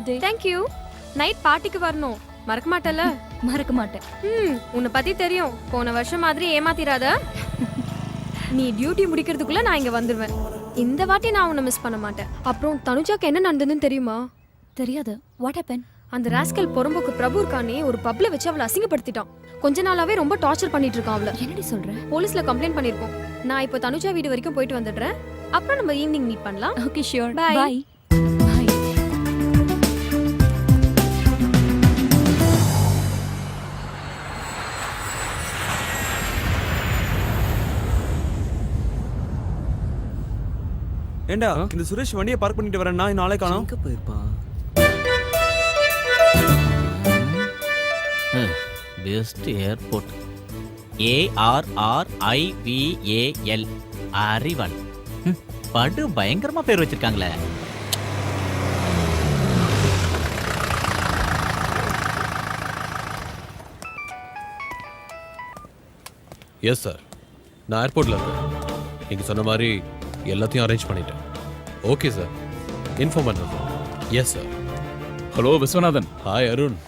Birthday. Thank you. Night பார்ட்டிக்கு வரணும், மறக்க மாட்டல? மறக்க மாட்டேன். உன்னை பத்தி தெரியும், போன வருஷம் மாதிரி ஏமாத்திராத. நீ டியூட்டி முடிக்கிறதுக்குள்ள நான் இங்க வந்துருவேன். இந்த வாட்டி நான் உன்னை மிஸ் பண்ண மாட்டேன். அப்புறம் தனுஜாக்கு என்ன நடந்ததுன்னு தெரியுமா? தெரியாது. What happen? அந்த ராஸ்கல் பொறம்போக்கு பிரபு இருக்கானே, ஒரு பப்ல வச்சு அவளை அசிங்கப்படுத்திட்டான். கொஞ்ச நாளாவே ரொம்ப டார்ச்சர் பண்ணிட்டு இருக்கான் அவளை. என்னடி சொல்ற? போலீஸ்ல கம்ப்ளைண்ட் பண்ணிருக்கோம். நான் இப்போ தனுஜா வீடு வரைக்கும் போயிட்டு வந்துடுறேன். அப்புறம் நம்ம ஈவினிங் மீட் பண்ணலாம். Okay sure. Bye. Bye. Bye. ஏண்டா இந்த சுரேஷ் வண்டியை பார்க் பண்ணிட்டு வரேன், நான் நாளை காணோம். எங்க போயிருப்பான்? பெஸ்ட் ஏர்போர்ட் ARRIVAL அறிவால். படு பயங்கரமா பேர் வச்சிருக்காங்களே. எஸ் சார், நான் ஏர்போர்ட்ல இருக்கேன். நீங்க சொன்ன மாதிரி எல்லாத்தையும் அரேஞ்ச் பண்ணிட்டேன். ஓகே சார், இன்ஃபார்ம் பண்ணுறேன் sir. Yes sir. Hello Viswanathan. Hi Arun.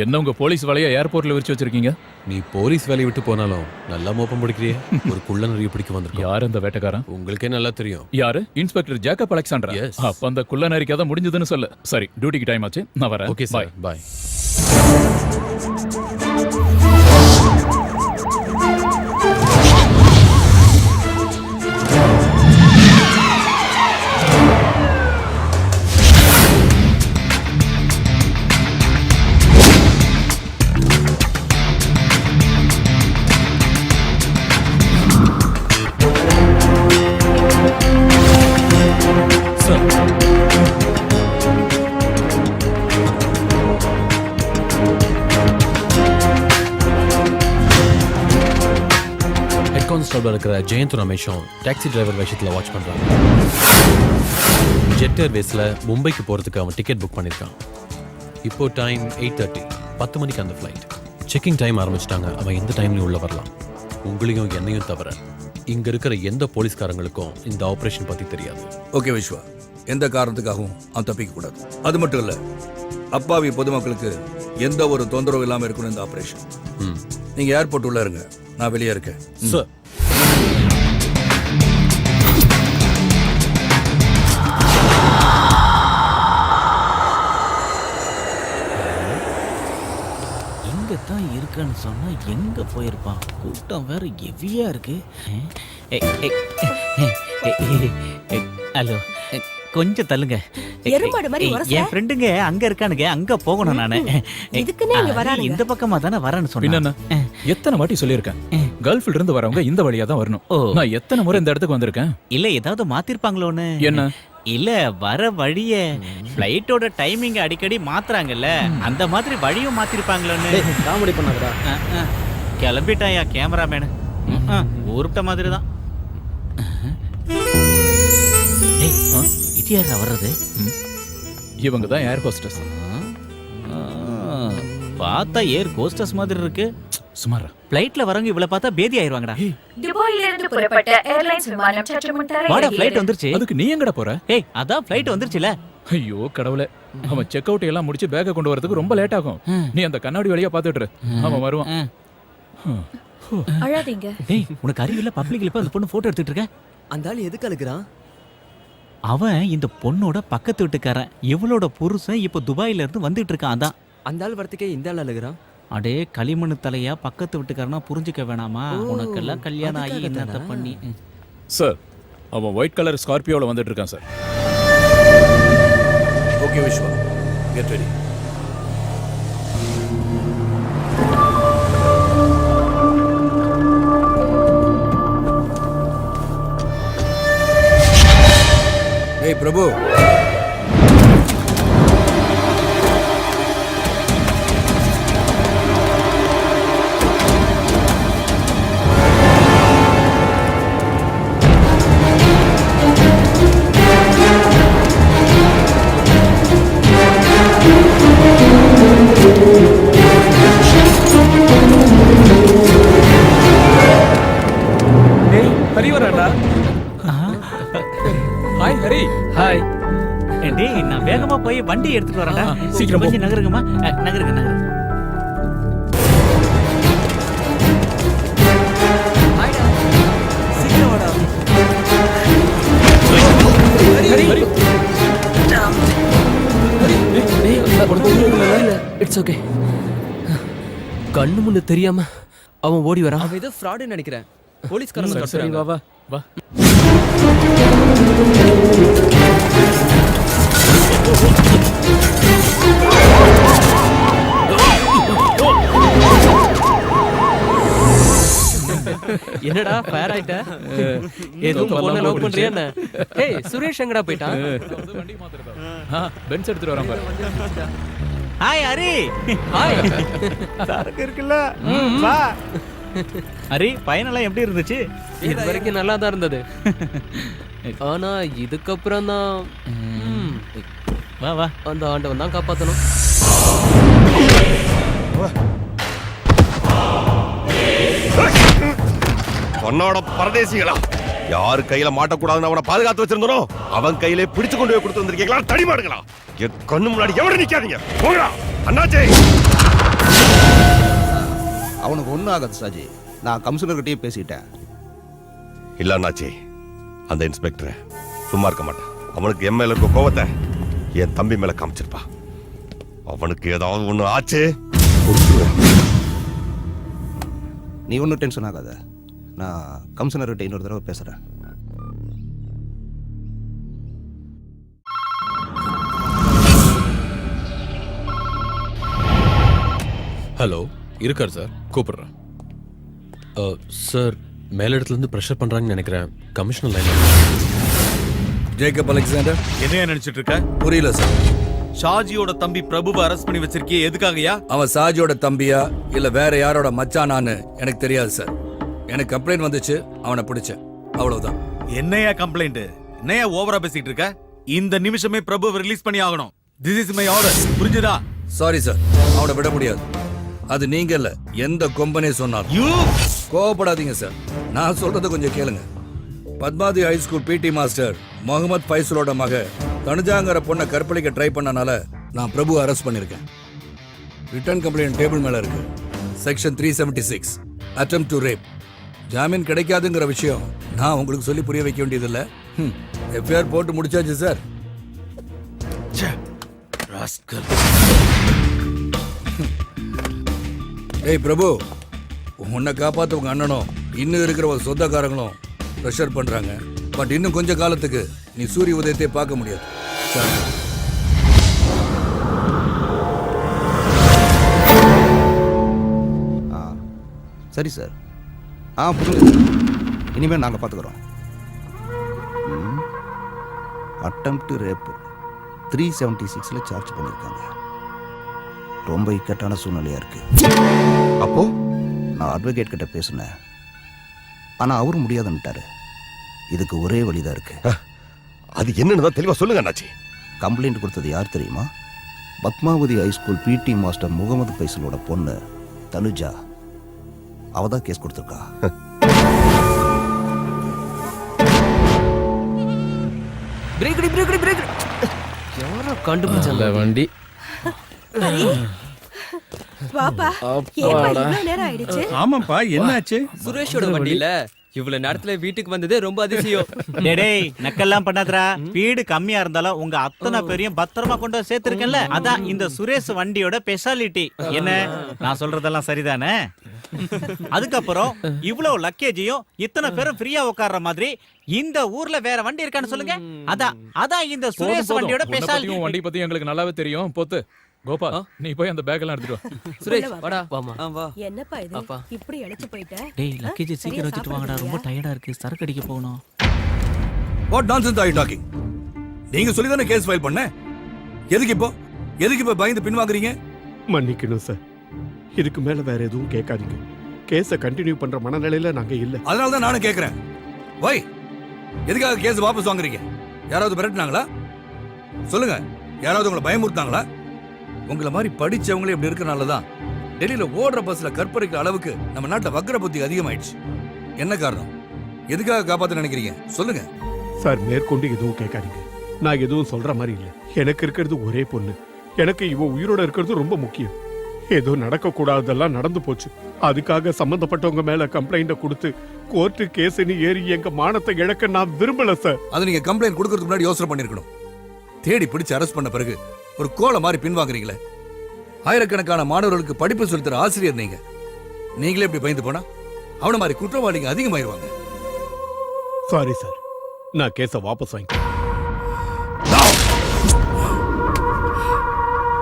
என்ன உங்க போலீஸ் வேலையை ஏர்போர்ட்ல விரிச்சு வச்சிருக்கீங்க? நீ போலீஸ் வேலையை விட்டு போனாலும் நல்லா மோப்பம் பிடிக்கிறியே. ஒரு குள்ள நிறைய பிடிக்க வந்திருக்கோம். யார் அந்த வேட்டைக்காரன்? உங்களுக்கே நல்லா தெரியும். யாரு? Inspector Jacob Alexander. Yes. அப்ப அந்த குள்ள நரிக்காத முடிஞ்சதுன்னு சொல்லு. சரி, டியூட்டிக்கு டைம் ஆச்சு, நான் வரேன். ஓகே சார், பாய். ஹெட் கான்ஸ்டபிள் இருக்கிற ஜெயந்த் ரமேஷும் டாக்ஸி டிரைவர் விஷயத்தில் வாட்ச் பண்ணுறாங்க. ஜெட் ஏர்வேஸில் மும்பைக்கு போகிறதுக்கு அவன் டிக்கெட் புக் பண்ணியிருக்கான். இப்போ டைம் 8:30, 10 மணிக்கு அந்த ஃப்ளைட். செக்கிங் டைம் ஆரம்பிச்சிட்டாங்க. அவன் எந்த டைம்லையும் உள்ள வரலாம். உங்களையும் என்னையும் தவிர இங்கே இருக்கிற எந்த போலீஸ்காரங்களுக்கும் இந்த ஆப்ரேஷன் பற்றி தெரியாது. ஓகே விஸ்வா, எந்த காரணத்துக்காகவும் அவன் தப்பிக்க கூடாது. அது மட்டும் இல்லை, அப்பாவி பொதுமக்களுக்கு எந்த ஒரு தொந்தரவு இல்லாமல் இருக்கணும் இந்த ஆப்ரேஷன். நீங்கள் ஏர்போர்ட் உள்ள இருங்க, நான் வெளியே இருக்கேன். சார், இங்க தான் இருக்கான்னு சொன்னா எங்க போயிருப்பான்? கூட்டம் வேற ஹெவியா இருக்கு. ஹலோ, கொஞ்சம் தள்ளுங்க. என் ஃப்ரெண்டுங்க அங்க இருக்கானுங்க, அங்க போகணும் நானு. இந்த பக்கமா தானே வரேன்னு சொன்னேன். எத்தனை வாட்டி சொல்லியிருக்கேன், கல்ஃப்ல இருந்து வரவங்க இந்த வழியா தான் வரணும். நான் எத்தனை முறை இந்த இடத்துக்கு வந்திருக்கேன். இல்ல ஏதாவது மாத்திருப்பாங்களோன்னு. என்ன? இல்ல வர வழிய ஃப்ளைட்டோட டைமிங் அடிக்கடி மாத்துறாங்கல்ல, அந்த மாதிரி வழியும் மாத்திருப்பாங்களோன்னு. காமெடி பண்ணாதடா. கிளம்பிட்டாயா கேமராமேனு? ஊருட்ட மாதிரி தான். இது யாரா வர்றது? இவங்க தான் ஏர் ஹோஸ்டஸ். பார்த்தா ஏர் ஹோஸ்டஸ் மாதிரி இருக்கு. சுமாரா ஃப்ளைட்ல வரவங்க இவ்வளவு பார்த்தா பேதி ஆயிருவாங்கடா. துபாயில இருந்து புறப்பட்ட ஏர்லைன்ஸ் விமானம் சற்று முன் வாடா, ஃப்ளைட் வந்துருச்சு. அதுக்கு நீ எங்கடா போற? ஏய், அதான் ஃப்ளைட் வந்துருச்சுல. ஐயோ கடவுளே, அவன் செக் அவுட் எல்லாம் முடிச்சு பேக்கை கொண்டு வரதுக்கு ரொம்ப லேட் ஆகும். நீ அந்த கண்ணாடி வழியா பாத்துட்டு அவன் வருவான். அழாதீங்க. டேய், உனக்கு அறிவில்ல? பப்ளிக்ல போய் அந்த பொண்ணு போட்டோ எடுத்துட்டு இருக்க. அந்த ஆள் எதுக்கு அழுகுறான்? அவன் இந்த பொண்ணோட பக்கத்து வீட்டுக்காரன். இவளோட புருஷன் இப்ப துபாயில இருந்து வந்துட்டு இருக்கான். அதான் அந்த ஆள் வரத்துக்கே இந்த ஆள் அழுகுறான். அடே களிமண்ணு தலையா, பக்கத்து வீட்டுக்காரனா புரிஞ்சுக்க வேணாமா? உனக்கெல்லாம் கல்யாணம் ஆகி என்னத்த பண்ணி. சார், அவன் ஒயிட் கலர் ஸ்கார்பியோல வந்துட்டு இருக்கான் sir. Okay Vishwa, get ready. ஏய் பிரபு, ஹரி வராடா. ஹாய் ஹரி. ஹாய். வண்டி எடுத்துட்டு வரேன்டா. சீக்கிரம் போ. கொஞ்சம் நகருங்கம்மா. நகருங்க நகருங்க. சீக்கிரம் வாடா. It's okay. கண்ணு முன்னு தெரியாம அவன் ஓடி வரான். அவன் ஏதோ ஃப்ராடுன்னு நினைக்கிறேன். போலீஸ்காரங்க சரி கத்துறாங்க. வா வா வா. என்னடா ஃபயர் ஆயிட்ட? எதுவும் பொண்ணை லவ் பண்றியா என்ன? ஏய் சுரேஷ் எங்கடா போயிட்டான்? வண்டி மாத்துறதா? பென்ஸ் எடுத்துட்டு வரேன் பாரு. ஹாய் ஹரி. ஹாய். சரக்கு இருக்குல்ல? வா. ஹரி பையனெல்லாம் எப்படி இருந்துச்சு? இது வரைக்கும் நல்லா தான் இருந்தது. ஆனா இதுக்கப்புறம் தான் வா வா. அந்த ஆண்டவன் தான் காப்பாத்தணும். பொண்ணோட பரதேசிகளா, யாரு கையில மாட்டக்கூடாதுன்னு அவனை பாதுகாத்து வச்சிருந்தோ அவன் கையிலே பிடிச்சு கொண்டு போய் கொடுத்து வந்திருக்கீங்களா? தடிமாடுங்களா, என் கண்ணு முன்னாடி எவரும் நிக்காதீங்க. போங்கடா அண்ணாச்சே. அவனுக்கு ஒன்றும் ஆகாது சாஜி. நான் கமிஷனர்கிட்டயே பேசிட்டேன். இல்ல அண்ணாச்சி, அந்த இன்ஸ்பெக்டர் சும்மா இருக்க மாட்டான். அவனுக்கு என் மேல இருக்க கோவத்தை என் தம்பி மேல காமிச்சிருப்பா. அவனுக்கு ஏதாவது ஒண்ணு ஆச்சு நீ ஒன்றும் டென்ஷன் ஆகாத. நான் கமிஷனர்கிட்ட இன்னொரு தடவை பேசுகிறேன். ஹலோ, இருக்கார் சார், கூப்பிடுறேன். சார் மேலிடத்துல இருந்து ப்ரெஷர் பண்றாங்கன்னு நினைக்கிறேன். Commissioner line. ஜேக்கப் அலெக்சாண்டர், என்னையா நினைச்சிட்டு இருக்க? புரியல சார். ஷாஜியோட தம்பி பிரபுவை அரெஸ்ட் பண்ணி வச்சிருக்கியே, எதுக்காகயா? அவன் சாஜியோட தம்பியா இல்ல வேற யாரோட மச்சானான்னு எனக்கு தெரியாது சார். எனக்கு கம்ப்ளைண்ட் வந்துச்சு, அவனை பிடிச்சேன், அவ்வளவுதான். என்னையா கம்ப்ளைண்ட்? என்னையா ஓவரா பேசிட்டு இருக்க? இந்த நிமிஷமே பிரபுவை ரிலீஸ் பண்ணி ஆகணும். This is my order. புரிஞ்சுதா? சாரி சார், அவனை விட முடியாது. அது நீங்க இல்ல, எந்த கொம்பனே சொன்னாலும். யூ கோவப்படாதீங்க சார், நான் சொல்றத கொஞ்சம் கேளுங்க. Padmavathi high school PT master Mohammed ஃபைசலோட மக தனுஜாங்கிற பொண்ணை கற்பழிக்க ட்ரை பண்ணனால நான் பிரபு அரெஸ்ட் பண்ணிருக்கேன். ரிட்டர்ன் கம்ப்ளைண்ட் டேபிள் மேல இருக்கு. Section 376 attempt to rape. ஜாமீன் கிடைக்காதுங்கிற விஷயம் நான் உங்களுக்கு சொல்லி புரிய வைக்க வேண்டியதில்லை. எஃப்ஐஆர் போட்டு முடிச்சாச்சு சார். ஏய் பிரபு, உன்னை காப்பாத்த உங்க அண்ணனும் இன்னும் இருக்கிற ஒரு சொந்தக்காரங்களும் ப்ரெஷர் பண்றாங்க. பட் இன்னும் கொஞ்ச காலத்துக்கு நீ சூரிய உதயத்தை பார்க்க முடியாது சார். சரி சார். புரியுது. இனிமேல் நாங்கள் பார்த்துக்குறோம். அட்டெம்ப்ட் ரேப் 376 சார்ஜ் பண்ணியிருக்காங்க. ரொம்ப இக்கட்டான சூழ்நிலையா இருக்கு. அப்போ நான் அட்வொகேட் கிட்ட பேசினேன், ஆனா அவரும் முடியாதுன்னுட்டாரு. இதுக்கு ஒரே வழிதான் இருக்கு. அது என்னன்னு தான் தெளிவா சொல்லுங்க அண்ணாச்சி. கம்ப்ளைண்ட் கொடுத்தது யார் தெரியுமா? Padmavathi high school PT master Mohammed ஃபைசலோட பொண்ணு தனுஜா. அவ தான் கேஸ் கொடுத்துருக்கா. Brake brake brake. யாரோ கண்டுபிடிச்சல வண்டி. ஆமாப்பா, என்னாச்சு? சுரேஷோட வண்டியில இவ்வளவு நேரத்துல வீட்டுக்கு வந்ததே ரொம்ப அதிசயம். டேய் நக்கெல்லாம் பண்ணாதடா. வீடு கம்மியா இருந்தாலும் உங்க அத்தனை பேரையும் பத்திரமா கொண்டு வந்து சேர்த்திருக்கேன்ல, அதான் இந்த சுரேஷ் வண்டியோட ஸ்பெஷாலிட்டி. என்ன நான் சொல்றதெல்லாம் சரிதானே? அதுக்கப்புறம் இவ்வளவு லக்கேஜையும் இத்தனை பேரும் ஃப்ரீயா உட்கார்ற மாதிரி இந்த ஊர்ல வேற வண்டி இருக்கான்னு சொல்லுங்க. அதான் இந்த சுரேஷ் வண்டியோட ஸ்பெஷாலிட்டி. வண்டி பத்தி எங்களுக்கு நல்லாவே தெரியும். போத்து கோபா, நீ போய் அந்த பேக் எல்லாம் எடுத்துட்டு வா. சுரேஷ் வாடா. வாமா. வா. என்னப்பா இது இப்படி அழைச்சு போயிட்ட? டேய் லக்கேஜ் சீக்கிரம் வச்சிட்டு வாங்கடா, ரொம்ப டயர்டா இருக்கு, சரக்கு அடிக்க போகணும். What nonsense are you talking? நீங்க சொல்லி தானே கேஸ் ஃபைல் பண்ண. எதுக்கு இப்போ பயந்து பின்வாங்குறீங்க? மன்னிக்கணும் சார், இதுக்கு மேல வேற எதுவும் கேட்காதீங்க. கேஸை கண்டினியூ பண்ற மனநிலையில நாங்க இல்ல. அதனால தான் நானும் கேட்கிறேன். வை, எதுக்காக கேஸ் வாபஸ் வாங்குறீங்க? யாராவது மிரட்டினாங்களா? சொல்லுங்க, யாராவது உங்களை பயமுறுத்தாங்களா? உங்களை மாதிரி படிச்சவங்களே இப்படி இருக்கனால தான் டெல்லியில ஓடுற பஸ்ல கற்பழிக்கிற அளவுக்கு நம்ம நாட்டுல வக்ர புத்தி அதிகமாயிடுச்சு. என்ன காரணம்? எதுக்காக காப்பாத்த நினைக்கிறீங்க? சொல்லுங்க சார் மேற்கொண்டு எதுவும் கேட்காதீங்க. நான் எதுவும் சொல்ற மாதிரி இல்லை. எனக்கு இருக்கிறது ஒரே பொண்ணு. எனக்கு இவ உயிரோட இருக்கிறது ரொம்ப முக்கியம். ஏதோ நடக்க கூடாதெல்லாம் நடந்து போச்சு. அதுக்காக சம்பந்தப்பட்டவங்க மேல கம்ப்ளைண்ட கொடுத்து கோர்ட்டு கேஸ்னு ஏறி எங்க மானத்தை இழக்க நான் விரும்பல சார். அது நீங்க கம்ப்ளைண்ட் கொடுக்கறதுக்கு முன்னாடி யோசனை பண்ணிருக்கணும். தேடி பிடிச்சு அரெஸ்ட் பண்ண பிறகு ஒரு கோலை மாதிரி பின்வாங்குறீங்களே. ஆயிரக்கணக்கான மாணவர்களுக்கு படிப்பு சொல்லித்தர ஆசிரியர் நீங்க. நீங்களே இப்படி பயந்து போனா அவன மாதிரி குற்றவாளிங்க அதிகமாயிருவாங்க. சாரி சார், நான் கேஸை வாபஸ் வாங்கிக்கிறேன்.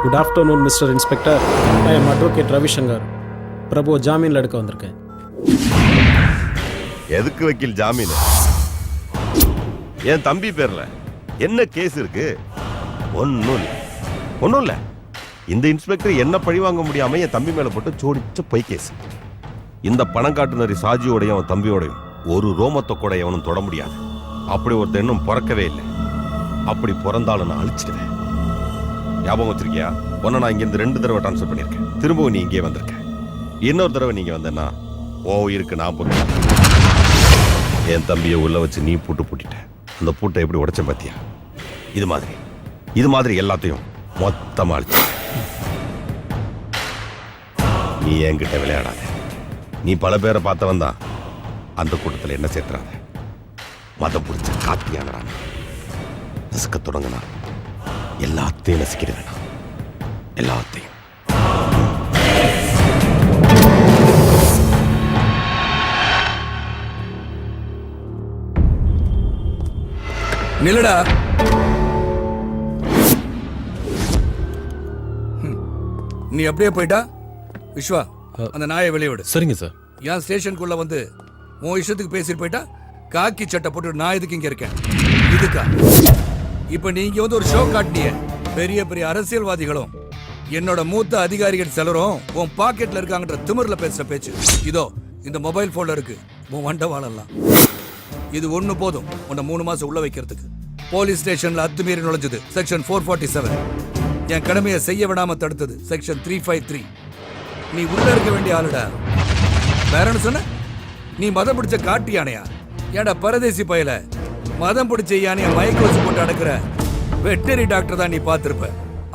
Good afternoon mister inspector. I am advocate Ravishankar. Prabhu ஜாமீன்ல எடுக்க வந்திருக்கேன். எதுக்கு வக்கீல் ஜாமீன்? என் தம்பி பேர்ல என்ன கேஸ் இருக்கு? ஒன்னும் இல்ல. இந்த இன்ஸ்பெக்டர் என்ன பழி வாங்க முடியாம என் தம்பி மேல போட்டு சோடிச்ச பொய் கேஸ். இந்த பணம் காட்டுனரி சாஜியோடையும் அவன் தம்பியோடையும் ஒரு ரோமத்தை கூட எவனும் தொட முடியாது. அப்படி ஒருத்தர் இன்னும் பிறக்கவே இல்லை. அப்படி பிறந்தாலும் நான் அழிச்சிடுவேன். ஞாபகம் வச்சிருக்கியா? உன்னை நான் இங்கிருந்து 2 தடவை ட்ரான்ஸ்ஃபர் பண்ணியிருக்கேன். திரும்பவும் நீ இங்கே வந்திருக்க. இன்னொரு தடவை நீங்க வந்தேன்னா இருக்கு நான் பொறுப்பேன். என் தம்பியை உள்ள வச்சு நீ பூட்டிட்ட. அந்த பூட்டை எப்படி உடைச்ச பாத்தியா? இது மாதிரி எல்லாத்தையும் மொத்தமா அழிச்சு. நீ என்கிட்ட விளையாடாத. நீ பல பேரை பார்த்தவன் தான். அந்த கூட்டத்தில் என்ன சேர்த்துறாத. மதம் பிடிச்ச காத்தியானடா. நசுக்க தொடங்கினா எல்லாத்தையும் நசுக்கிடுவேன். எல்லாத்தையும். நில்லடா. நீ அப்படியே போயிட்டா விஸ்வா, அந்த நாயை வெளியே விடு. சரிங்க சார். என் ஸ்டேஷனுக்குள்ள வந்து உன் இஷ்டத்துக்கு பேசிட்டு போயிட்டா காக்கி சட்டை போட்டு நான் இதுக்கு இங்க இருக்கேன். இதுக்கா இப்ப நீங்க வந்து ஒரு ஷோ காட்டினிய. பெரிய பெரிய அரசியல்வாதிகளும் என்னோட மூத்த அதிகாரிகள் சிலரும் உன் பாக்கெட்ல இருக்காங்கன்ற திமிர்ல பேசுற பேச்சு. இதோ இந்த மொபைல் போன்ல இருக்கு. உன் வண்டவாளெல்லாம் இது ஒண்ணு போதும் உன்னை 3 மாசம் உள்ள வைக்கிறதுக்கு. போலீஸ் ஸ்டேஷன்ல அத்துமீறி நுழைஞ்சது செக்ஷன் 447. என் கடமையை செய்ய விடாம தடுத்தது செக்ஷன் 353. நீ உள்ள இருக்க வேண்டிய ஆளுடா. வேறன்னு சொன்ன? நீ மதம் பிடிச்ச காட்டு யானையா? ஏடா பரதேசி பயல, மதம் பிடிச்ச யானைய மயக்க வச்சு போட்டு அடக்குற வெட்டரி டாக்டர் தான் நீ பார்த்திருப்ப.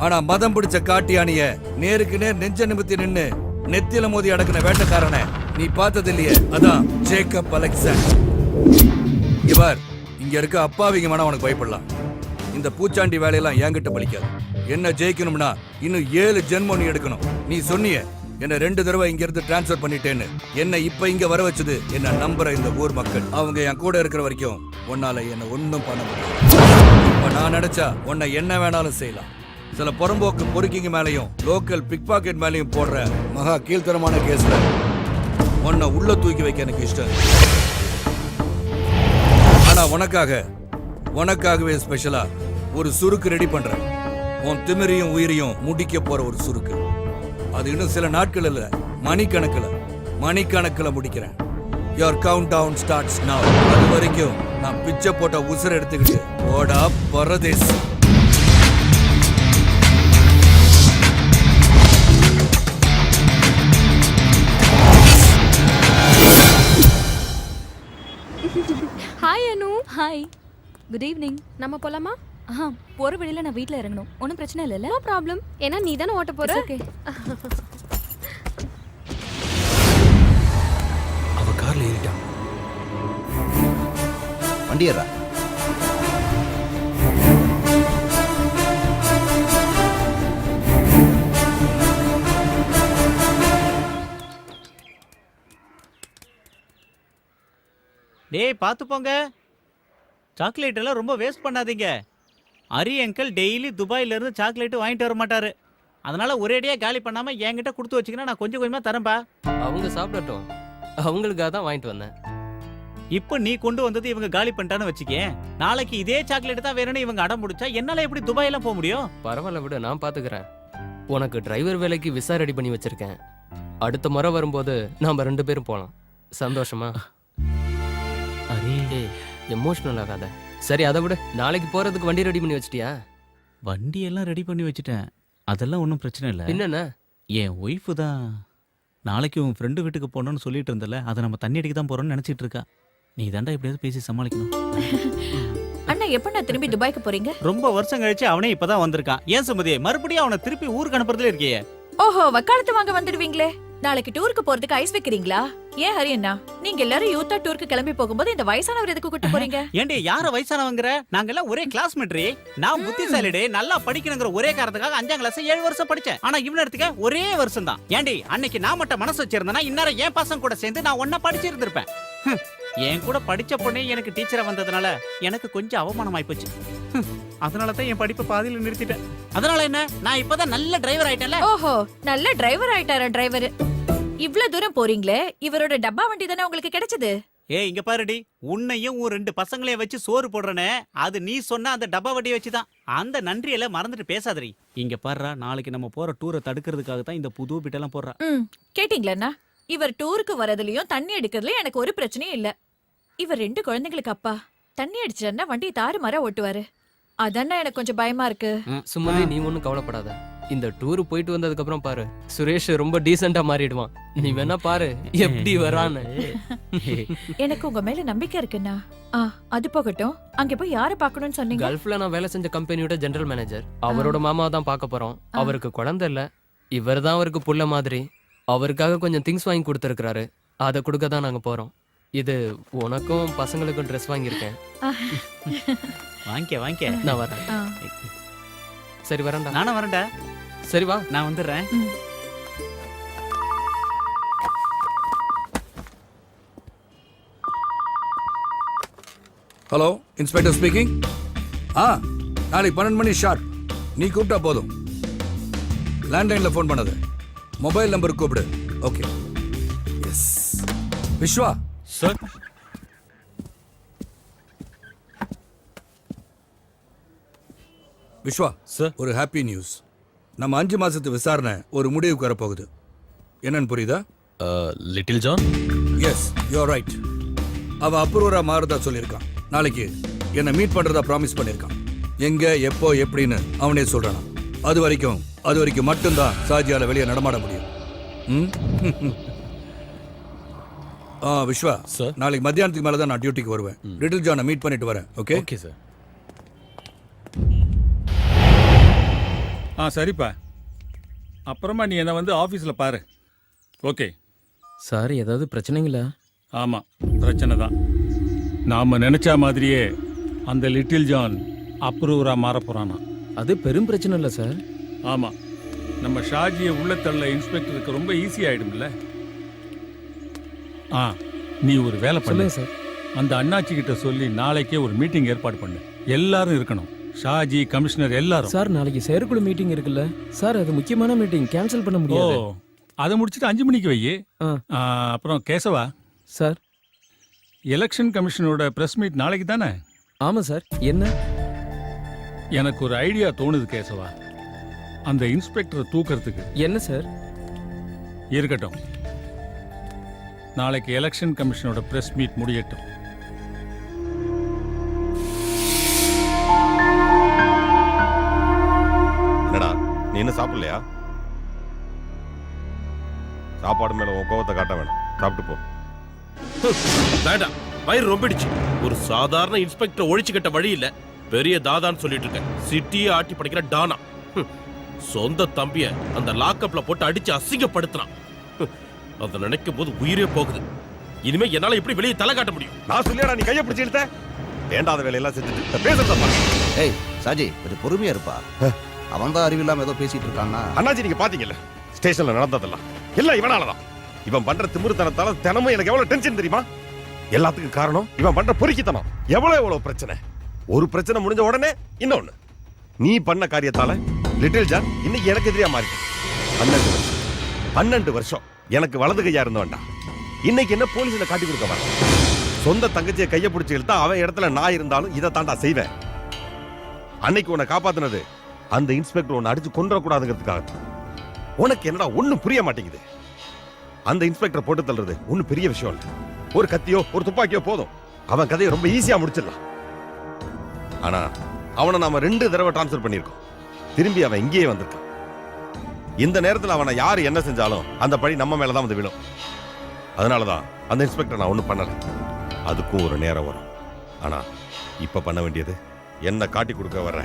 ஆனா மதம் பிடிச்ச காட்டு யானைய நேருக்கு நேர் நெஞ்ச நிமித்தி நின்னு நெத்தியில மோதி அடக்குன வேட்டக்காரனை நீ பார்த்தது இல்லையே. அதான் ஜேக்கப் அலெக்சாண்டர். இவர் இங்க இருக்க அப்பாவிங்க மன உனக்கு பயப்படலாம். இந்த பூச்சாண்டி வேலையெல்லாம் என்கிட்ட பலிக்காது. என்ன ஜெயிக்கணும்னா இன்னும் 7 ஜென்மம் நீ எடுக்கணும். நீ சொன்னிய என்ன 2 தடவை இங்க இருந்து டிரான்ஸ்பர் பண்ணிட்டேன்னு. என்ன இப்ப இங்க வர வச்சது என்ன நம்புற இந்த ஊர் மக்கள். அவங்க என் கூட இருக்கிற வரைக்கும் உன்னால என்ன ஒன்னும் பண்ண முடியாது. இப்ப நான் நினைச்சா உன்னை என்ன வேணாலும் செய்யலாம். சில புறம்போக்கு பொறுக்கிங்க மேலையும் லோக்கல் பிக் பாக்கெட் மேலையும் போடுற மகா கீழ்த்தரமான கேஸ்ல உன்னை உள்ள தூக்கி வைக்க எனக்கு இஷ்டம். ஆனா உனக்காகவே ஸ்பெஷலா ஒரு சுருக்கு ரெடி பண்றேன். உன் திமிரையும் உயிரையும் முடிக்க போற ஒரு சுருக்கு. அது இன்னும் சில நாட்கள் இல்ல, மணிக்கணக்கில் முடிக்கிறேன். Your countdown starts now. அது வரைக்கும் நான் பிச்சை போட்ட உசுரை எடுத்துக்கிட்டு ஓடா பரதேஸ். Hi Anu. Hi, good evening. நம்ம போலாமா? போற வழியில நான் வீட்ல இறங்கணும். ஒன்றும் பிரச்சனை இல்லைல்ல? No problem. ஏன்னா நீ தானே ஓட்ட போற. ஓகே. அவ கார்ல ஏறிட்டா. வண்டியரா. டேய் பார்த்து போங்க. சாக்லேட் எல்லாம் ரொம்ப வேஸ்ட் பண்ணாதீங்க. அரி அங்கிள் டெய்லி துபாயில இருந்து சாக்லேட் வாங்கிட்டு வர மாட்டாரு. அதனால ஒரேடியா காலி பண்ணாம என்கிட்ட கொடுத்து வச்சிங்கன்னா நான் கொஞ்சம் கொஞ்சமா தரேன்பா. அவங்க சாப்பிடட்டும். அவங்களுக்காக தான் வாங்கிட்டு வந்தேன். இப்போ நீ கொண்டு வந்தது இவங்க காலி பண்ணிட்டான்னு வச்சுக்கேன். நாளைக்கு இதே சாக்லேட் தான் வேணும்னு இவங்க அடம் முடிச்சா என்னால எப்படி துபாயெல்லாம் போக முடியும்? பரவாயில்ல விடு, நான் பாத்துக்கிறேன். உனக்கு டிரைவர் வேலைக்கு விசா ரெடி பண்ணி வச்சிருக்கேன். அடுத்த முறை வரும்போது நாம 2 பேரும் போலாம். சந்தோஷமா? அரே எமோஷனல் ஆகாத. சரி அதை விட, நாளைக்கு போறதுக்கு வண்டி ரெடி பண்ணி வச்சிட்டியா? வண்டி எல்லாம் ரெடி பண்ணி வச்சுட்டேன். அதெல்லாம் ஒன்றும் பிரச்சனை இல்லை. என்னென்ன? என் ஒய்ஃபு தான் நாளைக்கு உன் ஃப்ரெண்டு வீட்டுக்கு போகணும்னு சொல்லிட்டு இருந்தல, அதை நம்ம தண்ணி அடிக்க தான் போறோம்னு நினைச்சிட்டு இருக்கா. நீ தாண்டா எப்படியாவது பேசி சமாளிக்கணும். அண்ணா நீங்களாம் எப்ப நான் திரும்பி துபாய்க்கு போறீங்க? ரொம்ப வருஷம் கழிச்சு அவனே இப்பதான் வந்திருக்கான். ஏன் சுமதி மறுபடியும் அவனை திருப்பி ஊருக்கு அனுப்புறதுல இருக்கியே? ஓஹோ, வக்காலத்து வாங்க வந்துடுவீங்களே. நாளைக்கு டூருக்கு போறதுக்கு ஐஸ் வைக்கிறீங்களா? ஏன் ஹரி அண்ணா, நீங்க எல்லாரும் யூத்தா டூருக்கு கிளம்பி போகும்போது இந்த வயசானவர் எதுக்கு கூட்டு போறீங்க? ஏண்டி யார வயசானவங்கற? நாங்க எல்லாம் ஒரே கிளாஸ்மேட்ரி. நான் புத்திசாலிடே, நல்லா படிக்கணுங்கிற ஒரே காரணத்துக்காக 5ஆம் கிளாஸ் 7 வருஷம் படிச்சேன். ஆனா இவன எடுத்துக்க ஒரே வருஷம் தான். ஏண்டி அன்னைக்கு நான் மட்டும் மனசு வச்சிருந்தேனா இந்நேரம் என் பசங்க கூட சேர்ந்து நான் ஒண்ணா படிச்சிருந்திருப்பேன். என் கூட படிச்ச பொண்ணே எனக்கு டீச்சரா வந்ததுனால எனக்கு கொஞ்சம் அவமானமாயி போச்சு. அதனால தான் என் படிப்பை பாதியில நிறுத்திட்டேன். அதனால என்ன, நான் இப்பதான் நல்ல டிரைவர் ஆயிட்டேன்ல. ஓஹோ, நல்ல டிரைவர் ஆயிட்டாரா டிரைவர்? இவ்ளோ தூரம் போறீங்களே, இவரோட டப்பா வண்டி தானே உங்களுக்கு கிடைச்சது? ஏய் இங்க பாருடி, உன்னையும் உன் 2 பசங்களையும் வச்சு சோறு போடுறனே, அது நீ சொன்ன அந்த டப்பா வண்டியை வச்சுதான். அந்த நன்றியெல்லாம் மறந்துட்டு பேசாதடி. இங்க பாருடா, நாளைக்கு நம்ம போற டூரை தடுக்கிறதுக்காக தான் இந்த புது பிட்டெல்லாம் போடுறா. கேட்டீங்களா? இவர் டூருக்கு வரதுலயும் தண்ணி அடிக்கிறதுலயும் எனக்கு ஒரு பிரச்சனையும் இல்ல. இவர் 2 குழந்தைங்களுக்கு அப்பா. தண்ணி அடிச்சாருன்னா வண்டி தாறுமாறா ஓட்டுவாரு. அதானே எனக்கு கொஞ்சம் பயமா இருக்கு. சும்மாவே நீ ஒன்றும் கவலைப்படாத. இந்த டூர் போயிட்டு வந்ததுக்கு அப்புறம் பாரு, சுரேஷ் ரொம்ப டீசெண்டா மாறிடுவான். நீ வேணா பாரு எப்படி வரான்னு. எனக்கு உங்க மேல நம்பிக்கை இருக்குண்ணா. அது போகட்டும், அங்க போய் யாரை பார்க்கணும்னு சொன்னீங்க? கல்ஃப்ல நான் வேலை செஞ்ச கம்பெனியோட ஜெனரல் மேனேஜர். அவரோட மாமா தான் பார்க்க போறோம். அவருக்கு குழந்தை இல்ல, இவர் தான் அவருக்கு புள்ள மாதிரி. அவருக்காக கொஞ்சம் திங்ஸ் வாங்கி கொடுத்துருக்காரு. அதை கொடுக்க தான் நாங்க போறோம். இது உனக்கும் பசங்களுக்கும் ட்ரெஸ் வாங்கியிருக்கேன். வாங்கிக்க. நான் வரேன். சரி வரேன்டா. நானும் வரேன்டா. சரி வா, நான் வந்துடுறேன். Hello, inspector speaking. நாளைக்கு 12 மணி ஷார்ப். நீ கூப்பிட்டா போதும். லேண்ட்லைன்ல ஃபோன் பண்ணது, மொபைல் நம்பர் கூப்பிடு. Okay. Yes. Vishwa sir. Vishwa sir, ஒரு ஹாப்பி நியூஸ். நம்ம 5 மாசத்து விசாரணை ஒரு முடிவுக்கு வரப்போகுது. என்னன்னு புரியுதா? Little John. Yes, you are right. அவன் அப்ரூவரா மாறுதா சொல்லியிருக்கான். நாளைக்கு என்னை மீட் பண்றதா ப்ராமிஸ் பண்ணியிருக்கான். எங்க எப்போ எப்படின்னு அவனே சொல்றானா. அது வரைக்கும் மட்டும்தான் சாஜியால வெளியே நடமாட முடியும். விஸ்வா சார், நாளைக்கு மத்தியானத்துக்கு மேல தான் நான் டியூட்டிக்கு வருவேன். லிட்டில் ஜானை மீட் பண்ணிட்டு வரேன். ஓகே? Okay sir. சரிப்பா, அப்புறமா நீ என்ன வந்து ஆஃபீஸில் பாரு. ஓகே சார், ஏதாவது பிரச்சனைங்களா? ஆமாம், பிரச்சனை தான். நாம் நினச்ச மாதிரியே அந்த லிட்டில் ஜான் அப்ரூவராக மாற போகிறானா. அது பெரும் பிரச்சனை இல்லை சார். ஆமாம், நம்ம ஷாஜியை உள்ளத்தள்ள இன்ஸ்பெக்டருக்கு ரொம்ப ஈஸி ஆகிடும்ல. நீ ஒரு வேலை பண்ணு சார். அந்த அண்ணாச்சி கிட்ட சொல்லி நாளைக்கே ஒரு மீட்டிங் ஏற்பாடு பண்ணு. எல்லாரும் இருக்கணும், ஷாஜி, கமிஷனர் எல்லாரும். சார், நாளைக்கு செயற்குழு மீட்டிங் இருக்குல்ல சார், அது முக்கியமான மீட்டிங், கேன்சல் பண்ண முடியாது. அதை முடிச்சுட்டு 5 மணிக்கு வை. அப்புறம் கேசவா சார், எலெக்ஷன் கமிஷனோட பிரஸ் மீட் நாளைக்கு தானே? ஆமாம் சார். என்ன? எனக்கு ஒரு ஐடியா தோணுது கேசவா, அந்த இன்ஸ்பெக்டரை தூக்கிறதுக்கு. என்ன சார்? இருக்கட்டும், நாளைக்கு எலெக்ஷன் கமிஷனோட பிரஸ் மீட் முடியட்டும். என்னடா நீ என்ன சாப்பிடலையா? சாப்பாடு மேல உன் கோவத்தை காட்ட வேணாம், சாப்பிட்டு போ. வேண்டாம், வயிறு ரொம்பிடுச்சு. ஒரு சாதாரண இன்ஸ்பெக்டர் ஒழிச்சு கட்ட வழி இல்ல, பெரிய தாதான்னு சொல்லிட்டு இருக்கேன். சிட்டியை ஆட்டி படிக்கிற டானா. சொந்த தம்பிய அந்த லாக்அப்ல போட்டு அடிச்சு அசிங்கப்படுத்துறான். அதை நினைக்கும் போது உயிரே போகுது. இனிமே என்னால எப்படி வெளியே தலை காட்ட முடியும்? நான் சொல்லியாடா நீ கையை பிடிச்சு இழுத்த? வேண்டாத வேலையெல்லாம் செஞ்சுட்டு பேசுறதா? ஏய் சாஜி, கொஞ்சம் பொறுமையா இருப்பா. அவன் தான் அறிவில்லாம ஏதோ பேசிட்டு இருக்கான்னா. அண்ணாச்சி, நீங்க பாத்தீங்கல்ல ஸ்டேஷன்ல நடந்ததெல்லாம் எல்லாம் இவனாலதான். இவன் பண்ற திமிருத்தனத்தால தினமும் எனக்கு எவ்வளவு டென்ஷன் தெரியுமா? எல்லாத்துக்கும் காரணம் இவன் பண்ற பொறுக்கித்தனம். எவ்வளவு பிரச்சனை. ஒரு பிரச்சனை முடிஞ்ச உடனே இன்னொன்னு. நீ பண்ண காரியத்தால லிட்டில் ஜான் இன்னைக்கு எனக்கு எதிரியா மாறிட்டு 12 வருஷம் எனக்கு வலது கையா இருந்தவன்டா. இன்னைக்கு என்ன போலீஸ்ல காட்டி கொடுக்க வர? சொந்த தங்கச்சியை கையை பிடிச்சி இழுத்தா அவன் இடத்துல நான் இருந்தாலும் இதை தாண்டா செய்வேன். அன்னைக்கு உன்னை காப்பாத்தினது அந்த இன்ஸ்பெக்டர் உன்னை அடிச்சு கொன்றக்கூடாதுங்கிறதுக்காக. உனக்கு என்னடா ஒண்ணும் புரிய மாட்டேங்குது. அந்த இன்ஸ்பெக்டர் போட்டு தள்ளுறது ஒன்னும் பெரிய விஷயம் இல்லை. ஒரு கத்தியோ ஒரு துப்பாக்கியோ போதும், அவன் கதையை ரொம்ப ஈஸியா முடிச்சிடலாம். ஆனா அவனை நாம 2 தடவை டிரான்ஸ்ஃபர் பண்ணியிருக்கோம். திரும்பி அவன் இங்கேயே வந்திருக்கான். இந்த நேரத்தில் அவனை யாரு என்ன செஞ்சாலும் அந்த பழி நம்ம மேலதான் வந்து விழும். அதனாலதான் அந்த இன்ஸ்பெக்டர் நான் ஒன்றும் பண்ணல. அதுக்கும் ஒரு நேரம் வரும். ஆனா இப்ப பண்ண வேண்டியது என்ன காட்டி கொடுக்க வர்ற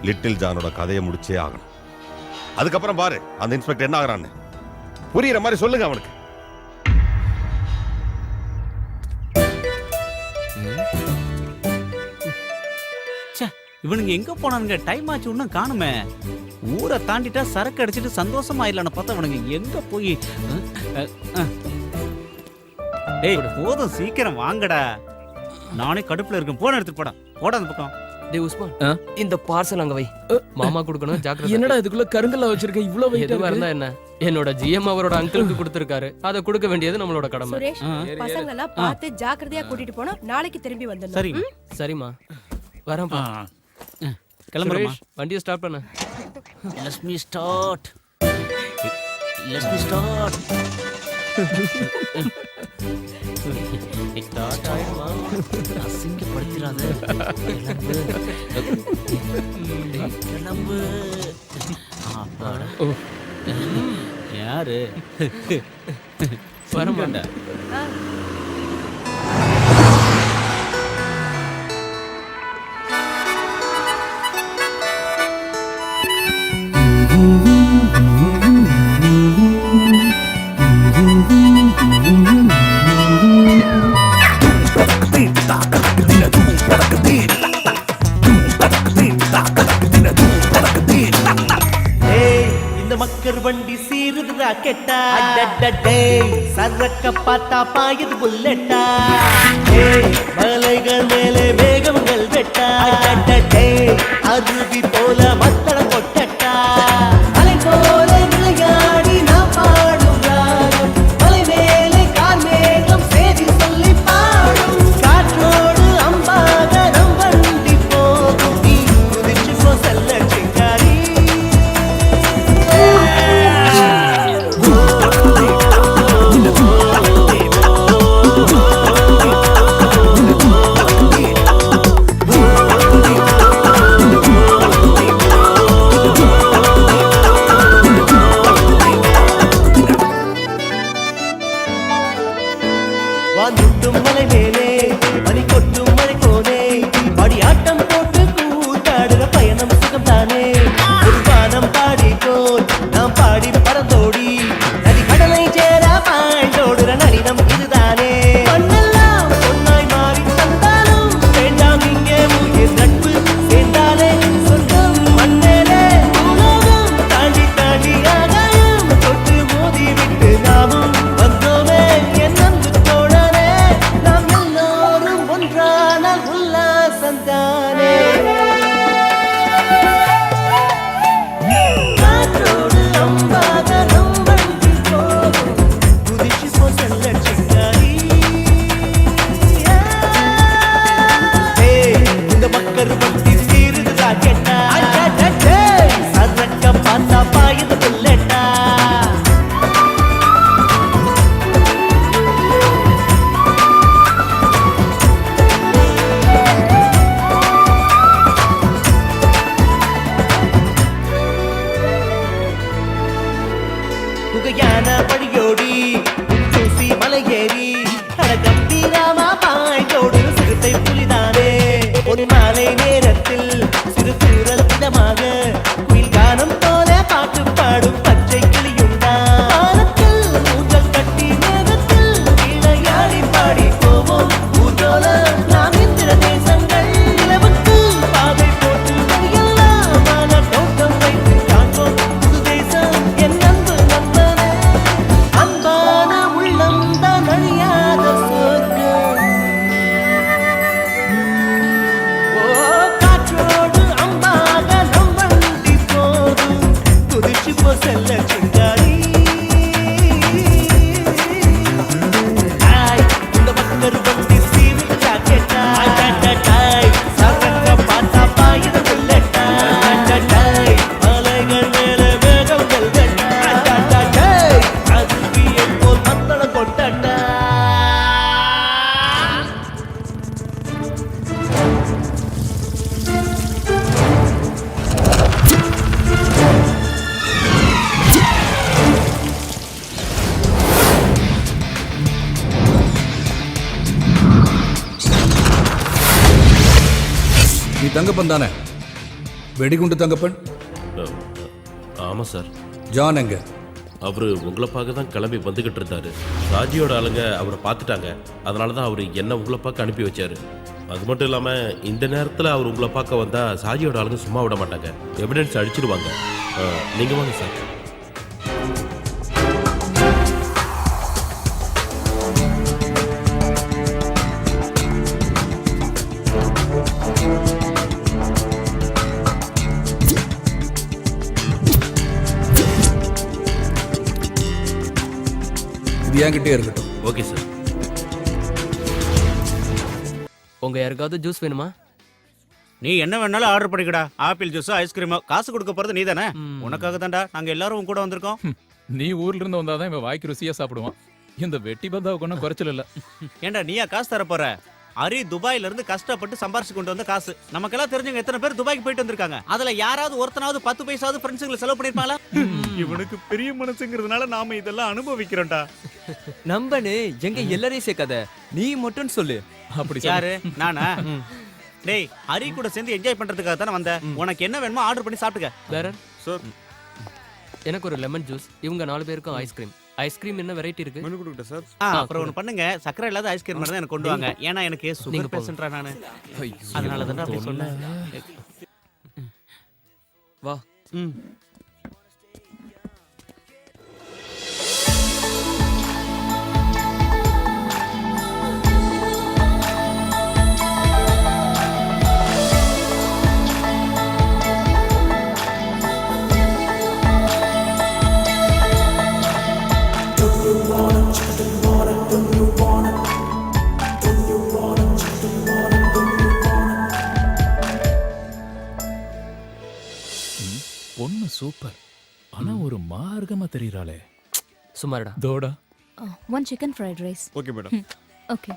லிட்டில் ஜானோட கதையை முடிச்சே ஆகணும். அதுக்கப்புறம் பாரு அந்த இன்ஸ்பெக்டர் என்ன ஆகுறான்னு. புரியுற மாதிரி சொல்லுங்க அவனுக்கு. இவனுங்க எங்க போனானுங்க? டைம் ஆச்சு இன்னும் காணுமே. ஊரை தாண்டிட்டா சரக்கு அடிச்சிட்டு சந்தோஷமாயிடலான்னு பார்த்தா அவனுங்க எங்க போய். ஏய் போதும் சீக்கிரம் வாங்கடா. நானே கடுப்புல இருக்கேன். போன எடுத்துட்டு போடா. போடா அந்த பக்கம். டேய் உஸ்மான், இந்த பார்சல் அங்க வை. மாமா கொடுக்கணும், ஜாக்கிரதை. என்னடா இதுக்குள்ள கருங்கல்ல வச்சிருக்க இவ்ளோ வெயிட் எதுவா இருந்தா என்ன? என்னோட ஜிஎம் அவரோட அங்கிளுக்கு கொடுத்திருக்காரு. அதை கொடுக்க வேண்டியது நம்மளோட கடமை. சுரேஷ், பசங்க எல்லாம் பார்த்து ஜாக்கிரதையா கூட்டிட்டு போனா நாளைக்கு திரும்பி வந்துடணும். சரி சரிம்மா, வரேன்ப்பா. கிளம்புறேன். வண்டியை ஸ்டார்ட் பண்ணு. Let me start. Let me start. Start ஆயிடுமா? அசிங்கப்படுத்திராத. கிளம்பு. யாரு வரமாட்டா? இந்த மக்கர் வண்டி சீருது ராக்கெட்டா. சரக்க பார்த்தா பாயுது புல்லட்டா. மலைகள் மேலே மேகங்கள் வெட்டா. அருவி போல மத்தள கொட்டட்டா. அலை போல விளையாடி நான் பாடும் ராகம். மலை மேலே கார் மேகம் சேதி சொல்லி பாடும். காற்றோடு அம்பாக நம் வண்டி போகும். நீ குதிச்சு போ செல்ல சிங்காரி. வாந்துட்டும் மலை மேலே மணி கொட்டும் மழை போனே. படியாட்டம் போட்டு கூத்தாடுற பயணம் சுகம் தானே. ஒரு வானம் பாடி போல் நாம் பாடி பறந்தோடி. நதி கடலை சேர பாய்ந்தோடுற நளினம் இதுதானே. மண்ணெல்லாம் பொன்னாய் மாறி தந்தாலும் வேண்டாம் இங்கே உயிர் நட்பு சேர்ந்தாலே சொந்தம். மண்ணேலே உலகம் தாண்டி தாண்டி ஆகாயம் தொட்டு மோதி விட்டு நாமும் வந்தோமே. என் அன்பு தோழனே, நாம் எல்லோரும் ஒன்றானால் உல்லாசந்தானே. காற்றோடு அம்பாக நம் வண்டி போகும். குதிச்சு போ செல்ல சிங்காரி. இந்த மக்கர் வண்டி சீருது ராக்கெட்டா. சரக்க பார்த்தா பாயுது புல்லட்டா. புகையான வழியோடி தூசி மலையேறி கம்பீரமா பாய்ந்தோடு சிறுத்தை புலிதானே. ஒரு மாலை நேரத்தில் சிறு தூரல் விதமாக குயில் கானம் போல பாட்டு பாடும் பச்சை கிளியுண்டா. வானத்தில் ஊஞ்சல் கட்டி மேகத்தில் விளையாடி பாடி போவோம் ஊர்ஜோல நாம் இந்திர தேசங்கள். நிலவுக்கு பாதை போட்டு வழியெல்லாம் மான தோட்டம் வைத்து காண்போம் புது தேசம். என் அன்பு நண்பனே, அன்பான உள்ளம் தான் அழியாத சொர்க்கம். தங்கப்பன் தானே? வெடிகுண்டு தங்கப்பன்? ஆமா சார். ஜான் எங்க? அவரு உங்களை பார்க்க தான் கிளம்பி வந்துகிட்டு இருந்தாரு. சாஜியோட ஆளுங்க அவரை பார்த்துட்டாங்க. அதனால தான் அவர் என்ன உங்களை பார்க்க அனுப்பி வச்சாரு. அது மட்டும் இல்லாம இந்த நேரத்தில் அவர் உங்களை பார்க்க வந்தா சாஜியோட ஆளுங்க சும்மா விட மாட்டாங்க, எவிடன்ஸ் அடிச்சிடுவாங்க. நீங்க வாங்க சார். இது என்கிட்டே இருக்கட்டும். Okay sir. உங்க யாருக்காவது ஜூஸ் வேணுமா? நீ என்ன வேணாலும் ஆர்டர் பண்ணிக்கடா. ஆப்பிள் ஜூஸ், ஐஸ்கிரீமோ. காசு கொடுக்க போறது நீ தானே? உனக்காக தான்டா நாங்க எல்லாரும் உன் கூட வந்திருக்கோம். நீ ஊர்ல இருந்து வந்தாதான் இவன் வாய்க்கு ருசியா சாப்பிடுவான். இந்த வெட்டி பந்தாவுக்கு ஒன்றும் குறைச்சல் இல்ல. ஏண்டா நீயா காசு தர போற? அரி துபாயில இருந்து கஷ்டப்பட்டு சம்பாரிச்சு கொண்டு வந்த காசு. நமக்கெல்லாம் தெரிஞ்சவங்க எத்தனை பேர் துபாய்க்கு போயிட்டு வந்திருக்காங்க. அதுல யாராவது ஒருத்தனாவது 10 பைசாவது ஃப்ரெண்ட்ஸுங்களை செலவு பண்ணிருப்பாங்களா? இவனுக்கு பெரிய மனசுங்கிறதுனால நாம இதெல்லாம் அனுபவிக்கிறோம்டா. நம்பனே எங்க எல்லாரையும் சேர்க்காத, நீ மட்டும் சொல்லு. அப்படி யாரு? நானா? டேய், ஹரி கூட சேர்ந்து என்ஜாய் பண்றதுக்காக தானே வந்த. உனக்கு என்ன வேணுமோ ஆர்டர் பண்ணி சாப்பிட்டுக்க. வேற சார், எனக்கு ஒரு லெமன் ஜூஸ். இவங்க 4 பேருக்கும் ஐஸ்கிரீம். ஐஸ்கிரீம் என்ன வெரைட்டி இருக்கு? மெனு கொடுங்க சார். அப்புறம் ஒன்னு பண்ணுங்க, சக்கரை இல்லாத ஐஸ்கிரீம் மட்டும் தான் எனக்கு கொண்டு வாங்க. ஏன்னா எனக்கு சுகர் பேஷண்ட்ரா நானு. அதனால தான் அப்படி சொன்னேன். வா. பொண்ணு சூப்பர், ஆனா ஒரு மார்க்கமா தெரியறாளே. சுமாரடா. தோடா. One chicken fried rice. Okay madam. Okay.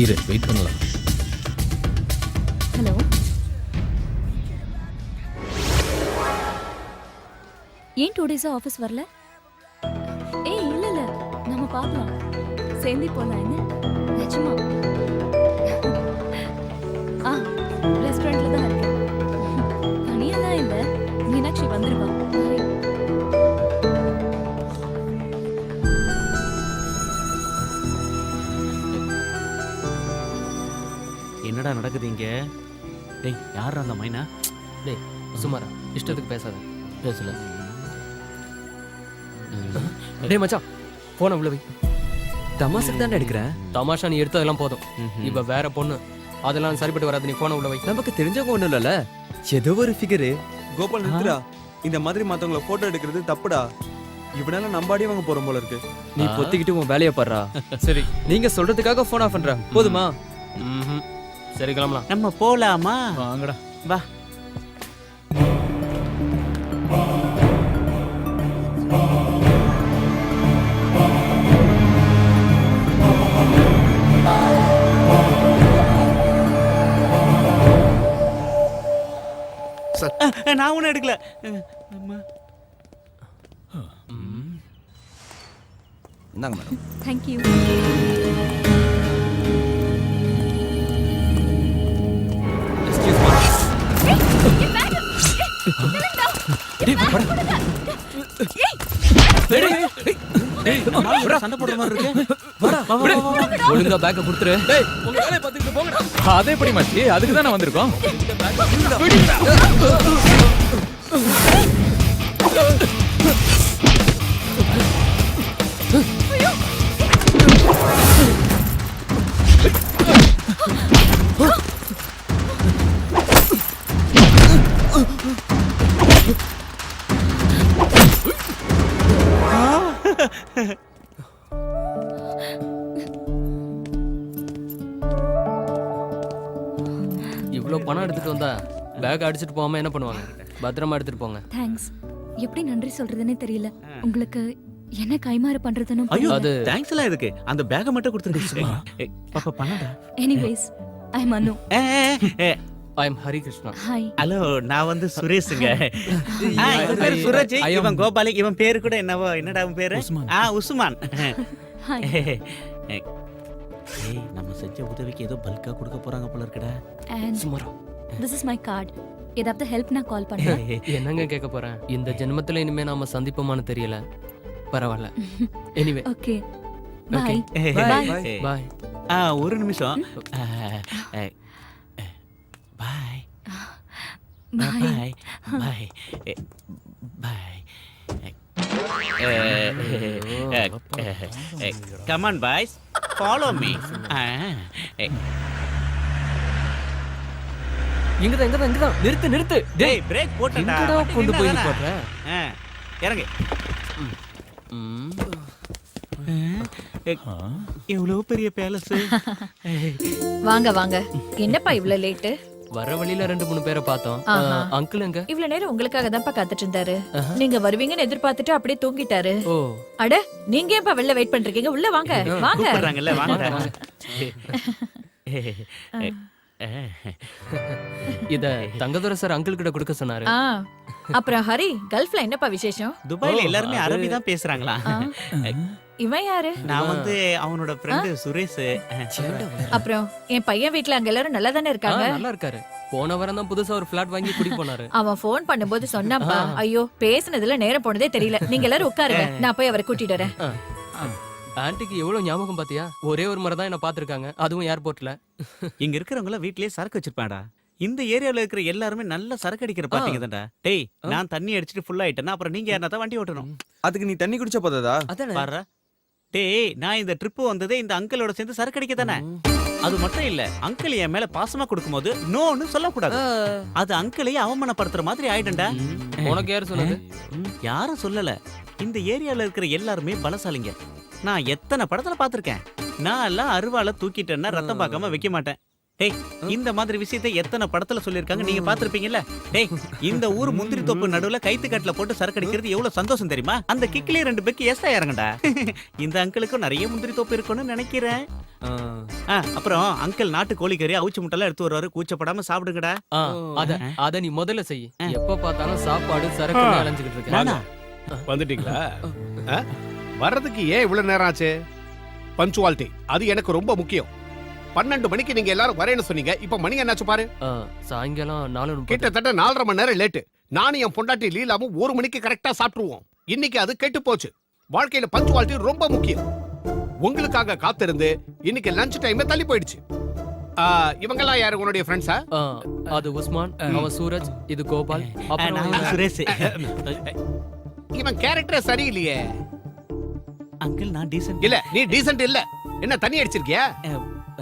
இரு, வெயிட் பண்ணலாம். ஹலோ. ஏன் 2 டேஸா ஆஃபீஸ் வரல? ஏய் இல்ல இல்ல, நம்ம பார்க்கலாம். சேர்ந்தே போலாம் என்ன? நிஜமா? ரெஸ்டாரண்ட்ல தான் இருக்கேன். தனியாலாம் இல்ல, மீனாட்சி வந்துருவா. என்னடா நடக்குது இங்க? டேய், யாரா அந்த மைனா? டேய் சுமாரா, இஷ்டத்துக்கு பேசாத. பேசல. டேய் மச்சான், போன உள்ள வை. தமாசுக்கு தானே எடுக்கிறேன். தமாஷா நீ எடுத்ததெல்லாம் போதும். இவ வேற பொண்ணு, அதெல்லாம் சரிப்பட்டு வராது. நீ போன உள்ள வை. நமக்கு தெரிஞ்சவங்க ஒண்ணும் இல்லல, ஏதோ ஒரு ஃபிகரு. கோபால் நிறுத்துடா. இந்த மாதிரி மத்தவங்கள போட்டோ எடுக்கிறது தப்புடா. இவனால நம்பாடி வாங்க போறோம் போல இருக்கு. நீ பொத்திக்கிட்டு உன் வேலையை பாடுறா. சரி, நீங்க சொல்றதுக்காக போன் ஆஃப் பண்றேன், போதுமா? சரி கிளம்பலாம். நம்ம போலாமா? வாங்கடா. வா. நான் ஒன்னும் எடுக்கல. இந்தாங்க மேடம். Thank you. சண்டை போடுற மாதிரி இருக்கு. ஒழுங்கா பேக்க கொடுத்துரு. உங்க வேலையை பார்த்துக்கிட்டு போங்கடா. அதே எப்படி மச்சி, அதுக்கு தானே வந்திருக்கோம். இவ்வளோ பணம் எடுத்துட்டு வந்தா பேக் அடிச்சுட்டு போகாம என்ன பண்ணுவாங்க? பத்திரமா எடுத்துட்டு போங்க. Thanks. எப்படி நன்றி சொல்றதுன்னே தெரியல. உங்களுக்கு என்ன கைமாறு பண்றதுன்னு ஐயோ அது- தேங்க்ஸ் எல்லாம் எதுக்கு அந்த பேக்கை மட்டும் கொடுத்துருங்க பாப்பா பண்ணடா. Anyways I am Anu. I am Hari Krishna. Hi. Hello நான் வந்து சுரேஷுங்க. இவன் பேரு சுரஜ், இவன் கோபாலிக், இவன் பேரு கூட என்னடா உன் பேரு? உஸ்மான். ஹாய். ஏய் நம்ம செஞ்ச உதவிக்கு ஏதோ பல்கா கொடுக்க போறாங்க போல இருக்குடா. And சுமாரா this is my card. ஏதாவது ஹெல்ப்னா கால் பண்ணுங்க. என்னங்க கேட்க போறேன்? இந்த ஜென்மத்துல இனிமே நாம சந்திப்போமான்னு தெரியல. பரவாயில்ல. Anyway okay. Okay bye. Bye bye. ஒரு நிமிஷம். Bye bye. Bye bye. Come on boys, follow me. இங்கதான் நிறுத்து. டேய் பிரேக் போட்டடா. எங்கடா கொண்டு போய் போடுற? இறங்கு. எவ்வளவு பெரிய பேலஸ். வாங்க வாங்க. என்னப்பா இவ்ளோ லேட்? வர வழியில 2-3 பேரை பார்த்தோம். அங்கிள் எங்க? இவ்ளோ நேரம் உங்களுக்காக தான்ப்பா காத்துட்டு இருந்தாரு. நீங்க வருவீங்கன்னு எதிர்பார்த்துட்டு அப்படியே தூங்கிட்டாரு. ஓ அட நீங்க ஏன்ப்பா வெளில வெயிட் பண்றீங்க? உள்ள வாங்க வாங்க. கூப்பிடுறாங்கல்ல வாங்க. இத தங்கதுரை சார் அங்கிள் கிட்ட கொடுக்க சொன்னாரு. அப்புறம் ஹரி, கல்ஃப்ல என்னப்பா விசேஷம்? துபாய்ல எல்லாருமே அரபி தான் பேசுறாங்களா? இவன் யாரு? நான் வந்து அவனோட ஃப்ரெண்ட் சுரேஷ். அப்புறம் என் பையன் வீட்ல அங்க எல்லாரும் நல்லா தானே இருக்காங்க? நல்லா இருக்காரு. போன வாரம் தான் புதுசா ஒரு ஃபிளாட் வாங்கி குடி போனாரு. அவன் ஃபோன் பண்ணும்போது சொன்னாப்பா. ஐயோ பேசுனதுல நேரம் போனதே தெரியல. நீங்க எல்லாரும் உட்காருங்க, நான் போய் அவரை கூட்டிட்டு வரேன். ஆன்ட்டிக்கு எவ்வளவு ஞாபகம் பாத்தியா? ஒரே ஒரு முறை தான் என்ன பாத்துருக்காங்க, அதுவும் ஏர்போர்ட்ல. இங்க இருக்கிறவங்க வீட்லயே சரக்கு வச்சிருப்பாடா. இந்த ஏரியால இருக்கிற எல்லாருமே நல்ல சரக்கு அடிக்கிற பாத்தீங்க தான்டா. டேய் நான் தண்ணி அடிச்சிட்டு ஃபுல் ஆயிட்டேன்னா அப்புறம் நீங்க யாரா தான் வண்டி ஓட்டணும். அதுக்கு நீ தண்ணி குடிச்சா போதாதா? பாரு டேய், நான் இந்த ட்ரிப் வந்ததே இந்த அங்கிளோட சேர்ந்து சரக்கு அடிக்க தானே. அது மட்டும் இல்ல, அங்கிள் என் மேல பாசமா கொடுக்கும்போது நோன்னு சொல்லக்கூடாது. அது அங்கிளையே அவமானப்படுத்துற மாதிரி ஆயிடும்டா. உனக்கு யாரு சொன்னது? யாரும் சொல்லல. இந்த ஏரியால இருக்கிற எல்லாருமே பலசாலிங்க. நான் எத்தனை படத்துல பாத்திருக்கேன். நான் எல்லாம் அருவால தூக்கிட்டேன்னா ரத்தம் பார்க்காம வைக்க மாட்டேன். டேய் இந்த மாதிரி விஷயத்தை எத்தனை படத்துல சொல்லிருக்காங்க, நீங்க பாத்திருப்பீங்கல்ல. டேய் இந்த ஊர் முந்திரி தோப்பு நடுவுல கைத்து கட்டில போட்டு சரக்கு அடிக்கிறது எவ்வளவு சந்தோஷம் தெரியுமா? அந்த கிக்லயே 2 பெக்கு ஏஸ்டா இறங்கடா. இந்த அங்கிளுக்கும் நிறைய முந்திரி தோப்பு இருக்கும்னு நினைக்கிறேன். அப்புறம் அங்கிள் நாட்டு கோழிக்கறி அவிச்சு முட்டெல்லாம் எடுத்து வருவாரு. கூச்சப்படாம சாப்பிடுங்கடா. அத நீ முதல்ல செய். எப்ப பார்த்தாலும் சாப்பாடு சரக்கு அலைஞ்சுக்கிட்டு இருக்க. வந்துட்டீங்களா? வர்றதுக்கு ஏன் இவ்வளவு நேரம் ஆச்சு? பஞ்சுவாலிட்டி அது எனக்கு ரொம்ப முக்கியம். 12 மணிக்கு நீங்க எல்லாரும் வரேன்னு சொன்னீங்க. இப்ப மணி என்னாச்சு பாரு. சாயங்காலம் 4:30. கிட்டத்தட்ட 4.5 மணி நேரம் லேட்டு. நானும் என் பொண்டாட்டி லீலாவும் 1 மணிக்கு கரெக்டா சாப்பிட்டுருவோம். இன்னைக்கு அது கெட்டு போச்சு. வாழ்க்கையில பஞ்சுவாலிட்டி ரொம்ப முக்கியம். உங்களுக்காக காத்திருந்து இன்னைக்கு லஞ்ச் டைம் தள்ளி போயிடுச்சு. இவங்கெல்லாம் யாரு உன்னுடைய ஃப்ரெண்ட்ஸா? அது உஸ்மான், அவன் சூரஜ், இது கோபால், அப்புறம் சுரேஷ். இவன் கேரக்டர் சரியில்லையே. அங்கிள் நான் டீசன்ட் இல்ல. நீ டீசன்ட் இல்ல. என்ன தண்ணி அடிச்சிருக்கியா?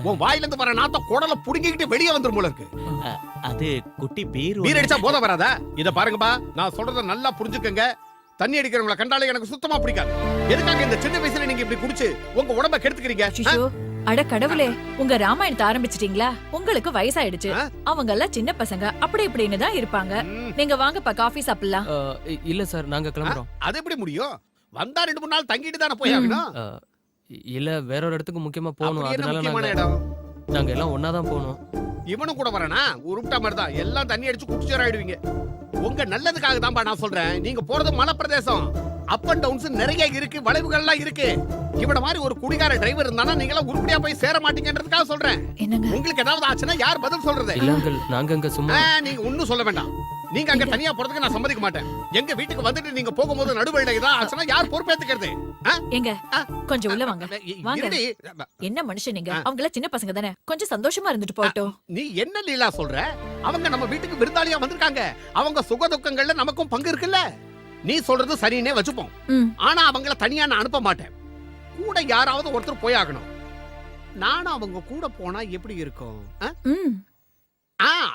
உன் வாயில இருந்து வர நாத்த குடல புடுங்கிக்கிட்டு வெளியே வந்துரும் போல இருக்கு. அது குட்டி பீர் அடிச்சா போத வராதா? இத பாருங்கப்பா, நான் சொல்றத நல்லா புரிஞ்சுக்கங்க. தண்ணி அடிக்கிறவங்கள கண்டாலே எனக்கு சுத்தமா பிடிக்காது. எதுக்காக இந்த சின்ன வயசுல நீங்க இப்படி குடிச்சு உங்க உடம்ப கெடுத்துக்கிறீங்க? அட கடவுளே, உங்க ராமாயணத்தை ஆரம்பிச்சிட்டீங்களா? உங்களுக்கு வயசாயிடுச்சு. அவங்க எல்லாம் சின்ன பசங்க, அப்படி இப்படின்னு தான் இருப்பாங்க. நீங்க வாங்கப்பா காஃபி சாப்பிடலாம். இல்ல சார், நாங்க கிளம்புறோம். அது எப்படி முடியும்? வந்தா 2-3 நாள் தங்கிட்டு தானே போய் ஆகணும். இல்ல வேற ஒரு இடத்துக்கு முக்கியமா போகணும். அதனால நாங்க எல்லாம் ஒன்னா தான் போகணும். இவனும் கூட வரனா? உருட்டா மாதிரி தான் எல்லாம் தண்ணி அடிச்சு குடிச்சேராயிடுவீங்க. உங்க நல்லதுக்காக தான்பா நான் சொல்றேன். நீங்க போறது மலை பிரதேசம். அப் அண்ட் டவுன்ஸ் நிறைய இருக்கு, வளைவுகள்லாம் இருக்கு. இவட மாதிரி ஒரு குடிகார டிரைவர் இருந்தானா நீங்க உருப்படியா போய் சேர மாட்டீங்கன்றதுக்காக சொல்றேன். உங்களுக்கு ஏதாவது ஆச்சுன்னா யார் பதில் சொல்றது? இல்ல அங்கிள், நாங்க அங்க சும்மா. நீங்க ஒண்ணும் சொல்ல வேண்டாம். நீங்க அங்க தனியா போறதுக்கு நான் சம்மதிக்க மாட்டேன். எங்க வீட்டுக்கு வந்துட்டு நீங்க போகும்போது நடுவழியில ஏதாவது ஆச்சுன்னா யார் பொறுப்பேத்துக்கிறது? எங்க கொஞ்சம் உள்ள வாங்க. வாங்க. என்ன மனுஷன் நீங்க? அவங்க எல்லாம் சின்ன பசங்க தானே, கொஞ்சம் சந்தோஷமா இருந்துட்டு போட்டோம். நீ என்ன லீலா சொல்ற? அவங்க நம்ம வீட்டுக்கு விருந்தாளியா வந்திருக்காங்க. அவங்க சுக துக்கங்கள்ல நமக்கும் பங்கு இருக்குல்ல. நீ சொல்றது சரின்னே வச்சுப்போம். ஆனா அவங்கள தனியா நான் அனுப்ப மாட்டேன். கூட யாராவது ஒருத்தர் போய் ஆகணும். நானும் அவங்க கூட போனா எப்படி இருக்கும்?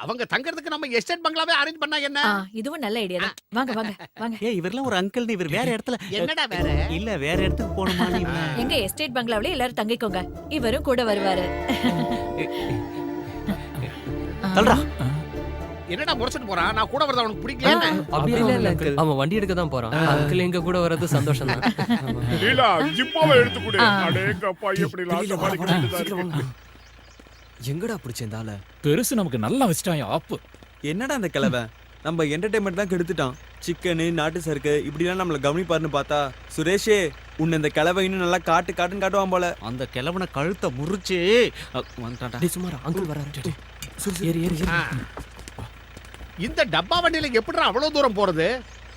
அவங்க தங்கறதுக்கு நம்ம எஸ்டேட் பங்களாவே அரேஞ்ச் பண்ணா என்ன? இதுவும் நல்ல ஐடியா தான். வாங்க வாங்க வாங்க. ஏய் இவர்லாம் ஒரு அங்கிள். இவர் வேற இடத்துல. என்னடா வேற? இல்ல வேற இடத்துக்கு போணுமா நீ? எங்க எஸ்டேட் பங்களாவிலே எல்லாரும் தங்கிக்கோங்க. இவரும் கூட வருவாரு. தல்றா. என்னடா முறைச்சிட்டு போறான்? நான் கூட வரது அவனுக்கு பிடிக்கல. அப்படி இல்ல அங்கிள். அவன் வண்டி எடுக்க தான் போறான். அங்கிள் எங்க கூட வர்றது சந்தோஷம் தான். லீலா ஜிப்பாவை எடுத்து கொடு. அடேங்கப்பா எப்படி லாஸ்ட் மாதிரி கிடக்குது. எங்கடா பிடிச்சிருந்தால பெருசு நமக்கு நல்லா வச்சிட்டான் ஆப்பு. என்னடா அந்த கிழவை நம்ம என்டர்டைன்மெண்ட் தான் கெடுத்துட்டான். சிக்கனு நாட்டு சருக்கு இப்படிலாம் நம்மள கவனிப்பாருன்னு பார்த்தா சுரேஷே உன்னை இந்த கிழவை இன்னும் நல்லா காட்டுன்னு காட்டுவான் போல. அந்த கிழவனை கழுத்தை முறிச்சு வந்துட்டான்டா. டேய் சுமாரா அங்கிள் வராரு. ஏறி ஏறி இந்த டப்பா வண்டியில எப்படிடா அவ்வளவு தூரம் போறது?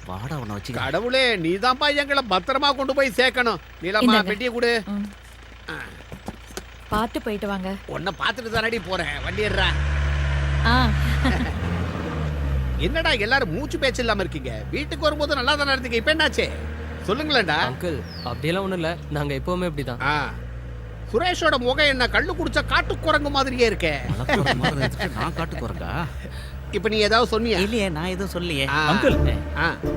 வாடா அவனை வச்சு. கடவுளே நீதான்ப்பா எங்களை பத்திரமா கொண்டு போய் சேர்க்கணும். நீலம்மா பெட்டியை கொடு. பார்த்து போயிட்டு வாங்க. உன்னை பார்த்துட்டு தானடி போறேன். வண்டி ஏறுறா. என்னடா எல்லாரும் மூச்சு பேச்சு இல்லாம இருக்கீங்க? வீட்டுக்கு வரும்போது நல்லா தானே இருந்தீங்க, இப்ப என்னாச்சு சொல்லுங்களேன்டா. அங்கிள் அப்படியெல்லாம் ஒண்ணும் இல்ல, நாங்க எப்பவுமே இப்படிதான். சுரேஷோட முகம் என்ன கள்ளு குடிச்ச காட்டு குரங்கு மாதிரியே இருக்கே. நான் காட்டு குரங்கா? இப்ப நீ ஏதாவது சொன்னியா? இல்லையே, நான் எதுவும் சொல்லியே. அங்கிள்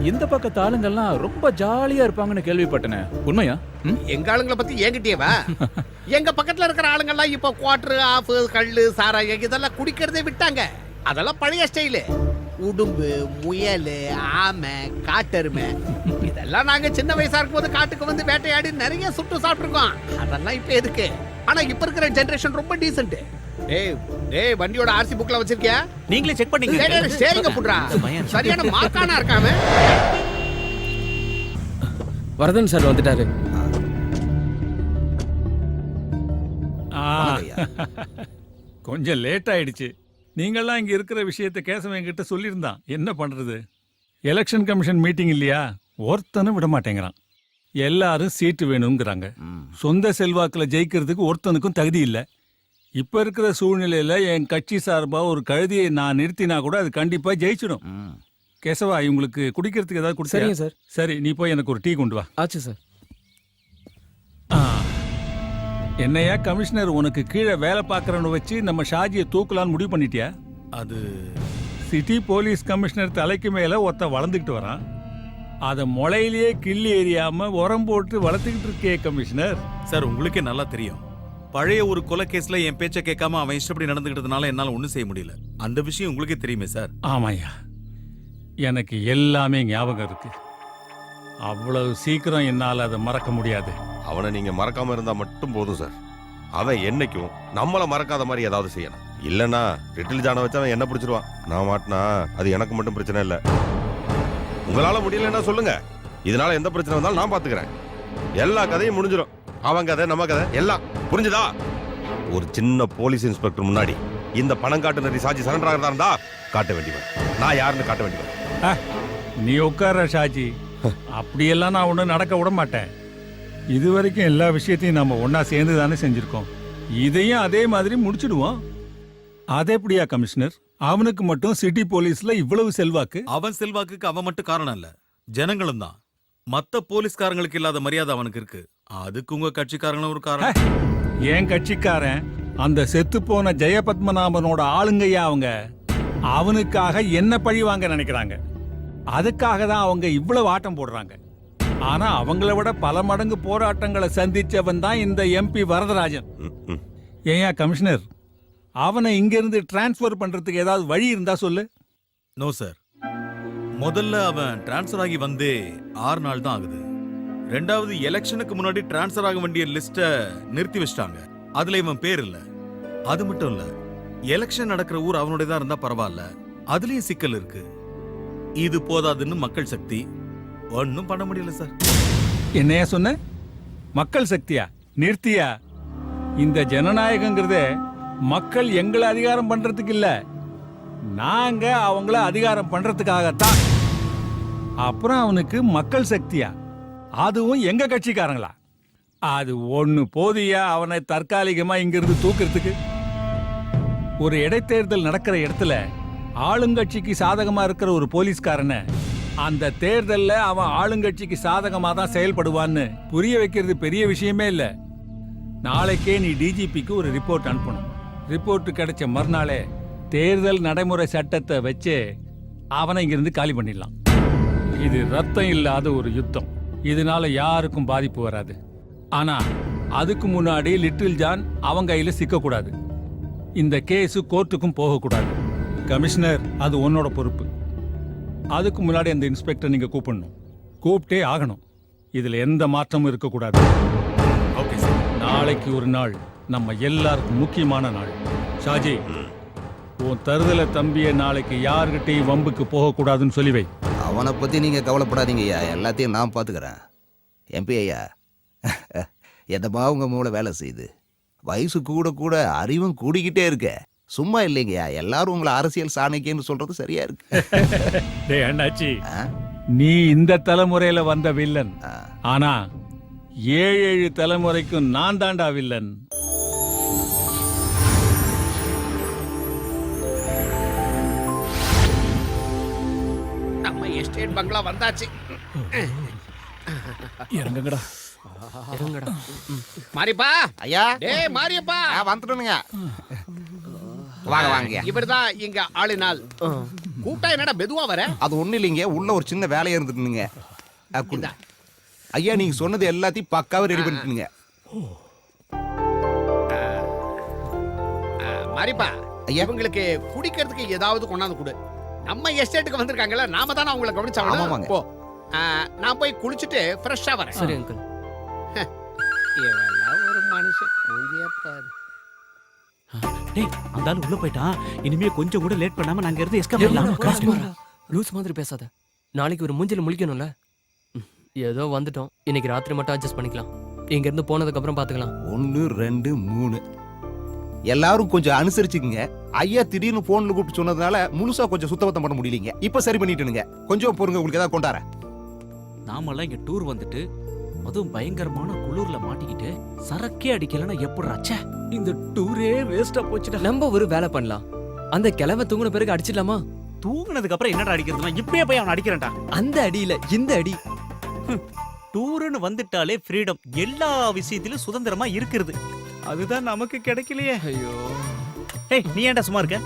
இந்த பக்கத்து ஆளுங்கெல்லாம் ரொம்ப ஜாலியா இருப்பாங்கன்னு கேள்விப்பட்டேன். உண்மையா? எங்க ஆளுங்களை பத்தி என்கிட்டயேவா? எங்க பக்கத்துல இருக்கிற ஆளுங்கெல்லாம் இப்ப குவார்டர் ஆஃப் கள்ளு சாராயம் இதெல்லாம் குடிக்கிறதே விட்டாங்க. அதெல்லாம் பழைய ஸ்டைலு. உடும்பு, முயல், ஆமை, காட்டெருமை இதெல்லாம் நாங்க சின்ன வயசா இருக்கும்போது காட்டுக்கு வந்து வேட்டையாடி நிறைய சுட்டு சாப்பிட்டுருக்கோம். அதெல்லாம் இப்ப எதுக்கு? ஆனா இப்ப இருக்கிற ஜெனரேஷன் ரொம்ப டீசென்ட். டேய் வண்டியோட ஆர்சி புக்ல வச்சிருக்கியா? நீங்களே செக் பண்ணீங்க. ஸ்டேரிங்க புட்றா. சரியான மார்க்கானா இருக்காம. வரதன் சார் வந்துட்டாரு. கொஞ்சம் லேட் ஆயிடுச்சு. நீங்கள்லாம் இங்க இருக்கிற விஷயத்தை கேசவன் என்கிட்ட சொல்லியிருந்தான். என்ன பண்றது? எலெக்ஷன் கமிஷன் மீட்டிங் இல்லையா, ஒருத்தனும் விட மாட்டேங்கிறான். எல்லாரும் சீட்டு வேணுங்கிறாங்க. சொந்த செல்வாக்குல ஜெயிக்கிறதுக்கு ஒருத்தனுக்கும் தகுதி இல்லை. இப்ப இருக்கிற சூழ்நிலையில என் கட்சி சார்பா ஒரு கழுதியை நான் நிறுத்தினா கூட அது கண்டிப்பா ஜெயிச்சிடும். கேசவா, இவங்களுக்கு குடிக்கிறதுக்கு ஏதாவது சரிங்க சார். சரி, நீ போய் எனக்கு ஒரு டீ கொண்டு வா. ஆச்சு சார். என்னையா கமிஷனர், உனக்கு கீழே வேலை பார்க்கறவனை வச்சு நம்ம ஷாஜியை தூக்கலான்னு முடிவு பண்ணிட்டியா? அது சிட்டி போலீஸ் கமிஷனர் தலைக்கு மேல ஒருத்த வளர்ந்துக்கிட்டு வரான். அதை முளையிலேயே கிள்ளி எறியாம உரம் போட்டு வளர்த்துக்கிட்டு இருக்கே கமிஷனர். சார், உங்களுக்கே நல்லா தெரியும், பழைய ஒரு கொலை கேஸ்ல என் பேச்சை கேட்காம அவன் இஷ்டப்படி நடந்துக்கிட்டதுனால என்னால ஒன்றும் செய்ய முடியல. அந்த விஷயம் உங்களுக்கே தெரியுமே சார். ஆமாய்யா, எனக்கு எல்லாமே ஞாபகம் இருக்கு. அவ்வளவு சீக்கிரம் என்னால் அதை மறக்க முடியாது. அவனை நீங்க மறக்காம இருந்தா மட்டும் போதும் சார். அவன் என்னைக்கும் நம்மள மறக்காத மாதிரி ஏதாவது செய்யணும். இல்லைன்னா லிட்டில் ஜானை வச்சு அவன் என்ன பிடிச்சிருவான். நான் மாட்டினா அது எனக்கு மட்டும் பிரச்சனை இல்லை. உங்களால முடியலன்னா சொல்லுங்க, இதனால எந்த பிரச்சனை வந்தாலும் நான் பாத்துக்கிறேன். எல்லா கதையும் முடிஞ்சிடும். அவன் கதை, நம்ம கதை எல்லாம் புரிஞ்சுதா? ஒரு சின்ன போலீஸ் இன்ஸ்பெக்டர் முன்னாடி இந்த பணம் காட்டு நரி சாட்சி சரண்டர் ஆகிறதா இருந்தா காட்ட வேண்டியவன் நான் யாருன்னு காட்ட வேண்டியவன். நீ உட்கார ஷாஜி, அப்படியெல்லாம் நான் ஒன்றும் நடக்க விட மாட்டேன். இது வரைக்கும் எல்லா விஷயத்தையும் நம்ம ஒன்னா சேர்ந்து தானே செஞ்சிருக்கோம். இதையும் அதே மாதிரி முடிச்சிடுவோம். அது எப்படியா கமிஷனர்? அவனுக்கு மட்டும் சிட்டி போலீஸ்ல இவ்வளவு செல்வாக்கு? அவன் செல்வாக்குக்கு அவன் மட்டும் காரணம் இல்ல, ஜனங்களும் தான். மத்த போலீஸ்காரங்களுக்கு இல்லாத மரியாதை அவனுக்கு இருக்கு. அதுக்கு உங்க கட்சிக்காரங்களும் ஒரு காரணம். என் கட்சிக்காரன் அந்த செத்து போன ஜெயபத்மநாபனோட ஆளுங்கய்யா. அவங்க அவனுக்காக என்ன பழி வாங்க நினைக்கிறாங்க. அதுக்காக தான் அவங்க இவ்வளவு ஆட்டம் போடுறாங்க. ஆனா அவங்கள விட பல மடங்கு போராட்டங்களை சந்திச்சவன் தான் இந்த எம்பி வரதராஜன். ஏயா கமிஷனர், அவனை இங்கிருந்து டிரான்ஸ்பர் பண்றதுக்கு ஏதாவது வழி இருந்தா சொல்லு. நோ சார், முதல்ல அவன் டிரான்ஸ்பர் ஆகி வந்தே 6 நாள் தான் ஆகுது. ரெண்டாவது, எலெக்ஷனுக்கு முன்னாடி டிரான்ஸ்பர் ஆக வேண்டிய லிஸ்ட நிறுத்தி வச்சிட்டாங்க. அதுல இவன் பேர் இல்ல. அது மட்டும் இல்ல, எலெக்ஷன் நடக்கிற ஊர் அவனுடைய தான் இருந்தா பரவாயில்ல, அதுலயும் சிக்கல் இருக்கு. இது போதாதுன்னு மக்கள் சக்தி ஒன்னும் பண்ண முடியல சார். என்னையா சொன்ன? மக்கள் சக்தியா? நிறுத்தியா? இந்த ஜனநாயகங்கிறதே மக்கள் எங்களை அதிகாரம் பண்றதுக்கு இல்ல, நாங்க அவங்கள அதிகாரம் பண்றதுக்காகத்தான். அப்புறம் அவனுக்கு மக்கள் சக்தியா? அதுவும் எங்க கட்சிக்காரங்களா? அது ஒண்ணு போதியா அவனை தற்காலிகமா இங்கிருந்து தூக்கிறதுக்கு? ஒரு இடைத்தேர்தல் நடக்கிற இடத்துல ஆளுங்கட்சிக்கு சாதகமா இருக்கிற ஒரு போலீஸ்காரனை அந்த தேர்தல்ல அவன் ஆளுங்கட்சிக்கு சாதகமா தான் செயல்படுவான்னு புரிய வைக்கிறது பெரிய விஷயமே இல்ல. நாளைக்கே நீ டிஜிபிக்கு ஒரு ரிப்போர்ட் அனுப்பணும். ரிப்போர்ட் கிடைச்ச மறுநாளே தேர்தல் நடைமுறை சட்டத்தை வச்சு அவனை இங்கிருந்து காலி பண்ணிடலாம். இது ரத்தம் இல்லாத ஒரு யுத்தம். இதனால யாருக்கும் பாதிப்பு வராது. ஆனா அதுக்கு முன்னாடி லிட்டில் ஜான் அவங்க கையில சிக்க கூடாது. இந்த கேஸ் கோர்ட்டுக்கும் போக கூடாது. கமிஷனர், அது உன்னோட பொறுப்பு. அதுக்கு முன்னாடி அந்த இன்ஸ்பெக்டர் நீங்க கூப்பிடணும். கூப்பிட்டே ஆகணும். இதுல எந்த மாற்றமும் இருக்கக்கூடாது. Okay sir. நாளைக்கு ஒரு நாள் நம்ம எல்லாருக்கும் முக்கியமான நாள். ஷாஜி, உன் தருதல தம்பியை நாளைக்கு யாருக்கிட்டையும் வம்புக்கு போகக்கூடாதுன்னு சொல்லி வை. அவனை பத்தி நீங்க கவலைப்படாதீங்க ஐயா, எல்லாத்தையும் நான் பாத்துக்கிறேன். எம்பி ஐயா, எதமா உங்க மூளை வேலை செய்யுது. வயசு கூட கூட அறிவும் கூடிக்கிட்டே இருக்க. சும்மா இல்லைங்கய்யா, எல்லாரும் உங்களை அரசியல் சாணக்கியன்னு சொல்றது சரியா இருக்கு. டேய் அண்ணாச்சி, நீ இந்த தலைமுறையில வந்த வில்லன். ஆனா 7 தலைமுறைக்கும் நான் தாண்டா வில்லன். நம்ம எஸ்டேட் பங்களா வந்தாச்சு. இறங்குங்கடா. இறங்குடா. மாரியப்பா ஐயா. டேய் மாரியப்பா, வந்துட்டேனுங்க. வாங்க வாங்க. இவர்தான் இங்க ஆளினால். கூட்டா என்னடா மெதுவா வர? அது ஒண்ணு இல்லைங்க, உள்ள ஒரு சின்ன வேலையா இருந்துட்டுங்க. ஐயா, நீங்க சொன்னது எல்லாத்தையும் பக்காவா ரெடி பண்ணிட்டுங்க. மாரியப்பா, இவங்களுக்கு குடிக்கிறதுக்கு ஏதாவது கொண்டாந்து கொடு. நம்ம எஸ்டேட்டுக்கு வந்திருக்காங்கல்ல, நாம தானே அவங்களை கவனிச்சாங்க. போ, நான் போய் குளிச்சுட்டு ஃப்ரெஷ்ஷா வரேன். சரி அங்கிள். இவெல்லாம் ஒரு மனுஷன். டேய், அந்த ஆளு உள்ள போயிட்டான். இனிமே கொஞ்சம் கூட லேட் பண்ணாம நாங்க இருந்து எஸ்கேப் பண்ணலாம். லூஸ் மாதிரி பேசாத. நாளைக்கு ஒரு மூஞ்சில முழிக்கணும்ல. ஏதோ வந்துட்டோம். இன்னைக்கு ராத்திரி மட்டும் அட்ஜஸ்ட் பண்ணிக்கலாம். இங்க இருந்து போனதுக்கு அப்புறம் பாத்துக்கலாம். 1 2 3 எல்லாரும் கொஞ்சம் அனுசரிச்சுக்குங்க. ஐயா திடீர்னு போன்ல கூப்பிட்டு சொன்னதுனால முழுசா கொஞ்சம் சுத்தபத்தம் பண்ண முடியலீங்க. இப்ப சரி பண்ணிட்டுனுங்க. கொஞ்சம் பொறுங்க, உங்களுக்கு ஏதாவது கொண்டார. நாமெல்லாம் இங்க டூர் வந்துட்டு அதுவும் பயங்கரமான குளூர்ல மாட்டிக்கிட்டு சரக்கே அடிக்கலன்னா எப்படிராச்சே? இந்த டூரே வேஸ்டா போச்சுடா. நம்ம ஒரு வேலை பண்ணலாம். அந்த கிழமை தூங்குன பிறகு அடிச்சிடலாமா? தூங்குனதுக்கு அப்புறம் என்னடா அடிக்கிறதுனா? இப்பயே போய் அவன் அடிக்கிறேன்டா. அந்த அடியில இந்த அடி. டூர்னு வந்துட்டாலே ஃப்ரீடம், எல்லா விஷயத்திலும் சுதந்திரமா இருக்கிறது. அதுதான் நமக்கு கிடைக்கலையே. ஐயோ. டேய், நீ ஏன்டா சும்மா இருக்க?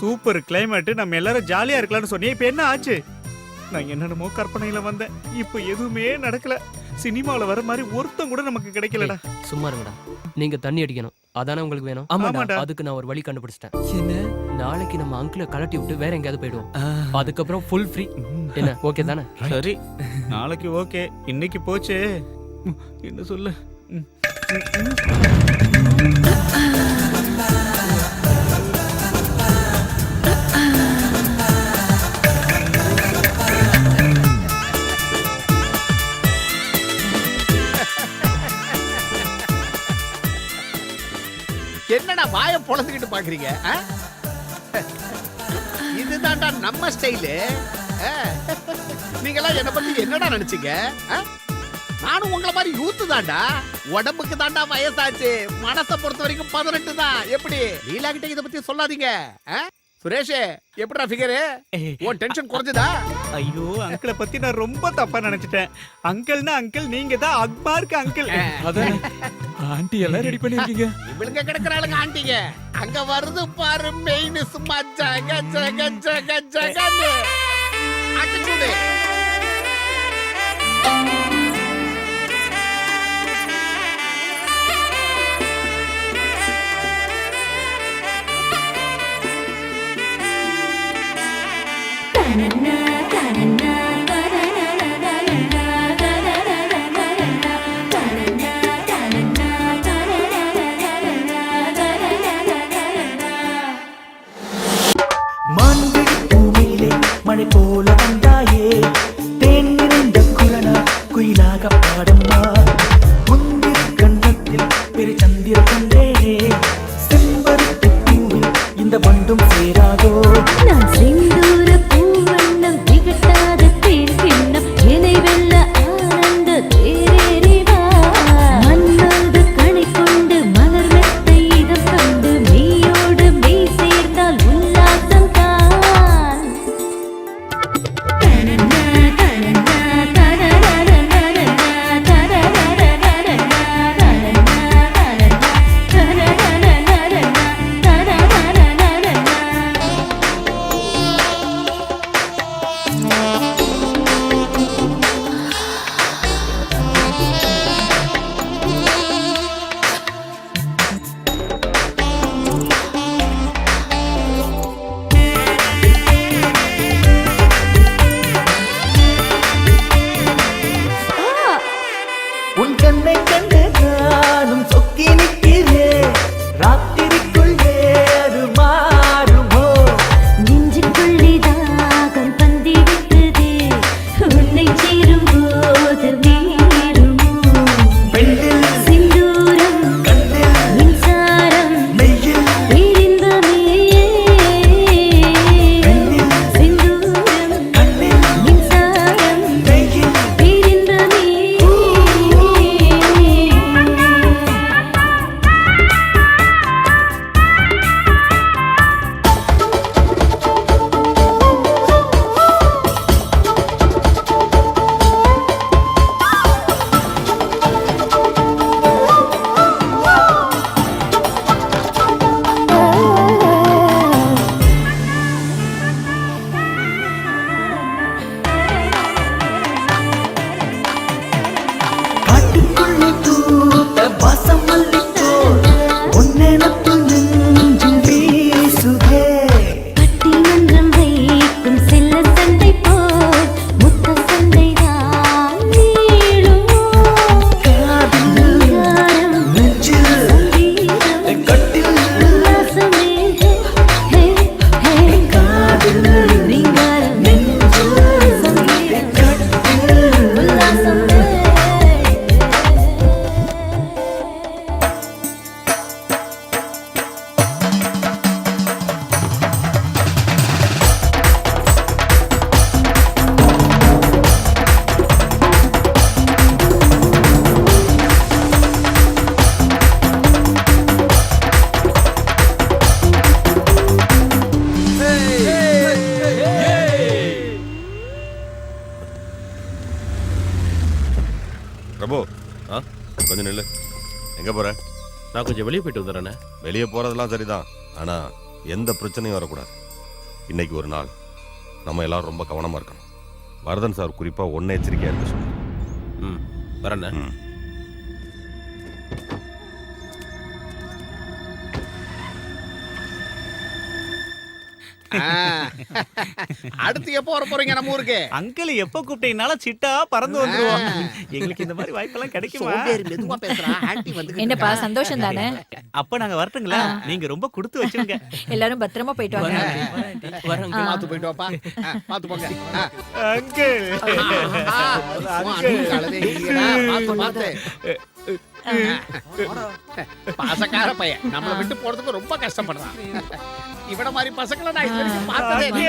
சூப்பர் கிளைமேட், நம்ம எல்லாரும் ஜாலியா இருக்கலாம்னு சொன்னே. இப்ப என்ன ஆச்சு? நான் என்னென்னமோ கற்பனையில வந்தேன். இப்ப எதுவுமே நடக்கல. சினிமால வர மாதிரி ஒருத்தம் கூட நமக்கு கிடைக்கலடா. சும்மா இருங்கடா. நீங்க தண்ணி அடிக்கணும், அதானே உங்களுக்கு வேணும். ஆமாடா. அதுக்கு நான் ஒரு வழி கண்டுபிடிச்சிட்டேன். என்ன? நாளைக்கு நம்ம அங்கிளை கலட்டி விட்டு வேற எங்கேயாவது போயிடுவோம். அதுக்கப்புறம் ஃபுல் ஃப்ரீ. என்ன, ஓகே தானே? சரி, நாளைக்கு ஓகே. இன்னைக்கு போச்சு. என்ன சொல்லு? என்னடா வாயை பொளந்துக்கிட்டு பாக்குறீங்க? இதுதான்டா நம்ம ஸ்டைலு. நீங்களாம் என்ன பத்தி என்னடா நினைச்சீங்க? நானும் உங்களை மாதிரி யூத்து தான்டா. உடம்புக்கு தாண்டா வயசாச்சு, மனசை பொறுத்த வரைக்கும் 18 தான். எப்படி லீலா கிட்ட இதை பத்தி சொல்லாதீங்க. சுரேஷ், எப்படிடா ஃபிகரு? உன் டென்ஷன் குறைஞ்சதா? ஐயோ, அங்கிளை பத்தி நான் ரொம்ப தப்பா நினைச்சிட்டேன். அங்கிள்னா அங்கிள், நீங்க தான் அக்பாருக்கு அங்கிள். அதான் ஆண்டி எல்லாம் ரெடி பண்ணிருக்கீங்க. இவளுங்க கிடக்குறாளுங்க ஆண்டிங்க. அங்க வருது பாரு மெயின், சும்மா ஜக ஜக ஜக ஜகன்னு அடிச்சுடு. மழை போல வந்தாயே, தேன் நிறைந்த குழலா குயிலாக பாடம்மா. முந்திர கண்ணத்தில் பெரு சந்திர கண்டேனே, செம்பருத்தி பூவில் இந்த வண்டும் சேராதோ. நான் செந்தூர பூவண்ணம் திகட்டாத தேன் கிண்ணம் இலை வெல்ல ஆனந்த தேரேறிவா. மன்னாத கணை கொண்டு மலர் மெத்தை இதம் கண்டு மெய்யோடு மெய் சேர்ந்தால் உல்லாசம் தான். கொஞ்சம் நில்லு. எங்க போற? நான் கொஞ்சம் வெளியே போயிட்டு வந்துடுறேண்ணே. வெளியே போறதெல்லாம் சரிதான், ஆனா எந்த பிரச்சனையும் வரக்கூடாது. இன்னைக்கு ஒரு நாள் நம்ம எல்லாரும் ரொம்ப கவனமா இருக்கணும். வரதன் சார் குறிப்பா ஒன்ன எச்சரிக்கையா இருக்க சொன்னார். வரேண்ணே. அடுத்து எப்போ வர போறீங்க நம்ம ஊருக்கு? அங்கிள் எப்ப கூப்பிட்டீங்கனாலும் சிட்டா பறந்து வந்துருவோம். எங்களுக்கு இந்த மாதிரி வாய்ப்பெல்லாம் கிடைக்குமா? சோம்பேறி மெதுவா பேசுறா. ஆன்ட்டி வந்து என்னப்பா சந்தோஷம் தானே? அப்ப நாங்க வரட்டுங்களா? நீங்க ரொம்ப கொடுத்து வச்சுங்க. எல்லாரும் பத்திரமா போயிட்டு வாங்க. பாத்து போயிட்டு வாப்பா. பாத்து போங்க. அங்கிள் பாத்து பாசக்கார பையன் நம்மளை விட்டு போறதுக்கு ரொம்ப கஷ்டப்படுறான். இவட மாதிரி பசங்களை நான் இது வரைக்கும் பார்த்ததே இல்லை.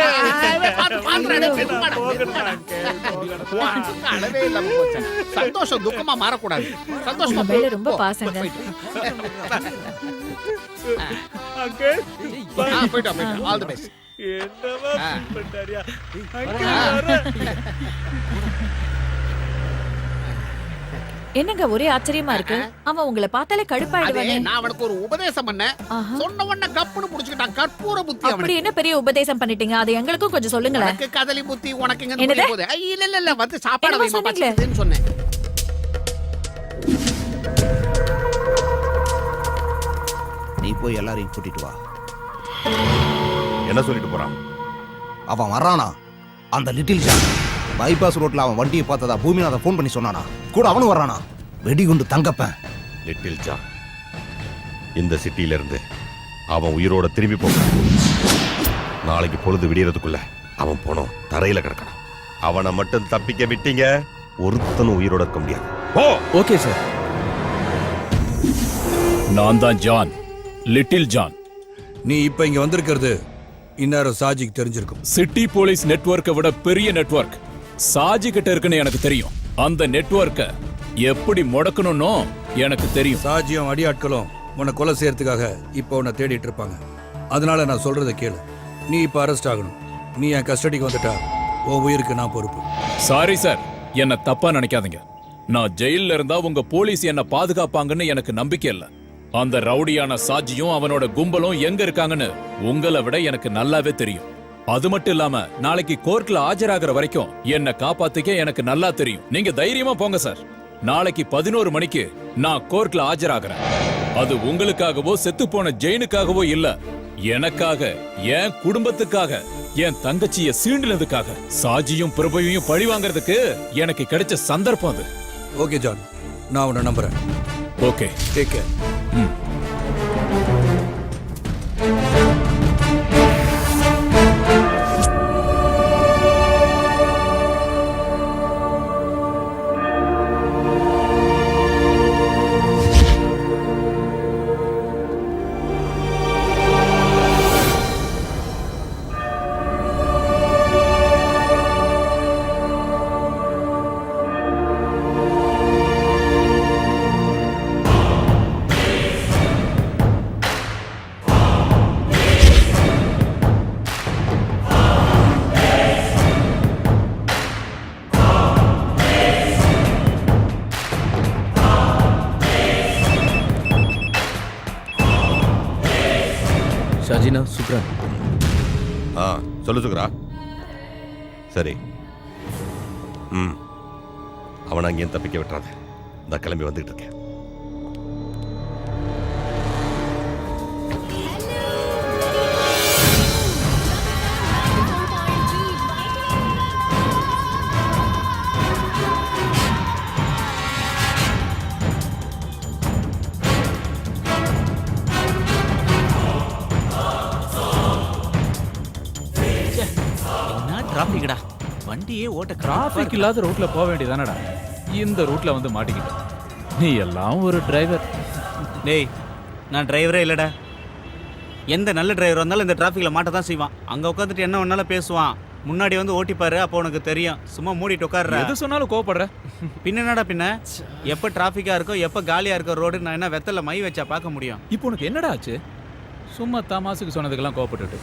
அளவே இல்லாம போச்சு. சந்தோஷம் துக்கமா மாறக்கூடாது. சந்தோஷமா மேல ரொம்ப பாசங்க. போயிட்டு ஆல் தி பெஸ்ட். என்னங்க ஒரே ஆச்சரியமா இருக்கு. அவன் உங்களை பார்த்தாலே கடுப்பாயிடுவானே. நான் அவனுக்கு ஒரு உபதேசம் பண்ணேன். சொன்ன உடனே கப்புன்னு புடிச்சுக்கிட்டான். கற்பூர புத்தி. அப்படி என்ன பெரிய உபதேசம் பண்ணிட்டீங்க? அது எங்களுக்கும் கொஞ்சம் சொல்லுங்களேன். எனக்கு கதலி புத்தி, உனக்கு இங்க புரிய போகுது. இல்ல வந்து சாப்பாடு வைமா பச்சைன்னு சொன்னேன். நீ போய் எல்லாரையும் கூட்டிட்டு வா. என்ன சொல்லிட்டு போறான்? அவன் வர்றானா? அந்த லிட்டில் ஜான் பைபாஸ் ரோட்ல அவன் வண்டியை பார்த்ததா பூமிநாத ஃபோன் பண்ணி சொன்னானா? கூட அவனும் வர்றானா? வெடிகுண்டு தங்கப்பேன். லிட்டில் ஜான் இந்த சிட்டியில இருந்து அவன் உயிரோட திரும்பி போக நாளைக்கு பொழுது விடியறதுக்குள்ள அவன் போனோம் தரையில கிடக்கணும். அவனை மட்டும் தப்பிக்க விட்டீங்க, ஒருத்தனும் உயிரோட இருக்க முடியாது. ஓ ஓகே சார். நான் தான் ஜான், லிட்டில் ஜான். நீ இப்ப இங்க வந்திருக்கிறது இந்நேரம் சாஜிக்கு தெரிஞ்சிருக்கும். சிட்டி போலீஸ் நெட்வொர்க்கை விட பெரிய நெட்வொர்க் சாஜி கிட்ட இருக்குன்னு எனக்கு தெரியும். அந்த நெட்வொர்க்கை எப்படி முடக்கணும்னு எனக்கு தெரியும். சாஜியும் அடியாட்களும் உன்னை கொலை செய்யறதுக்காக இப்போ உன்னை தேடிட்டு இருப்பாங்க. அதனால நான் சொல்றதை கேளு. நீ இப்ப அரெஸ்ட் ஆகணும். நீ என் கஸ்டடிக்கு வந்துட்டா உன் உயிருக்கு நான் பொறுப்பு. சாரி சார், என்ன தப்பா நினைக்காதீங்க. நான் ஜெயில்ல இருந்தா உங்க போலீஸ் என்ன பாதுகாப்பாங்கன்னு எனக்கு நம்பிக்கை இல்ல. அந்த ரவுடியான சாஜியும் அவனோட கும்பலும் எங்க இருக்காங்கன்னு உங்களை விட எனக்கு நல்லாவே தெரியும். அது மட்டும் இல்லாம நாளைக்கு கோர்ட்ல ஆஜராகிற வரைக்கும் என்ன காப்பாத்திக்க எனக்கு நல்லா தெரியும். நீங்க தைரியமா போங்க சார். நாளைக்கு 11 மணிக்கு நான் கோர்ட்ல ஆஜராகிறேன். அது உங்களுக்காகவோ செத்து போன ஜெயினுக்காகவோ இல்ல, எனக்காக, என் குடும்பத்துக்காக, என் தங்கச்சிய சீண்டினதுக்காக. சாஜியும் பிரபுவையும் பழி வாங்கறதுக்கு எனக்கு கிடைச்ச சந்தர்ப்பம் அது. ஓகே ஜான், நான் உன்னை நம்புறேன். Okay, take care. Shajina, Sukra. சொல்லு சுக்ரா. சரி, அவனை அங்கேயும் தப்பிக்க விட்டுறாத. இந்த கிளம்பி வந்துட்டு இருக்கேன். டிராபிக்டா, வண்டியே ஓட்ட. டிராபிக் இல்லாத ரூட்ல போக வேண்டியதானடா. இந்த ரூட்ல வந்து மாட்டிக்கிட்ட. நீ எல்லாம் ஒரு டிரைவர். டேய், நான் டிரைவரே இல்லடா. எந்த நல்ல டிரைவர் வந்தாலும் இந்த டிராஃபிக்ல மாட்ட தான் செய்வான். அங்க உட்காந்துட்டு என்ன ஒன்னால பேசுவான். முன்னாடி வந்து ஓட்டிப்பாரு, அப்போ உனக்கு தெரியும். சும்மா மூடிட்டு உட்கார்ற. எது சொன்னாலும் கோவப்படுற. பின்ன என்னடா பின்ன? எப்ப டிராஃபிக்கா இருக்கோ, எப்ப காலியா இருக்கோ ரோடு, நான் என்ன வெத்தல மை வச்சா பார்க்க முடியும்? இப்போ உனக்கு என்னடா ஆச்சு? சும்மா தமாசுக்கு சொன்னதுக்கெல்லாம் கோவப்பட்டுட்டு.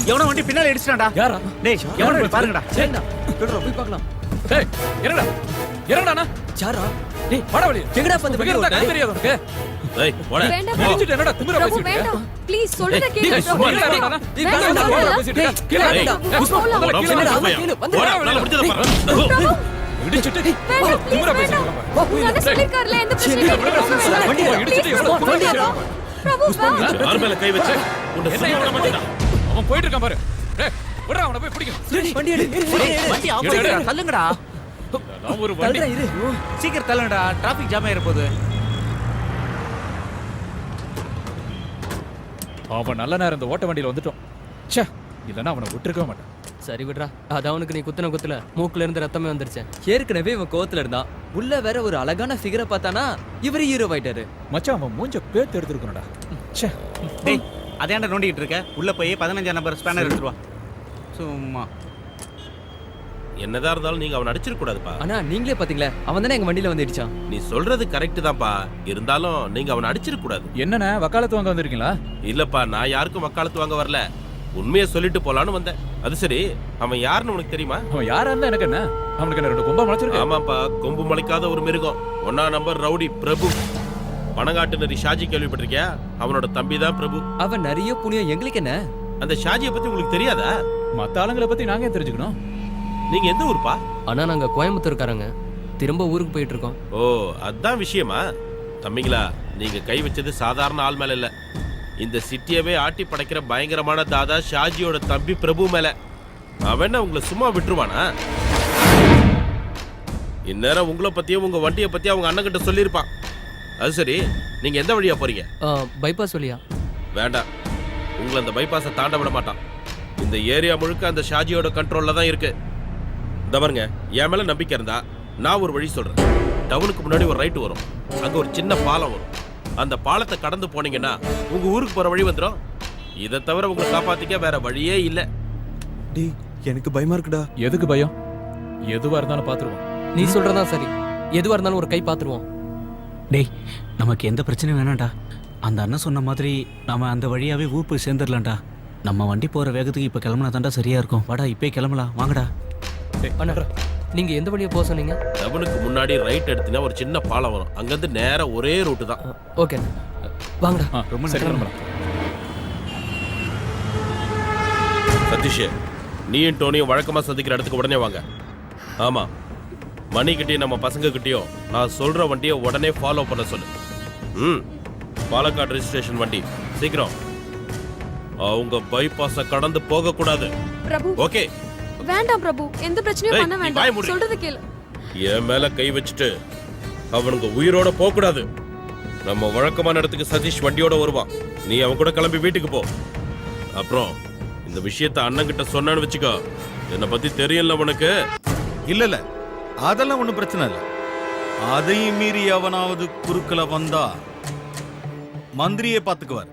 எவனோ வண்டி பின்னால இடிச்சிட்டான்டா. யாரா? டேய், எவனோ பாருங்கடா. சரிடா, போய் பார்க்கலாம். டேய் இறங்கடா இறங்கடா சாரா டேய் வாடா வெளிய எங்கடா பந்து இங்க இருந்தா கை தெரியாது உனக்கு ஏய் போடா வேண்டாம் முடிச்சிட்டு என்னடா திமிரா பிரபு பேசிட்டு இருக்க? வேண்டாம் ப்ளீஸ் சொல்றத ஏய், கேளு ஏய், பிரபு சும்மா இருடா, வேண்டாம். நீ வேண்டாம், வேண்டாம், வேண்டாம். வேண்டாம், பேசிட்டு இருக்க. கீழே ஏய், இறங்கு. புஷ்பா, போடா, முதல்ல கீழே போடா, இறங்கு. போடா, போடா, உன்னால முடிஞ்சதை பாரு. இடிச்சிட்டு வேண்டாம், திமிரா please, பேசிட்டு வேண்டாம். இருக்க. உங்க அண்ணன் சொல்லிருக்காருல, எந்த பிரச்சனையும் இல்லை. வண்டி இடிச்சிட்டு எவ்வளவு Please, பொறுமையா வேண்டாம். பிரபு வேண்டாம். யார் மேல கை வச்சு உன்னை சும்மா விட மாட்டேன். அவன் போயிட்டு இருக்கான் பாரு டேய் விடுடா அவனை போய் பிடிக்கும் வண்டி எடு வண்டி ஆஃப் எடு, எடு. பண்ணுடா, தள்ளுங்கடா. அதெல்லாம் ஒரு வண்டி தள்ளுடா இரு சீக்கிரம் தள்ளுங்கடா, டிராஃபிக் ஜாம் ஆயிர போகுது. அவன் நல்ல நேரம் இந்த ஓட்ட வண்டியில வந்துட்டோம் ச்சே இல்லைன்னா அவனை விட்டுருக்க மாட்டான் சரி விட்றா அது அவனுக்கு நீ குத்துன குத்துல மூக்குல இருந்து ரத்தமே வந்துருச்சு. ஏற்கனவே இவன் கோவத்துல இருந்தான் உள்ள வேற ஒரு அழகான ஃபிகரை பார்த்தானா இவரே ஹீரோ ஆயிட்டாரு. மச்சான் அவன் மூஞ்ச பேத்து எடுத்துருக்கணும்டா ச்சே டேய் அதேண்ட நோண்டிட்டு இருக்க, உள்ள போய் 15 நம்பர் ஸ்பேனர் எடுத்துட்டு வா. சும்மா என்னதான் இருந்தாலும் நீங்க அவன் அடிச்சிருக்க கூடாதுப்பா. ஆனா நீங்களே பாத்தீங்களே அவன் தானே எங்க வண்டியில வந்து இடிச்சான். நீ சொல்றது கரெக்ட் தான்ப்பா. இருந்தாலும் நீங்க அவன் அடிச்சிருக்க கூடாது. என்னண்ணே வக்காலத்து வாங்க வந்திருக்கீங்களா? இல்லப்பா நான் யாருக்கும் வக்காலத்து வாங்க வரல. உண்மையை சொல்லிட்டு போலான்னு வந்தேன். அது சரி அவன் யாருன்னு உனக்கு தெரியுமா? அவன் யாரா இருந்தா எனக்கு என்ன, அவனுக்கு என்ன 2 கொம்பா முளைச்சிருக்கு. ஆமாப்பா கொம்பு முளைக்காத ஒரு மிருகம். 1ஆம் நம்பர் ரவுடி பிரபு. பணங்காட்டுநரி ஷாஜி கேள்விப்பட்டிருக்கியா? அவனோட தம்பி தான் பிரபு. அவன் நிறைய புண்ணியம் எங்களுக்கு என்ன. அந்த ஷாஜியை பத்தி உங்களுக்கு தெரியாதா? மத்த ஆளுங்களை பத்தி நாங்க ஏன் தெரிஞ்சுக்கணும்? நீங்க எந்த ஊர்ப்பா? ஆனா நாங்க கோயம்புத்தூர்காரங்க திரும்ப ஊருக்கு போயிட்டு இருக்கோம். ஓ அதான் விஷயமா? தம்பிங்களா நீங்க கை வச்சது சாதாரண ஆள் மேல இல்ல. இந்த சிட்டியவே ஆட்டி படைக்கிற பயங்கரமான தாதா ஷாஜியோட தம்பி பிரபு மேல. அவன் என்ன உங்களை சும்மா விட்டுருவானா? இந்நேரம் உங்களை பத்தியும் உங்க வண்டியை பத்தியும் அவங்க அண்ணன் கிட்ட சொல்லியிருப்பான். அது சரி நீங்க எந்த வழியா போறீங்க? பைபாஸ் வழியா? வேண்டாம், உங்களை அந்த பைபாஸை தாண்ட விட மாட்டான். இந்த ஏரியா முழுக்க அந்த ஷாஜியோட கண்ட்ரோல்ல தான் இருக்கு. இந்த பாருங்க, என் மேல நம்பிக்கை இருந்தா நான் ஒரு வழி சொல்றேன். டவுனுக்கு முன்னாடி ஒரு ரைட் வரும், அங்க ஒரு சின்ன பாலம் வரும். அந்த பாலத்தை கடந்து போனீங்கன்னா உங்க ஊருக்கு போற வழி வந்துடும். இதை தவிர உங்களை காப்பாத்திக்க வேற வழியே இல்ல. டேய் எனக்கு பயமா இருக்குடா. எதுக்கு பயம்? எதுவா இருந்தாலும் பாத்துருவோம். நீ சொல்றதா சரி, எதுவா இருந்தாலும் ஒரு கை பாத்துருவோம். டேய் நமக்கு எந்த பிரச்சனையும் வேணாம்டா. அந்த அண்ணன் சொன்ன மாதிரி நாம அந்த வழியாவே ஊர் போய் சேர்ந்துடலாம்டா. நம்ம வண்டி போற வேகத்துக்கு இப்ப கிளம்புனா தாண்டா சரியா இருக்கும். வாடா இப்பே கிளம்பலாம், வாங்கடா. அண்ணா நீங்க எந்த வழியா போக சொன்னீங்க? டவுனுக்கு முன்னாடி ரைட் எடுத்தீங்கன்னா ஒரு சின்ன பாலம் வரும். அங்கிருந்து நேரா ஒரே ரூட்டு தான். ஓகே வாங்கடா. ரொம்ப சரி. சதீஷ் நீயும் டோனியும் வழக்கமா சந்திக்கிற இடத்துக்கு உடனே வாங்க. ஆமா மணிக்கிட்டயும் நம்ம பசங்க கிட்டயும் நான் சொல்ற வண்டியை உடனே ஃபாலோ பண்ண சொல்லு. பாலக்காடு ரெஜிஸ்ட்ரேஷன் வண்டி, சீக்கிரம். அவங்க பைபாஸ கடந்து போக கூடாது. பிரபு ஓகே வேண்டாம் பிரபு, எந்த பிரச்சனையும் ஏய், பண்ண நீ வாய வேண்டாம். மூடு. சொல்றத கேளு. என் மேல கை வச்சுட்டு அவனுங்க உயிரோட போக கூடாது. நம்ம வழக்கமான இடத்துக்கு சதீஷ் வண்டியோட வருவான். நீ அவன் கூட கிளம்பி வீட்டுக்கு போ. அப்புறம் இந்த விஷயத்த அண்ணன் கிட்ட சொன்னான்னு வச்சுக்கோ, என்னை பத்தி தெரியல உனக்கு. இல்ல அதெல்லாம் ஒண்ணும் பிரச்சனை இல்ல. அதையும் மீறி அவனாவது குறுக்கல வந்தா மந்திரியே பாத்துக்குவார்.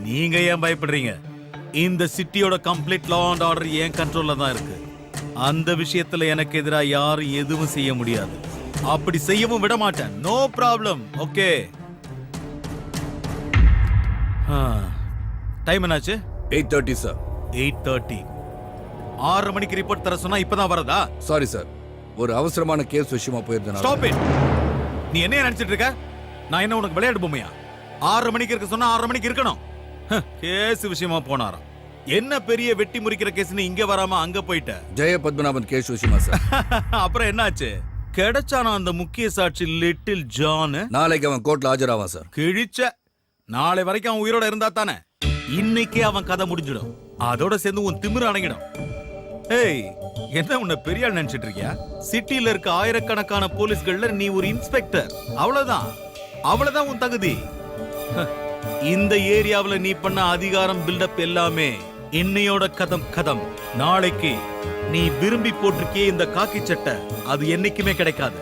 நீங்க ஏன் பயப்படுறீங்க? இந்த சிட்டியோட கம்ப்ளீட் லா அண்ட் ஆர்டர் என் கண்ட்ரோல்ல தான் இருக்கு. அந்த விஷயத்துல எனக்கு எதிராக யாரும் எதுவும் செய்ய முடியாது. அப்படி செய்யவும் விட மாட்டேன். No problem. ஓகே டைம் என்னாச்சு? 8:30 சார். 8:30. 6 மணிக்கு ரிப்போர்ட் தர சொன்னா இப்பதான் வரதா? சாரி சார், ஒரு அவசரமான கேஸ் விஷயமா போயிருந்தேன். Stop it. நீ என்ன நினைச்சிட்டு இருக்க? நான் என்ன உனக்கு விளையாடு பொம்மையா? 6 மணிக்கு இருக்க சொன்னா 6 மணிக்கு இருக்கணும். கேஸ் விஷயமா போனாராம். என்ன பெரிய வெட்டி முறிக்கிற கேஸ்னு இங்க வராம அங்க போயிட்ட? ஜெய பத்மநாபன் கேஸ் விஷயமா சார். அப்புறம் என்னாச்சு? கிடைச்சானா அந்த முக்கிய சாட்சி லிட்டில் ஜான்? நாளைக்கு அவன் கோர்ட்ல ஆஜராவான் சார். கிழிச்ச. நாளை வரைக்கும் அவன் உயிரோட இருந்தா தானே இன்னைக்கே அவன் கதை முடிஞ்சிடும். அதோட சேர்ந்து உன் திமிரு அடங்கிடும். ஏய் என்ன உன்னை பெரிய ஆள் நினைச்சிட்டு இருக்கியா? சிட்டில இருக்க ஆயிரக்கணக்கான போலீஸ்கள்ல நீ ஒரு இன்ஸ்பெக்டர். அவ்வளவுதான். அவ்வளவுதான் உன் தகுதி. இந்த ஏரியாவுல நீ பண்ண அதிகாரம் பில்டப் எல்லாமே இன்னையோட கதம். நாளைக்கு நீ விரும்பி போட்டிருக்கே இந்த காக்கி சட்டை, அது என்னைக்குமே கிடைக்காது.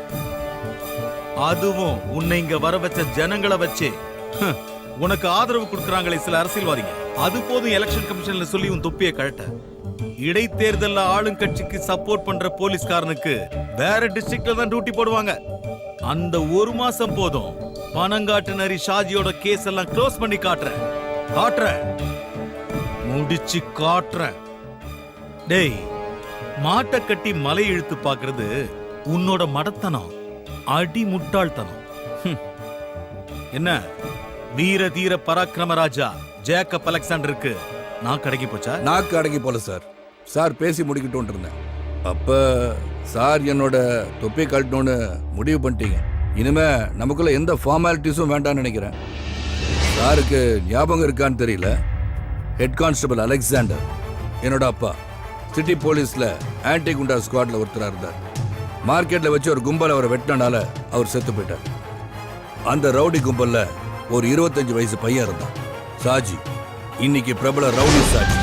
அதுவும் உன்னை இங்க வர வச்ச ஜனங்களை வச்சு உனக்கு ஆதரவு கொடுக்கறாங்களே சில அரசியல்வாதிங்க, அது போதும் எலெக்ஷன் கமிஷன்ல சொல்லி உன் தொப்பியை கழட்ட. இடைத்தேர்தல்ல ஆளுங்கட்சிக்கு சப்போர்ட் பண்ற போலீஸ்காரனுக்கு வேற டிஸ்ட்ரிக்ட்ல தான் டியூட்டி போடுவாங்க. அந்த ஒரு மாசம் போதும். பணங்காட்டுநரி ஷாஜியோட கேஸ் எல்லாம் க்ளோஸ் பண்ணி காட்டுறேன். முடிச்சு காட்டுறேன். டேய் மாட்டை கட்டி மலை இழுத்து பாக்குறது உன்னோட மடத்தனம், அடி முட்டாள்தனம். என்ன வீர தீர பராக்கிரம ராஜா ஜேக்கப் அலெக்சாண்டருக்கு நான் கடைக்கு போச்சா? நாக்கு அடங்கி போல சார். சார் பேசி முடிக்கட்டும் இருந்தேன். அப்ப சார் என்னோட தொப்பி கழட்டணும்னு முடிவு பண்ணிட்டீங்க. இனிமே நமக்குள்ள எந்த ஃபார்மாலிட்டிஸும் வேண்டாம்னு நினைக்கிறேன். சாருக்கு ஞாபகம் இருக்கான்னு தெரியல, ஹெட் கான்ஸ்டபிள் அலெக்சாண்டர் என்னோட அப்பா. சிட்டி போலீஸ்ல ஆன்டி குண்டா ஸ்குவாட்ல ஒருத்தரா இருந்தார். மார்க்கெட்ல வச்சு ஒரு கும்பல் அவரை வெட்டினால அவர் செத்து போயிட்டார். அந்த ரவுடி கும்பல்ல ஒரு 25 வயசு பையன் இருந்தான், சாஜி. இன்னைக்கு பிரபல ரவுடி சாஜி.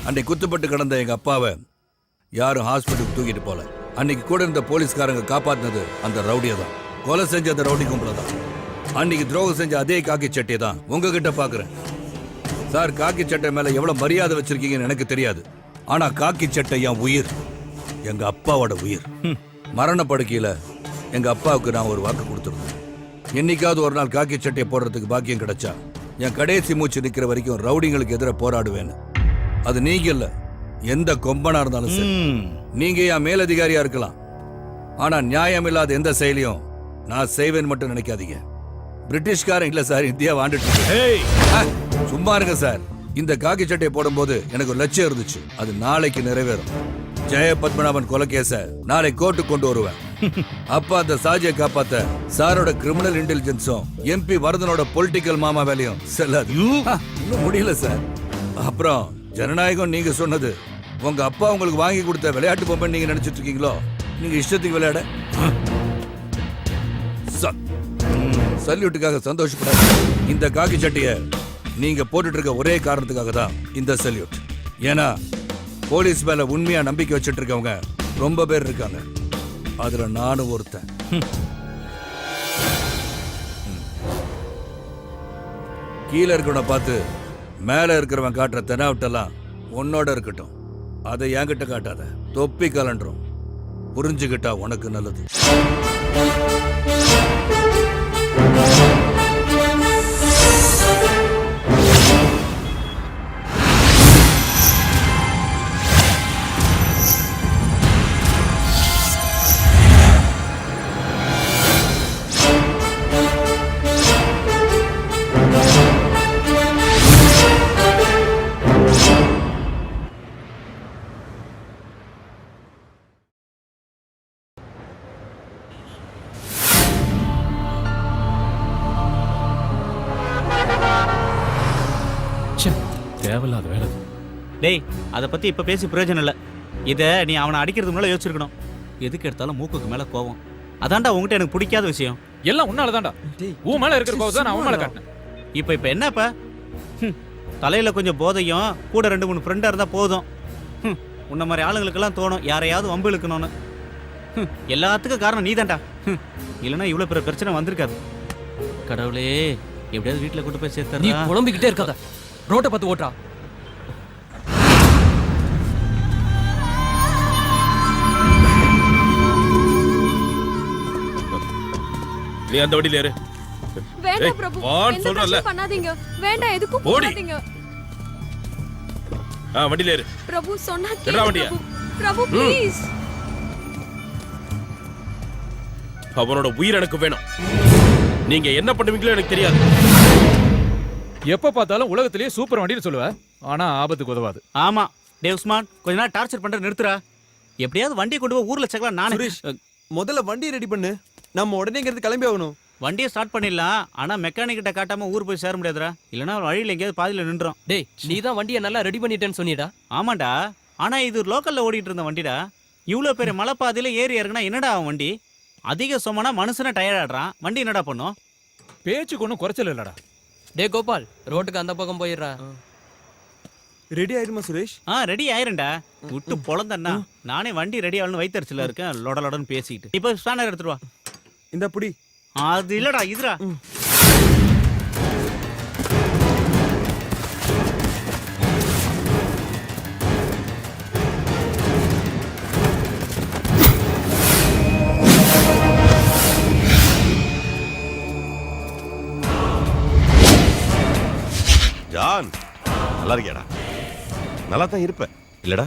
அன்னைக்கு குத்துப்பட்டு கிடந்த எங்க அப்பாவை யாரும் ஹாஸ்பிட்டலுக்கு தூக்கிட்டு போல. அன்னைக்கு கூட இருந்த போலீஸ்காரங்க காப்பாத்தினது அந்த ரவுடியை தான். கொலை செஞ்ச அந்த ரவுடி கும்பல தான். அன்னைக்கு துரோகம் செஞ்ச அதே காக்கி சட்டையை தான் உங்ககிட்ட பாக்குறேன். சார், காக்கி சட்டை மேல எவ்வளவு மரியாதை வச்சிருக்கீங்கன்னு எனக்கு தெரியாது. ஆனா காக்கி சட்டை என் உயிர், எங்க அப்பாவோட உயிர். மரண படுக்கையில எங்க அப்பாவுக்கு நான் ஒரு வாக்கு கொடுத்துருந்தேன். என்னைக்காவது ஒரு நாள் காக்கி சட்டையை போடுறதுக்கு பாக்கியம் கிடைச்சா என் கடைசி மூச்சு நிக்கிற வரைக்கும் ரவுடிங்களுக்கு எதிராக போராடுவேன்னு. அது நீங்க இல்ல, எந்த கொம்பனா இருந்தாலும் சரி. நீங்க என் மேலதிகாரியா இருக்கலாம், ஆனா நியாயம் இல்லாத எந்த செயலையும் நான் செய்வேன் மட்டும் நினைக்காதீங்க. பிரிட்டிஷ்காரன் இல்ல சார், இந்தியா வாண்டுட்டு. சும்மா இருங்க சார். இந்த காக்கி சட்டையை போடும்போது எனக்கு ஒரு லட்சியம் இருந்துச்சு, அது நாளைக்கு நிறைவேறும். ஜெய பத்மநாபன் கொலைகேச நாளை கோர்ட்டு கொண்டு வருவேன். அப்ப அந்த சாஜியை காப்பாத்த சாரோட கிரிமினல் இன்டெலிஜென்ஸும் எம்பி வரதனோட பொலிட்டிக்கல் மாமா வேலையும் செல்லாது. இன்னும் முடியல சார். அப்புறம் ஜனநாயகம் நீங்க சொன்னது உங்க அப்பா உங்களுக்கு வாங்கி கொடுத்த விளையாட்டு பொம்மை நீங்க நினைச்சிட்டு இருக்கீங்களோ? நீங்க இஷ்டத்துக்கு விளையாட சல்யூட்டுக்காக சந்தோஷப்படாது. இந்த காக்கி சட்டையை நீங்க போட்டுட்டு இருக்க ஒரே காரணத்துக்காக தான் இந்த சல்யூட். ஏன்னா போலீஸ் மேல உண்மையா நம்பிக்கை வச்சுட்டு இருக்கவங்க ரொம்ப பேர் இருக்காங்க, அதுல நானும் ஒருத்தன். கீழே இருக்கிறவனை பார்த்து மேல இருக்கிறவன் காட்டுற தெனாவட்டெல்லாம் உன்னோட இருக்கட்டும், அதை என்கிட்ட காட்டாத. தொப்பி கலண்டுரும், புரிஞ்சுக்கிட்டா உனக்கு நல்லது. தேவையில்லாத வேலை. டேய், அதை பத்தி இப்ப பேசி பிரயோஜனம் இல்ல. இத நீ அவனை அடிக்கிறதுக்கு முன்னால யோசிச்சிருக்கணும். எதுக்கு எடுத்தாலும் மூக்குக்கு மேல கோவம். அதான்டா உங்ககிட்ட எனக்கு பிடிக்காத விஷயம். எல்லாம் உன்னாலதான்டா. உன் மேல இருக்கிற கோவம் தான் நான் அவன் மேல காட்டினேன். இப்ப என்னப்பா? தலையில கொஞ்சம் போதையும் கூட 2-3 ஃப்ரெண்டா இருந்தா போதும். உன்ன மாதிரி ஆளுங்களுக்கெல்லாம் தோணும் யாரையாவது வம்பு இழுக்கணும்னு. எல்லாத்துக்கும் காரணம் நீதான்டா. இல்லைன்னா இவ்வளவு பெரிய பிரச்சனை வந்திருக்காது. கடவுளே, எப்படியாவது வீட்டுல கூட்டு போய் சேர்த்து. நீ புலம்பிக்கிட்டே இருக்காத, ரோட்டை பார்த்து ஓட்டா. நீ அந்த வண்டியில ஏறு. வேண்டாம் பிரபு, எந்த பிரச்சனையும் பண்ணாதீங்க. வேண்டாம், எதுக்கும் போகாதீங்க. வண்டியில ஏறு. பிரபு சொன்னா கேளு. பிரபு ப்ளீஸ். அவனோட உயிர் எனக்கு வேணும். நீங்க என்ன பண்ணுவீங்களோ எனக்கு தெரியாது. எப்ப பார்த்தாலும் உலகத்திலேயே சூப்பர் வண்டின்னு சொல்லுவ, ஆனா ஆபத்துக்கு உதவாது. ஆமா டேய் உஸ்மான், கொஞ்ச நாள் டார்ச்சர் பண்ற நிறுத்துறா. எப்படியாவது வண்டியை கொண்டு போய் ஊர்ல சேர்க்கலாம். நானே முதல்ல வண்டியை ரெடி பண்ணு, நம்ம உடனே இங்கிருந்து கிளம்பி ஆகணும். வண்டியை ஸ்டார்ட் பண்ணிடலாம், ஆனா மெக்கானிக் கிட்ட காட்டாம ஊர் போய் சேர முடியாதுடா. இல்லைன்னா வழியில் எங்கேயாவது பாதியில நின்றோம். டேய், நீ தான் வண்டியை நல்லா ரெடி பண்ணிட்டேன்னு சொன்னிடா. ஆமாண்டா, ஆனா இது லோக்கல்ல ஓடிட்டு இருந்த வண்டிடா. இவ்வளவு பெரிய மலைப்பாதையில ஏறி இறங்கினா என்னடா அவன் வண்டி? அதிக சுமனா மனுஷனை டயர்ட் ஆடுறான். வண்டி என்னடா பண்ணும்? பேச்சுக்கு ஒன்றும் குறைச்சல் இல்லடா. டே கோபால், ரோட்டுக்கு அந்த பக்கம் போயிடுறா. ரெடி ஆயிடுமா சுரேஷ்? ரெடி ஆயிரும்டா. விட்டு பொழந்தண்ணா. நானே வண்டி ரெடி ஆகணும்னு வைத்தறிச்சல இருக்கேன், லொடலொடன்னு பேசிக்கிட்டு. இப்போ ஸ்பேனர் எடுத்துட்டு வா. இந்த புடி. அது இல்லடா, இதுடா. ஜான் நல்லா இருக்கியாடா? நல்லா தான் இருப்ப இல்லடா?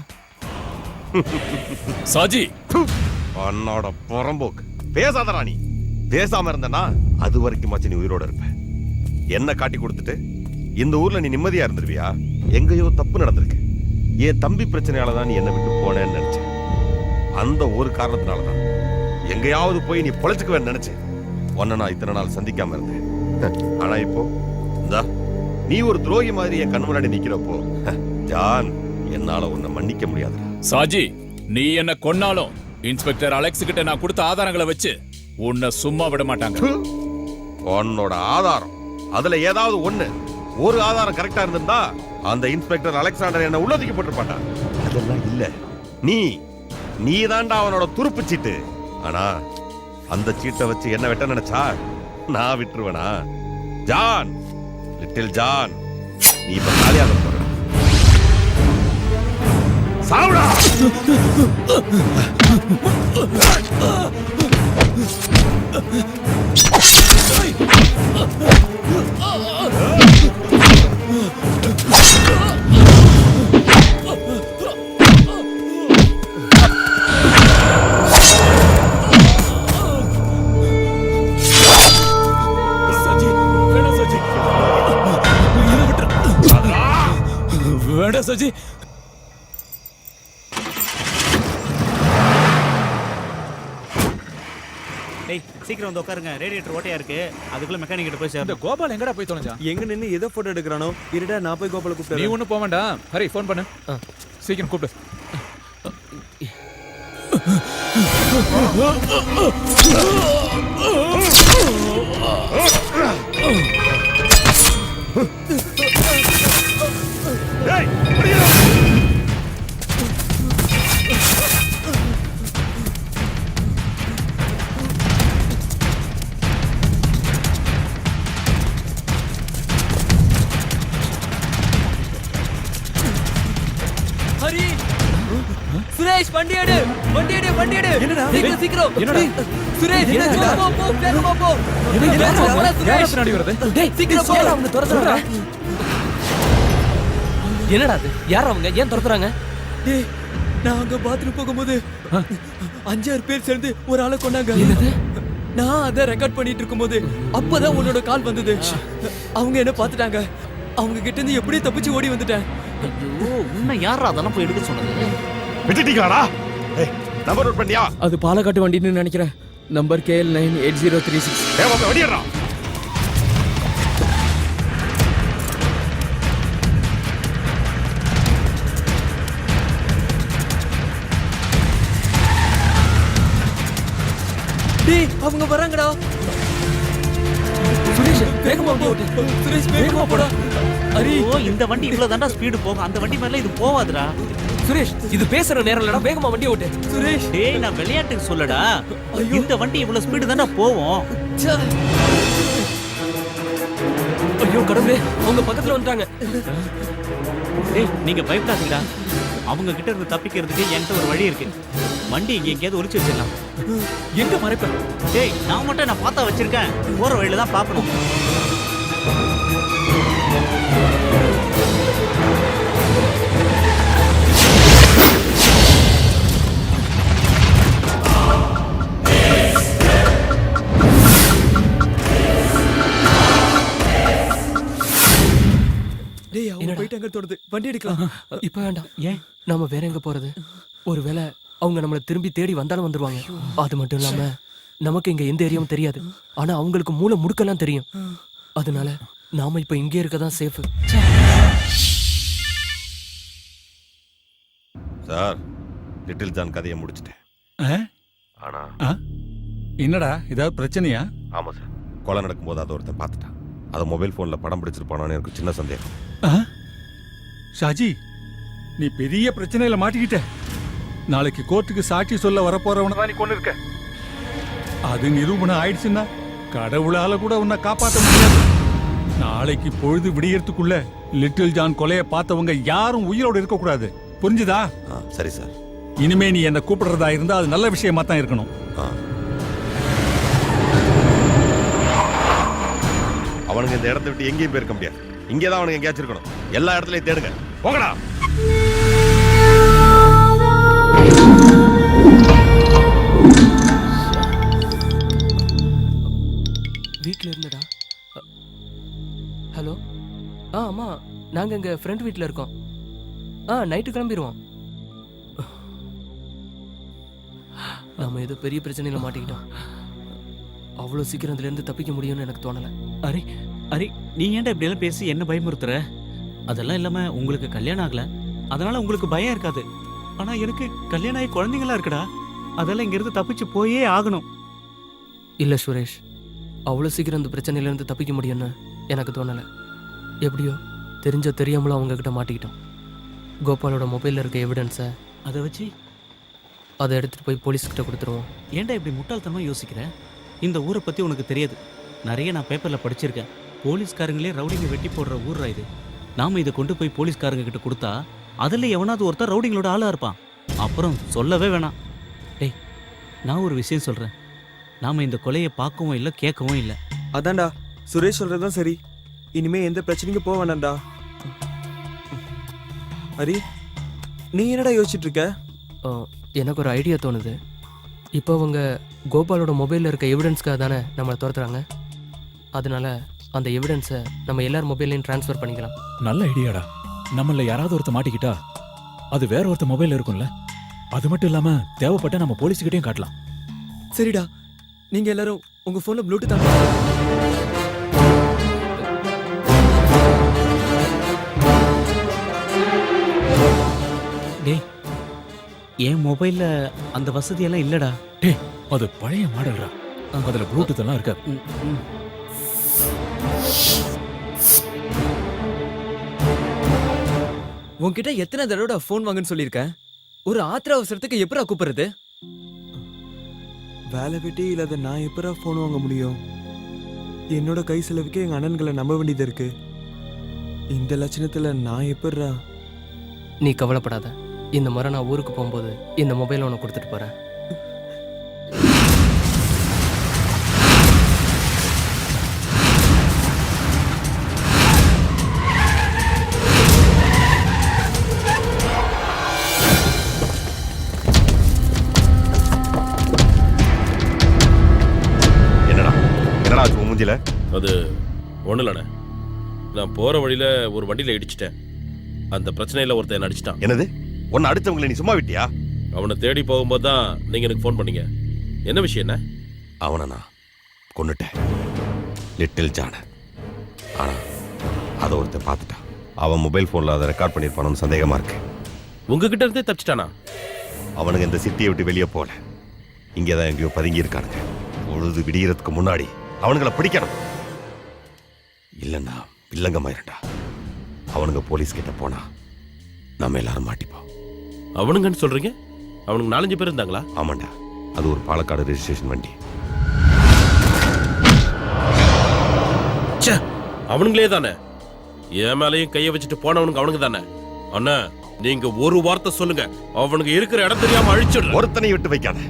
சாஜி உன்னோட புறம்போக்கு பேசாதடா. நீ பேசாம இருந்தனா அது வரைக்கும் நீ உயிரோட இருப்ப. என்ன காட்டி கொடுத்துட்டு இந்த ஊர்ல நீ நிம்மதியா இருந்துருவியா? எங்கேயோ தப்பு நடந்திருக்கு. என் தம்பி பிரச்சனையாலதான் நீ என்னை விட்டு போனேன்னு நினைச்சேன். அந்த ஒரு காரணத்தினாலதான் எங்கேயாவது போய் நீ பொழைச்சுக்குவேன்னு நினைச்சேன். உன்னை நான் இத்தனை நாள் சந்திக்காம இருந்தேன். ஆனா இப்போ இந்தா நீ ஒரு துரோகி மாதிரி என் கண் முன்னாடி நிக்கிறப்போ ஜான் என்னால உன்னை மன்னிக்க முடியாது. சாஜி, நீ என்ன கொன்னாலும் இன்ஸ்பெக்டர் அலெக்ஸ் கிட்ட நான் கொடுத்த ஆதாரங்களை வச்சு உன்னை சும்மா விட மாட்டாங்க. உன்னோட ஆதாரம் அதுல ஏதாவது ஒரு ஆதாரம் கரெக்டா இருந்திருந்தா அந்த இன்ஸ்பெக்டர் அலெக்சாண்டர் என்ன உள்ளதுக்கு போட்டிருப்பான். அதெல்லாம் இல்ல. நீ தாண்டா அவனோட துருப்பு சீட்டு. ஆனா அந்த சீட்டை வச்சு என்ன வெட்ட நினைச்சா நான் விட்டுருவேனா? ஜான், லிட்டில் ஜான், நீ இப்ப காலியாக போற. சாவுடா! வேண்டாம் சாஜி. டேய் சீக்கிரம் வந்து உட்காருங்க. ரேடியேட்டர் ஓட்டையா இருக்கு. அதுக்குள்ள மெக்கானிக் கிட்ட போய் சேர். இந்த கோபால் எங்கடா போய் தொலைஞ்சா? எங்க நின்னு ஏதோ போட்டோ எடுக்கறானோ? இருடா நான் போய் கோபால கூப்பிடுறேன். நீ ஒண்ணு போக வேண்டாம். ஹரி ஃபோன் பண்ணு. சீக்கிரம் கூப்பிடு. ஹரி, சுரேஷ் வண்டி எடு. என்னடா சீக்கிரம். என்னடா சுரேஷ் போ வேகமா போ. யாரா பின்னாடி வருது? டேய் சீக்கிரம் போ. அவங்க துரத்துறாங்க. என்னடா அது? யார் அவங்க? ஏன் துரத்துறாங்க? டேய் நான் அங்க பாத்ரூம் போகும்போது 5-6 பேர் சேர்ந்து ஒரு ஆளை கொன்னாங்க. என்னது? நான் அதை ரெக்கார்ட் பண்ணிட்டு இருக்கும்போது அப்பதான் உன்னோட கால் வந்தது. அவங்க என்ன பார்த்துட்டாங்க. அவங்க கிட்ட இருந்து எப்படியே தப்பிச்சு ஓடி வந்துட்டேன். ஐயோ, உன்னை யாரா அதெல்லாம் போய் எடுக்க சொன்னது? விட்டுட்டீங்களாடா? நம்பர் நோட் பண்ணியா? அது பாலக்காட்டு வண்டின்னு நினைக்கிறேன். Number KL 98036. ஏய் வண்டியறா. டேய் அவங்க வராங்கடா. சுரேஷ் வேகமா போ. சுரேஷ் வேகமா போடா. ஹரி, இந்த வண்டி இவ்வளவு தாண்டா ஸ்பீடு போகும். அந்த வண்டி மேல இது போவாதுடா. சுரேஷ் இது பேசுற நேரம் இல்லடா. வேகமா வண்டியை ஓட்டு. சுரேஷ் டேய் நான் விளையாட்டுக்கு சொல்லடா. இந்த வண்டி இவ்வளவு ஸ்பீடு தாண்டா போவோம். ஐயோ கடவுளே, அவங்க பக்கத்துல வந்துட்டாங்க. டேய் நீங்க பயப்படாதீங்கடா. அவங்க கிட்ட இருந்து தப்பிக்கிறதுக்கு என்கிட்ட ஒரு வழி இருக்கு. வண்டி இங்க எங்கேயாவது ஒளிச்சு வச்சிடலாம். எங்க மறைப்பேன்? டேய் நான் மட்டும் நான் பார்த்தா வச்சிருக்கேன். போற வழியில தான் பார்க்கணும். டேய் அவங்க போயிட்டாங்க தோணுது. வண்டி எடுக்கலாம். இப்ப வேண்டாம். ஏன்? நாம வேற எங்க போறது? ஒருவேளை அவங்க நம்மள திரும்பி தேடி வந்தாலும் வந்துருவாங்க. அது மட்டும் இல்லாம நமக்கு இங்க எந்த ஏரியாவும் தெரியாது. ஆனா அவங்களுக்கு மூளை முடுக்கெல்லாம் தெரியும். அதனால நாம இப்ப இங்கே இருக்கதான் சேஃப். சார், லிட்டில் ஜான் கதையை முடிச்சிட்டேன். ஆனா என்னடா ஏதாவது பிரச்சனையா? ஆமா சார், கொலை நடக்கும்போது அதை ஒருத்தன் பார்த்துட்டான். அதை மொபைல் போன்ல படம் பிடிச்சிருப்பானு எனக்கு சின்ன சந்தேகம். ஷாஜி, நீ பெரிய பிரச்சனையில மாட்டிக்கிட்ட. நாளைக்கு கோர்ட்டுக்கு சாட்சி சொல்ல வரப்போறவன தான் நீ கொண்டு இருக்க. அது நிரூபணம் ஆயிடுச்சுன்னா கடவுளால கூட உன்னை காப்பாற்ற முடியாது. நாளைக்கு பொழுது விடியறதுக்குள்ள லிட்டில் ஜான் கொலையை பார்த்தவங்க யாரும் உயிரோடு இருக்க கூடாது. புரிஞ்சுதா? சரி சார். இனிமே நீ என்ன கூப்பிடுறதா இருந்தா அது நல்ல விஷயமா தான் இருக்கணும். அவனுங்க இந்த இடத்தை விட்டு எங்கேயும் போயிருக்க முடியாது. இங்கே தான் அவனுக்கு எங்கேயாச்சும் இருக்கணும். எல்லா இடத்துலயும் தேடுங்க. போங்கடா. வீட்டில் இருந்தடா. ஹலோ. அம்மா நாங்கள் எங்கள் ஃப்ரெண்ட் வீட்டில் இருக்கோம். நைட்டு கிளம்பிடுவோம். நம்ம ஏதோ பெரிய பிரச்சனையில் மாட்டிக்கிட்டோம். அவ்வளோ சீக்கிரம் இதுலேருந்து தப்பிக்க முடியும்னு எனக்கு தோணலை. அரே அரே, நீ ஏன்டா இப்படியெல்லாம் பேசி என்ன பயமுறுத்துற? அதெல்லாம் இல்லாமல் உங்களுக்கு கல்யாணம் ஆகல, அதனால உங்களுக்கு பயம் இருக்காது. ஆனால் எனக்கு கல்யாணம் ஆகி குழந்தைங்களா இருக்குடா. அதெல்லாம் இங்கேருந்து தப்பிச்சு போயே ஆகணும். இல்லை சுரேஷ், அவ்வளோ சீக்கிரம் இந்த பிரச்சனையிலேருந்து தப்பிக்க முடியும்னு எனக்கு தோணலை. எப்படியோ தெரிஞ்சோ தெரியாமலோ அவங்கக்கிட்ட மாட்டிக்கிட்டோம். கோபாலோட மொபைலில் இருக்க எவிடன்ஸை அதை வச்சு அதை எடுத்துகிட்டு போய் போலீஸ்கிட்ட கொடுத்துருவோம். ஏன்டா இப்படி முட்டாள்தனமாக யோசிக்கிற? இந்த ஊரை பற்றி உனக்கு தெரியாது. நிறைய நான் பேப்பரில் படிச்சிருக்கேன். போலீஸ்காரங்களே ரவுடிங்க வெட்டி போடுற ஊர்ரா இது. நாம் இதை கொண்டு போய் போலீஸ்காரங்க கிட்ட கொடுத்தா அதில் எவனாவது ஒருத்தர் ரவுடிங்களோட ஆளாக இருப்பான். அப்புறம் சொல்லவே வேணாம். டேய், நான் ஒரு விஷயம் சொல்கிறேன். நாம் இந்த கொலையை பார்க்கவும் இல்லை, கேட்கவும் இல்லை. அதான்டா சுரேஷ் சொல்றதுதான் சரி. இனிமே எந்த பிரச்சனைக்கும் போக வேண்டாம்டா. ஹரி, நீ என்னடா யோசிச்சுட்டு இருக்க? எனக்கு ஒரு ஐடியா தோணுது. இப்போ அவங்க கோபாலோட மொபைலில் இருக்க எவிடன்ஸ்க்காக தானே நம்மளை துரத்துறாங்க. அதனால அந்த எவிடன்ஸை நம்ம எல்லார் மொபைல்லையும் ட்ரான்ஸ்ஃபர் பண்ணிக்கலாம். நல்ல ஐடியாடா. நம்மள யாராவது ஒருத்த மாட்டிக்கிட்டா அது வேற ஒருத்த மொபைல் இருக்கும்ல. அது மட்டும் இல்லாம தேவைப்பட்ட நம்ம போலீஸ்கிட்டையும் காட்டலாம். சரிடா, நீங்க எல்லாரும் உங்க போன்ல ப்ளூடூத் ஆன் டேய், என் மொபைலில் அந்த வசதியெல்லாம் இல்லைடா. டேய், அது பழைய மாடல்ரா. அதில் ப்ளூடூத் எல்லாம் இருக்காது. உன்கிட்ட எத்தனை தடவை ஃபோன் வாங்குன்னு சொல்லியிருக்கேன். ஒரு ஆத்திர அவசரத்துக்கு எப்படா கூப்பிடுறது? வேலை வெட்டி இல்லாத நான் எப்படா ஃபோன் வாங்க முடியும்? என்னோட கை செலவுக்கு எங்க அண்ணன்களை நம்ப வேண்டியது இருக்கு. இந்த லட்சணத்துல நான் எப்படா? நீ கவலைப்படாத. இந்த முறை நான் ஊருக்கு போகும்போது இந்த மொபைலை உனக்கு கொடுத்துட்டு போகிறேன். அது ஒன்றும் இல்லைண்ணே. நான் போகிற வழியில் ஒரு வண்டியில் இடிச்சிட்டேன். அந்த பிரச்சனையில் ஒருத்தன் என்ன அடிச்சிட்டான். என்னது? ஒன்று அடித்தவங்களை நீ சும்மா விட்டியா? அவனை தேடி போகும்போது தான் நீங்கள் எனக்கு ஃபோன் பண்ணீங்க. என்ன விஷயம்? என்ன? அவனை நான் கொன்னுட்டேன், லிட்டில் ஜான. ஆனால் அதை ஒருத்தன் பார்த்துட்டான். அவன் மொபைல் ஃபோனில் அதை ரெக்கார்ட் பண்ணியிருப்பானு சந்தேகமாக இருக்கு. உங்ககிட்ட இருந்தே தப்பிச்சிட்டானா? அவனுங்க இந்த சிட்டியை விட்டு வெளியே போகல, இங்கே தான் எங்கேயோ பதுங்கி இருக்கானுங்க. பொழுது விடியறதுக்கு முன்னாடி அவனுங்களை பிடிக்கணும். இல்லைன்னா வில்லங்கமாயிருண்டா. அவனுங்க போலீஸ் கிட்ட போனா நம்ம எல்லாரும் மாட்டிப்போம். அவனுங்கன்னு சொல்றீங்க? அவனுக்கு 4-5 பேர் இருந்தாங்களா? ஆமாண்டா, அது ஒரு பாலக்காடு ரெஜிஸ்ட்ரேஷன் வண்டி. அவனுங்களே தானே? என் மேலையும் கையை வச்சுட்டு போனவனுங்க அவனுங்க தானே? அண்ணா, நீங்க ஒரு வார்த்தை சொல்லுங்க, அவனுக்கு இருக்கிற இடம் தெரியாம அழிச்சிடு. ஒருத்தனை விட்டு வைக்காத.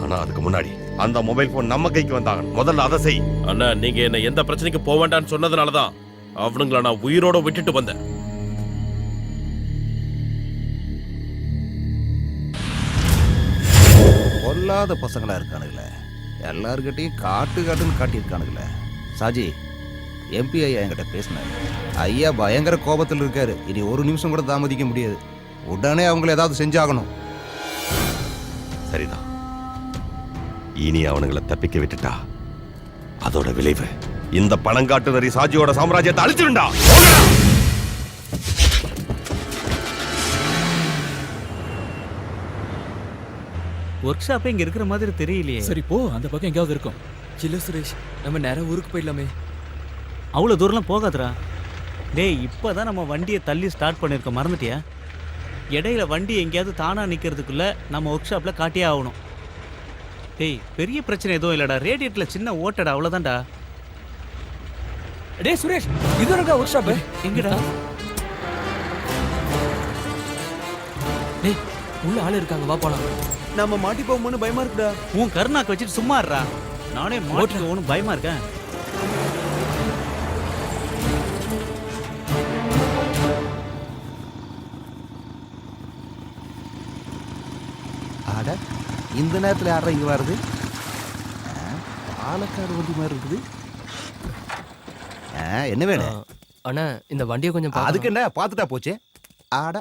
ஆனா அதுக்கு முன்னாடி அந்த மொபைல் போன் நம்ம கைக்கு வந்தாங்க. முதல்ல அதை செய். அண்ணா, நீங்க என்ன எந்த பிரச்சனைக்கு போக வேண்டாம்னு சொன்னதுனாலதான் அவனுங்கள நான் உயிரோட விட்டுட்டு வந்தேன். பொல்லாத பசங்களா இருக்கானுங்களே, எல்லார்கிட்டையும் காட்டுன்னு காட்டியிருக்கானுங்களே. சாஜி, எம்பி ஐயா என்கிட்ட பேசினாரு. ஐயா பயங்கர கோபத்தில் இருக்காரு. இனி ஒரு நிமிஷம் கூட தாமதிக்க முடியாது. உடனே அவங்கள ஏதாவது செஞ்சாகணும். சரிதான். இனி அவனுங்களை தப்பிக்க விட்டுட்டா அதோட விளைவு இந்த பணங்காட்டுநரி சாஜியோட சாம்ராஜ்யத்தை அழிச்சிருண்டா. ஒர்க் ஷாப்பே இங்க இருக்கிற மாதிரி தெரியலையே. சரி போ, அந்த பக்கம் எங்கேயாவது இருக்கும். சில்ல சுரேஷ், நம்ம நேரம் ஊருக்கு போயிடலாமே. அவ்வளோ தூரம்லாம் போகாதரா. டேய், இப்போதான் நம்ம வண்டியை தள்ளி ஸ்டார்ட் பண்ணியிருக்கோம், மறந்துட்டியா? இடையில வண்டி எங்கேயாவது தானா நிற்கிறதுக்குள்ள நம்ம ஒர்க் ஷாப்பில் காட்டியே ஆகணும். டேய், பெரிய பிரச்சனை எதுவும் இல்லைடா. ரேடியேட்டரில் சின்ன ஓட்டடா, அவ்வளோதான்டா. டேய் சுரேஷ், இது இருக்கா ஒர்க் ஷாப்பு? எங்கடா? டேய், உள்ள ஆள் இருக்காங்க, வா போலாம். நம்ம மாட்டி போகும்போது பயமா இருக்குடா. உன் கருணாக்கு வச்சுட்டு சும்மா இருடா. நானே மாட்டிக்கு ஒன்றும் பயமா இருக்கேன். அட இந்த நேரத்தில் யாரா இங்க வருது? பாலக்காடு வண்டி மாதிரி இருக்குது. என்ன வேணும்? அண்ணா இந்த வண்டியை கொஞ்சம் அதுக்கு என்ன பார்த்துட்டா போச்சு. ஆட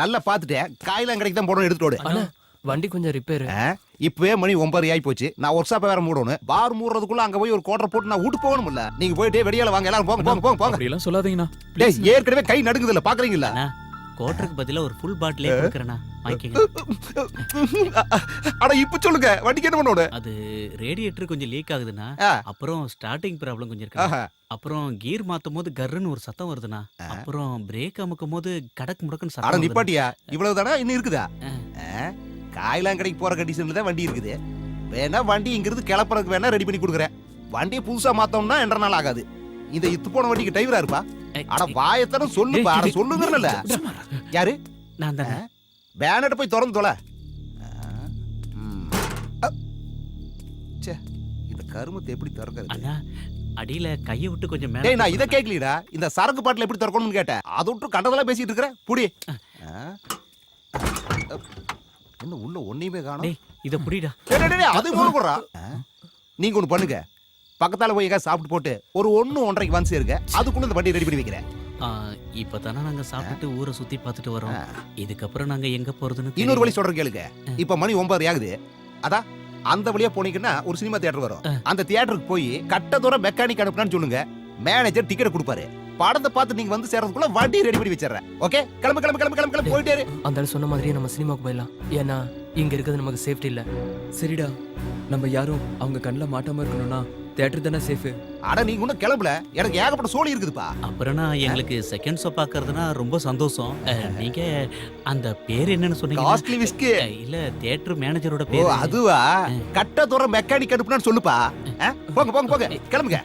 நல்லா பார்த்துட்டேன். காயெல்லாம் கடைக்கு தான் போடணும், எடுத்துட்டு ஓடு. அண்ணா வண்டி கொஞ்சம் ரிப்பேர். இப்பவே மணி 9 ஆகி போச்சு. நான் ஒர்க் ஷாப்பை வேற மூடணும். பார் மூடுறதுக்குள்ள அங்க போய் ஒரு கோட்டரை போட்டு நான் வீட்டு போகணும்ல. நீங்க போயிட்டே வெளியால வாங்க, எல்லாரும் போங்க போங்க போங்க போங்க. அப்படி எல்லாம் சொல்லாதீங்கண்ணா. டேய் ஏற்கனவே கை நடுங்குது இல்ல, பாக்குறீங்களா? கோட்டருக்கு பதிலா ஒரு ஃபுல் பாட்டிலே கொடுக்கறேனா, வாங்கிக்கங்க. அட இப்ப சொல்லுங்க, வண்டிக்கு என்ன பண்ணணும்? அது ரேடியேட்டர் கொஞ்சம் லீக் ஆகுதுண்ணா. அப்புறம் ஸ்டார்டிங் ப்ராப்ளம் கொஞ்சம் இருக்கு. அப்புறம் கீர் மாத்தும் போது கர்ன்னு ஒரு சத்தம் வருதுண்ணா. அப்புறம் பிரேக் அமுக்கும் போது கடக்கு முடக்குன்னு அட சத்தம். நிப்பாட்டியா? இவ்வளவுதானா? இன்னும் இருக்குதா? காயெல்லாம் கடைக்கு போற கண்டிஷன்ல தான் வண்டி இருக்குது. வேணா வண்டி இங்கிருந்து கிளப்புறதுக்கு வேணா ரெடி பண்ணி கொடுக்குறேன். வண்டியை புதுசா மாத்தோம்னா 2 நாள் ஆகாது. இந்த இத்து போன வண்டிக்கு டிரைவரா இருப்பா. அட வாயத்தன சொல்லுப்பா. அட சொல்லுங்கறல. யாரு? நான் தானே. பேனட் போய் திறந்து தொலை. ச்சே, இந்த கருமத்தை எப்படி திறக்கிறது? அண்ணா அடியில கையை விட்டு கொஞ்சம் மேல. டேய் நான் இத கேக்கலடா. இந்த சரக்கு பாட்டில எப்படி திறக்கணும்னு கேட்டேன். அத விட்டு கண்டதெல்லாம் பேசிட்டு இருக்கற. புடி. என்ன உள்ள ஒண்ணுமே காணோம். டேய் இத புடிடா. டேய் அது மூணு குறா. நீங்க ஒன்னு பண்ணுங்க. பக்கத்தால போய் ஏதாவது சாப்பிட்டு போட்டு ஒரு 1-1:30க்கு வந்து சேருங்க. அதுக்குள்ள இந்த வண்டி ரெடி பண்ணி வைக்கிறேன். இப்பதானே நாங்க சாப்பிட்டு ஊரை சுத்தி பார்த்துட்டு வரோம். இதுக்கப்புறம் நாங்க எங்க போறதுன்னு இன்னொரு வழி சொல்றேன் கேளுங்க. இப்ப மணி 9 ஆகுது. அதான் அந்த வழியா போனீங்கன்னா ஒரு சினிமா தியேட்டர் வரும். அந்த தியேட்டருக்கு போய் கட்ட தூரம் மெக்கானிக் அனுப்புனான்னு சொல்லுங்க. மேனேஜர் டிக்கெட் கொடுப்பாரு. படத்தை பார்த்து நீங்க வந்து சேர்றதுக்குள்ள வண்டி ரெடி பண்ணி வச்சிடுறேன். ஓகே, கிளம்பு கிளம்பு கிளம்பு கிளம்பு கிளம்பு போயிட்டே இரு. அந்த சொன்ன மாதிரியே நம்ம சினிமாக்கு போயிடலாம். ஏன்னா இங்க இருக்கிறது நமக்கு சேஃப்டி இல்ல. சரிடா, நம்ம யாரும் அவங்க கண்ணில் மாட்டாம இருக்கணும்னா தியேட்டர் தானே சேஃபு. அட நீங்க இன்னும் கிளம்பல. எனக்கு ஏகப்பட்ட சோலி இருக்குதுப்பா. அப்புறம்னா எங்களுக்கு செகண்ட் ஷோ பார்க்கறதுனா ரொம்ப சந்தோஷம். நீங்க அந்த பேர் என்னன்னு சொன்னீங்க? Costly whisky. இல்ல தியேட்டர் மேனேஜரோட ஓ பேர். அதுவா? கட்ட தூரம் மெக்கானிக் அனுப்புனான்னு சொல்லுப்பா. போங்க போங்க போங்க கிளம்புங்க.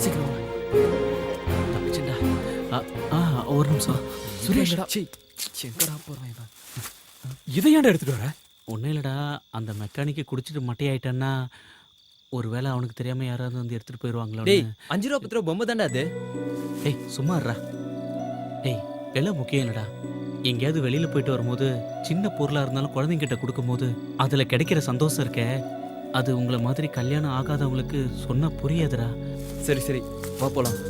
சீக்கிரம் தப்பிச்சுடா. ஒரு நிமிஷம் சுரேஷ். எங்கடா போறேன் இவன்? இதை ஏன்டா எடுத்துட்டு வர? ஒன்றும் இல்லைடா, அந்த மெக்கானிக்கு குடிச்சிட்டு மட்டையாயிட்டான்னா ஒருவேளை அவனுக்கு தெரியாம யாராவது வந்து எடுத்துட்டு போயிடுவாங்களோ. டேய் 5 ரூபா 10 ரூபா பொம்மை தான்டா அது. டேய் சும்மா இருடா. டேய் விலை முக்கியம் இல்லைடா. எங்கேயாவது வெளியில போயிட்டு வரும்போது சின்ன பொருளா இருந்தாலும் குழந்தைங்கிட்ட கொடுக்கும்போது அதுல கிடைக்கிற சந்தோஷம் இருக்கே, அது உங்களை மாதிரி கல்யாணம் ஆகாதவங்களுக்கு சொன்னா புரியாதுடா. சரி சரி வா போலாம்.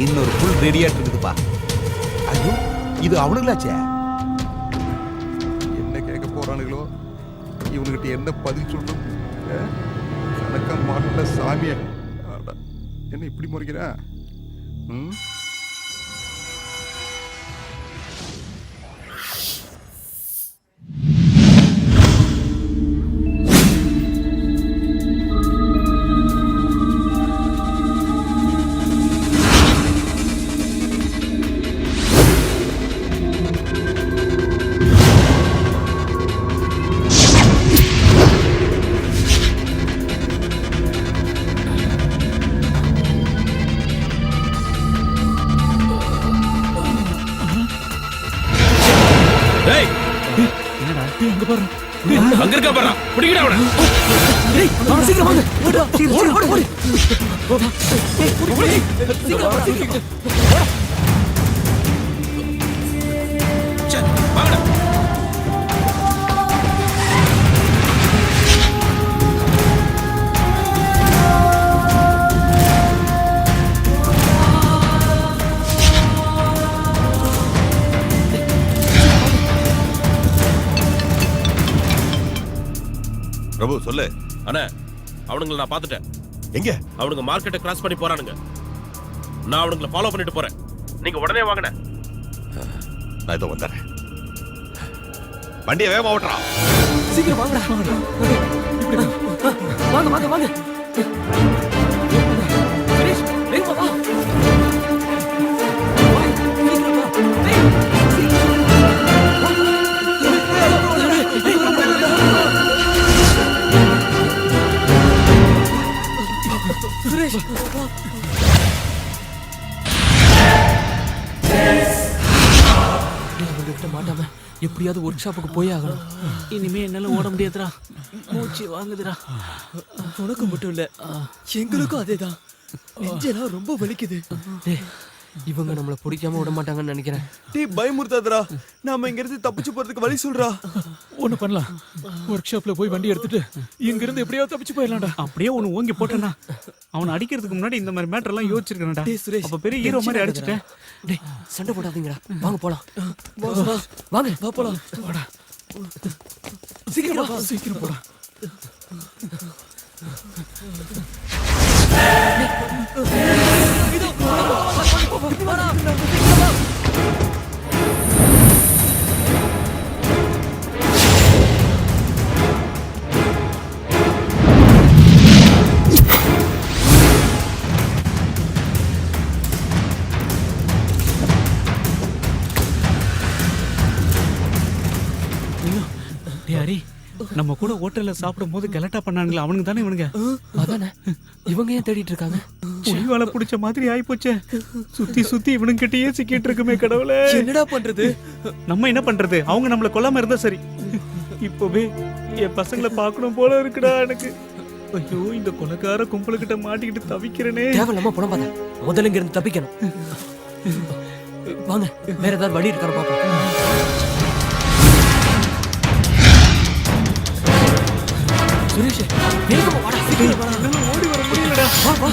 இன்னொரு ஃபுல் ரெடியாட்டு இருக்குதுப்பா. ஐயோ இது அவனுங்களாச்சே. என்ன கேட்க போறானுங்களோ? இவனுக்கிட்ட என்ன பதில் சொல்லணும்? கணக்க மாட்டல சாமிய. என்ன இப்படி முறைக்கிறா? அங்க இருக்க பாரு. பிடிங்கடா அவனை. டேய் அவன் சீக்கிரம் வாங்க. ஓடு சீக்கிரம் ஓடு ஓடு. டேய் சீக்கிரம் சீக்கிரம். சே வாங்கடா. பிரபு சொல்லு. அண்ணா அவனுங்களை நான் பார்த்துட்டேன். எங்க? அவனுங்க மார்க்கெட்டை கிராஸ் பண்ணி போறானுங்க. நான் அவனுங்களை ஃபாலோ பண்ணிட்டு போறேன். நீங்க உடனே வாங்கண்ணே. நான் இதோ வந்துடுறேன். வண்டியை வேகமா ஓட்டுறா. சீக்கிரம் வாங்கடா. வாங்க வாங்க வாங்க. சுரேஷ் வேகமா வா. சுரேஷ் அவங்ககிட்ட மாட்டாம எப்படியாவது ஒர்க் ஷாப்புக்கு போய் ஆகணும். இனிமே என்னால ஓட முடியாதுடா, மூச்சு வாங்குதுடா. உனக்கு மட்டும் இல்ல, எங்களுக்கும் அதேதான். நெஞ்செல்லாம் ரொம்ப வலிக்குது. இவங்க நம்மள பிடிக்காம விட மாட்டாங்கன்னு நினைக்கிறேன். டீ பயமுறுத்தாதடா, நாம இங்க இருந்து தப்பிச்சு போறதுக்கு வழி சொல்றா. ஒண்ணு பண்ணலாம், ஒர்க் ஷாப்ல போய் வண்டி எடுத்துட்டு இங்க இருந்து எப்படியாவது தப்பிச்சு போயிடலாம்டா. அப்படியே ஒன்னு ஓங்கி போட்டேன்னா அவனை அடிக்கிறதுக்கு முன்னாடி இந்த மாதிரி மேட்டர் எல்லாம் யோசிச்சிருக்கேன்டா. அப்ப பெரிய ஹீரோ மாதிரி அடிச்சிட்டேன். டேய் சண்டை போடாதீங்கடா, வாங்க போலாம். வாங்க வா போலாம். வாடா சீக்கிரம் வா, சீக்கிரம் போடா. ஹரி, நம்ம கூட ஹோட்டல்ல சாப்பிடும் போது கலட்டா பண்ணானுங்களா, அவனுக்கு தானே இவனுங்க? அதானே, இவங்க ஏன் தேடிட்டு இருக்காங்க? புலிவால புடிச்ச மாதிரி ஆயி போச்சே. சுத்தி சுத்தி இவனுங்க கிட்டயே சிக்கிட்டு இருக்குமே கடவுளே. என்னடா பண்றது? நம்ம என்ன பண்றது? அவங்க நம்மள கொல்லாம இருந்தா சரி. இப்பவே என் பசங்களை பார்க்கணும் போல இருக்குடா எனக்கு. ஐயோ, இந்த கொலைக்கார கும்பலுக்கிட்ட மாட்டிக்கிட்டு தவிக்கிறேனே. தேவையில்லாம பணம் பாத, முதல்ல இங்க இருந்து தப்பிக்கணும். வாங்க, வேற ஏதாவது வழி இருக்கார பாப்போம். சுரேஷ் வேகமா வாடா, சீக்கிரம் வாடா. என்னால ஓடி வர முடியலடா. வா வா.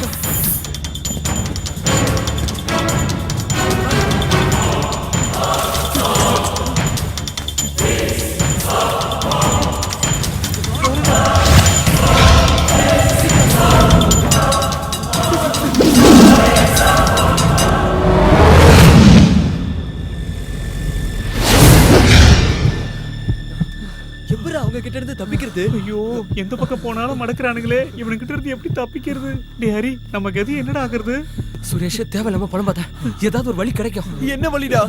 எப்பரா அவங்க கிட்ட இருந்து தப்பிக்கிறது? ஐயோ, எந்த பக்கம் போனாலும் மடக்குறானுங்களே. இவனுக்கிட்ட இருந்து எப்படி தப்பிக்கிறது? டேய் ஹரி, நம்ம கதி என்னடா ஆகுறது? சுரேஷ் தேவையில்லாம பணம் பார்த்தா ஏதாவது ஒரு வழி கிடைக்கும். என்ன வழிடா?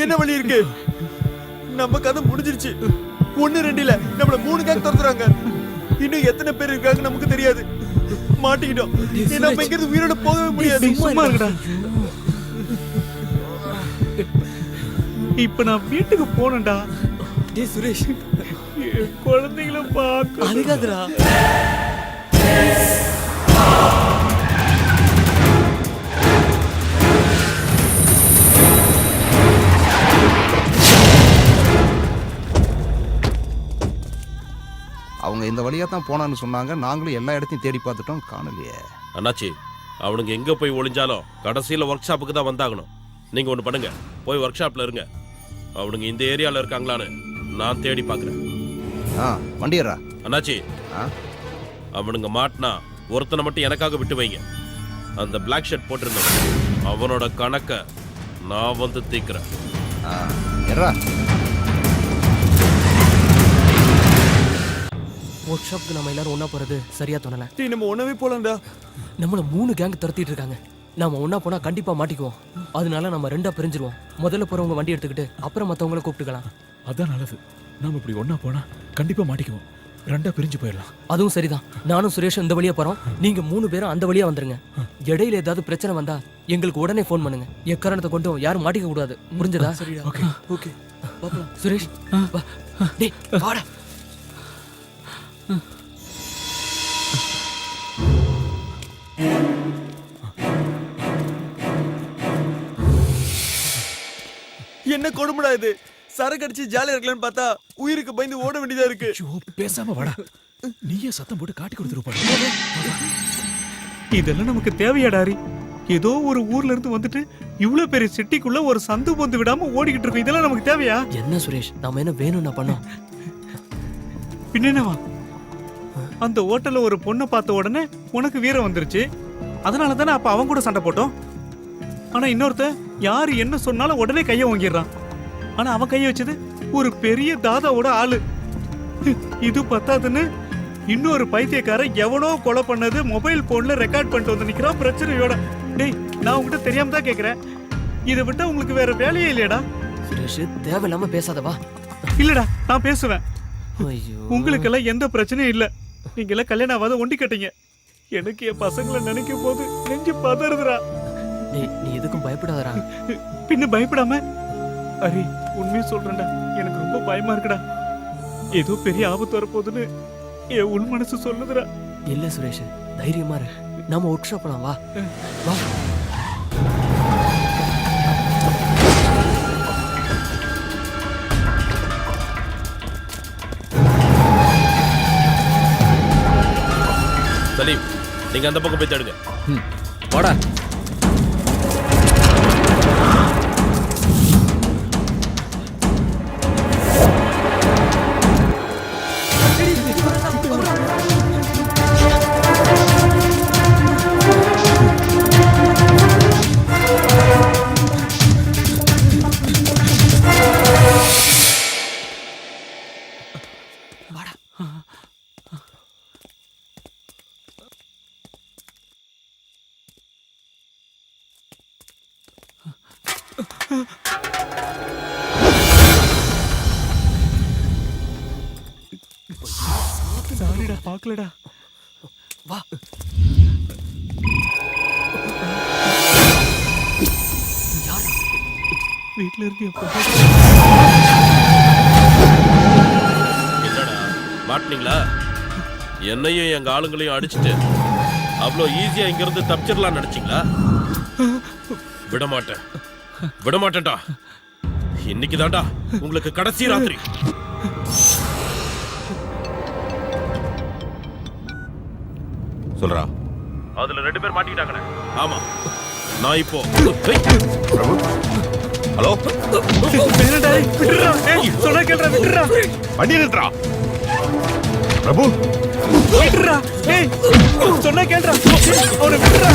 என்ன வழி இருக்கு? நம்ம கதை முடிஞ்சிருச்சு. 1-2 இல்ல, நம்மள 3 கேங் துரத்துறாங்க. இன்னும் எத்தனை பேர் இருக்காங்க நமக்கு தெரியாது. மாட்டிக்கிட்டோம். நம்ம இங்க இருந்து உயிரோட போகவே முடியாது. சும்மா இருக்கடா. இப்ப நான் வீட்டுக்கு போனேன்டா. டேய் சுரேஷ், குழந்தைகளை பார்க்க அழுகாதடா. அவங்க இந்த வழியா தான் போனான்னு சொன்னாங்க. நாங்களும் எல்லா இடத்தையும் தேடி பார்த்துட்டோம், காணலையே. அண்ணாச்சி, அவனுங்க எங்க போய் ஒளிஞ்சாலும் கடைசியில ஒர்க் ஷாப்புக்கு தான் வந்தாகணும். நீங்க ஒண்ணு பண்ணுங்க, போய் ஒர்க் ஷாப்ல இருங்க. அவனுங்க இந்த ஏரியால இருக்காங்களான்னு நான் தேடி பாக்குறேன். வண்டியரா அண்ணாச்சி, அவனுங்க மாட்டினா ஒருத்தனை மட்டும் எனக்காக விட்டு வைங்க. அந்த பிளாக் ஷர்ட் போட்டிருந்தவன், அவனோட கணக்க நான் வந்து தீக்கிறேன். ஒர்க் ஷாப்புக்கு நம்ம எல்லாரும் ஒண்ணா போறது சரியா தோணல. டேய் நம்ம ஒண்ணாவே போலாம்டா. நம்மள 3 கேங் துரத்திட்டு இருக்காங்க. நாம ஒண்ணா போனா கண்டிப்பா மாட்டிக்குவோம். அதனால நம்ம 2ஆ பிரிஞ்சிருவோம். முதல்ல போறவங்க வண்டி எடுத்துக்கிட்டு அப்புறம் மத்தவங்கள கூப்பிட்டுக்கலாம். அதான் நல்லது. நாம இப்படி ஒண்ணா போனா கண்டிப்பா மாட்டிக்குவோம். 2ஆ பிரிஞ்சு போயிடலாம். அதுவும் சரிதான். நானும் சுரேஷும் இந்த வழியா போறோம். நீங்க 3 பேரும் அந்த வழியா வந்துருங்க. இடையில ஏதாவது பிரச்சனை வந்தா எங்களுக்கு உடனே ஃபோன் பண்ணுங்க. எக்காரணத்தை கொண்டும் யாரும் மாட்டிக்க கூடாது. புரிஞ்சதா? சரிடா. Okay okay. சுரேஷ் வா. டேய் வாடா. என்ன கொடுமைடா இது? சரக்கு அடிச்சு ஜாலியா இருக்கலாம்னு பார்த்தா உயிருக்கு பயந்து ஓட வேண்டியதா இருக்கு. பேசாம வாடா, நீயே சத்தம் போட்டு காட்டி கொடுத்துருப்பா. இதெல்லாம் நமக்கு தேவையாடாரி? ஏதோ ஒரு ஊர்ல இருந்து வந்துட்டு இவ்வளவு பெரிய சிட்டிக்குள்ள ஒரு சந்து பொந்து விடாம ஓடிக்கிட்டு இருக்கோம். இதெல்லாம் நமக்கு தேவையா? என்ன சுரேஷ், நாம என்ன வேணும்னா பண்ணோம்? பின்னவா, அந்த ஹோட்டல்ல ஒரு பொண்ணை பார்த்த உடனே உனக்கு வீரம் வந்துருச்சு. அதனால தானே அப்ப அவன் கூட சண்டை போட்டோம். ஆனா இன்னொருத்தன் யாரு என்ன சொன்னாலும் உடனே கைய வாங்கிடுறான். ஆனா அவன் கைய வச்சது ஒரு பெரிய தாதாவோட ஆளு. இது பத்தாதுன்னு இன்னொரு பைத்தியக்காரன் எவனோ கொலை பண்ணது மொபைல் போன்ல ரெக்கார்ட் பண்ணிட்டு வந்து நிக்கிறான் பிரச்சனையோட. டேய், நான் உங்ககிட்ட தெரியாம தான் கேக்குறேன், இதை விட்டா உங்களுக்கு வேற வேலையே இல்லையடா? சுரேஷ் தேவையில்லாம பேசாதவா. இல்லடா, நான் பேசுவேன். ஐயோ, உங்களுக்கெல்லாம் எந்த பிரச்சனையும் இல்ல. நீங்க எல்லாம் கல்யாணம் ஆகாத ஒண்டி கட்டீங்க. எனக்கு என் பசங்களை நினைக்கும் போது நெஞ்சு பதறுதுடா. நீ எதுக்கும் பயப்படாதடா. பின்ன பயப்படாம அரி, உண்மையை சொல்றேன்டா, எனக்கு ரொம்ப பயமா இருக்குடா. ஏதோ பெரிய ஆபத்து வரப்போகுதுன்னு என் உள் மனசு சொல்லுதுடா. இல்ல சுரேஷ், தைரியமா இரு. நாம ஒர்க் ஷாப் போலாம், வா வா. சலீம், நீங்க அந்த பக்கம் போய் தேடுங்க. வாடா. சாரிடா, பார்க்கலடா. வா. வீட்டுல இருந்து என்னடா மாட்டினீங்களா? என்னையும் எங்க ஆளுங்களையும் அடிச்சுட்டு அவ்வளோ ஈஸியா இங்க இருந்து தப்பிச்சிடலாம் நினைச்சீங்களா? விடமாட்டேன், விடமாட்டேன்டா. இன்னைக்கு தான்டா உங்களுக்கு கடைசி ராத்திரி. சொல்றா. அதுல 2 பேர் மாட்டிக்கிட்டாங்கண்ணே. ஆமா, நான் இப்போ ஹலோ, சொன்னா கேள்றா, விட்டுறா. வண்டி நிறுத்துறா பிரபு. விட்டுறா. ஏய், சொன்னா கேள்றா, அவனை விட்டுறா.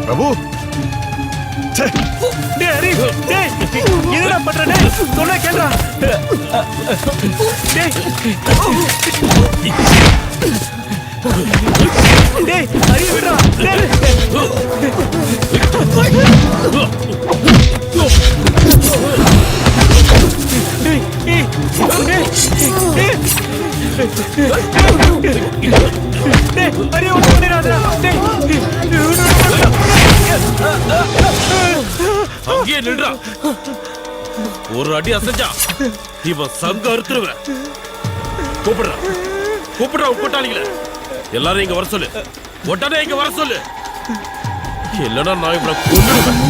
பிரபு, டேய் ஹரி, டேய் என்னடா பண்ற? டேய், சொன்னா கேள்றா. டேய் டேய், ஹரி விடுறா. டேய் அங்கேயே நின்றா. ஒரு அடி அசைஞ்சா இவன் சங்க அறுத்துருவேன். கூப்பிடுறான், கூப்பிடுறான் கூட்டாளிகளை. எல்லாரும் இங்க வர சொல்லு, உடனே இங்க வர சொல்லு. இல்லைன்னா நான் இவனை கொன்னுடுவேன்.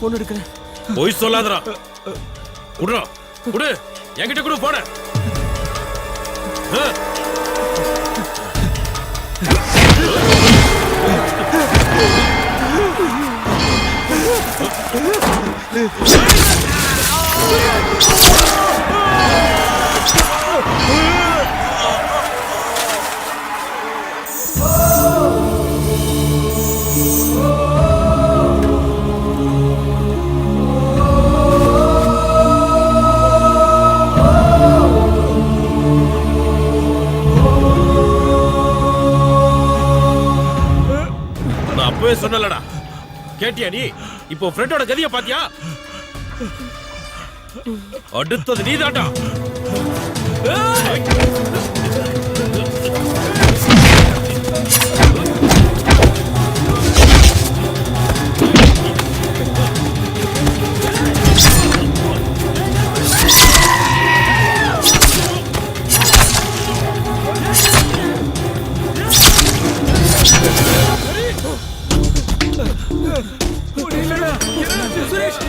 போன் எடுக்கிறேன். போய் சொல்லாதடா. குடுறா, குடு, என்கிட்ட குடு போன. சொன்னலடா, கேட்டியா நீ? இப்போ ஃப்ரெண்டோட கதிய பாத்தியா? அடுத்தது நீதாண்டா. சுரேஷ்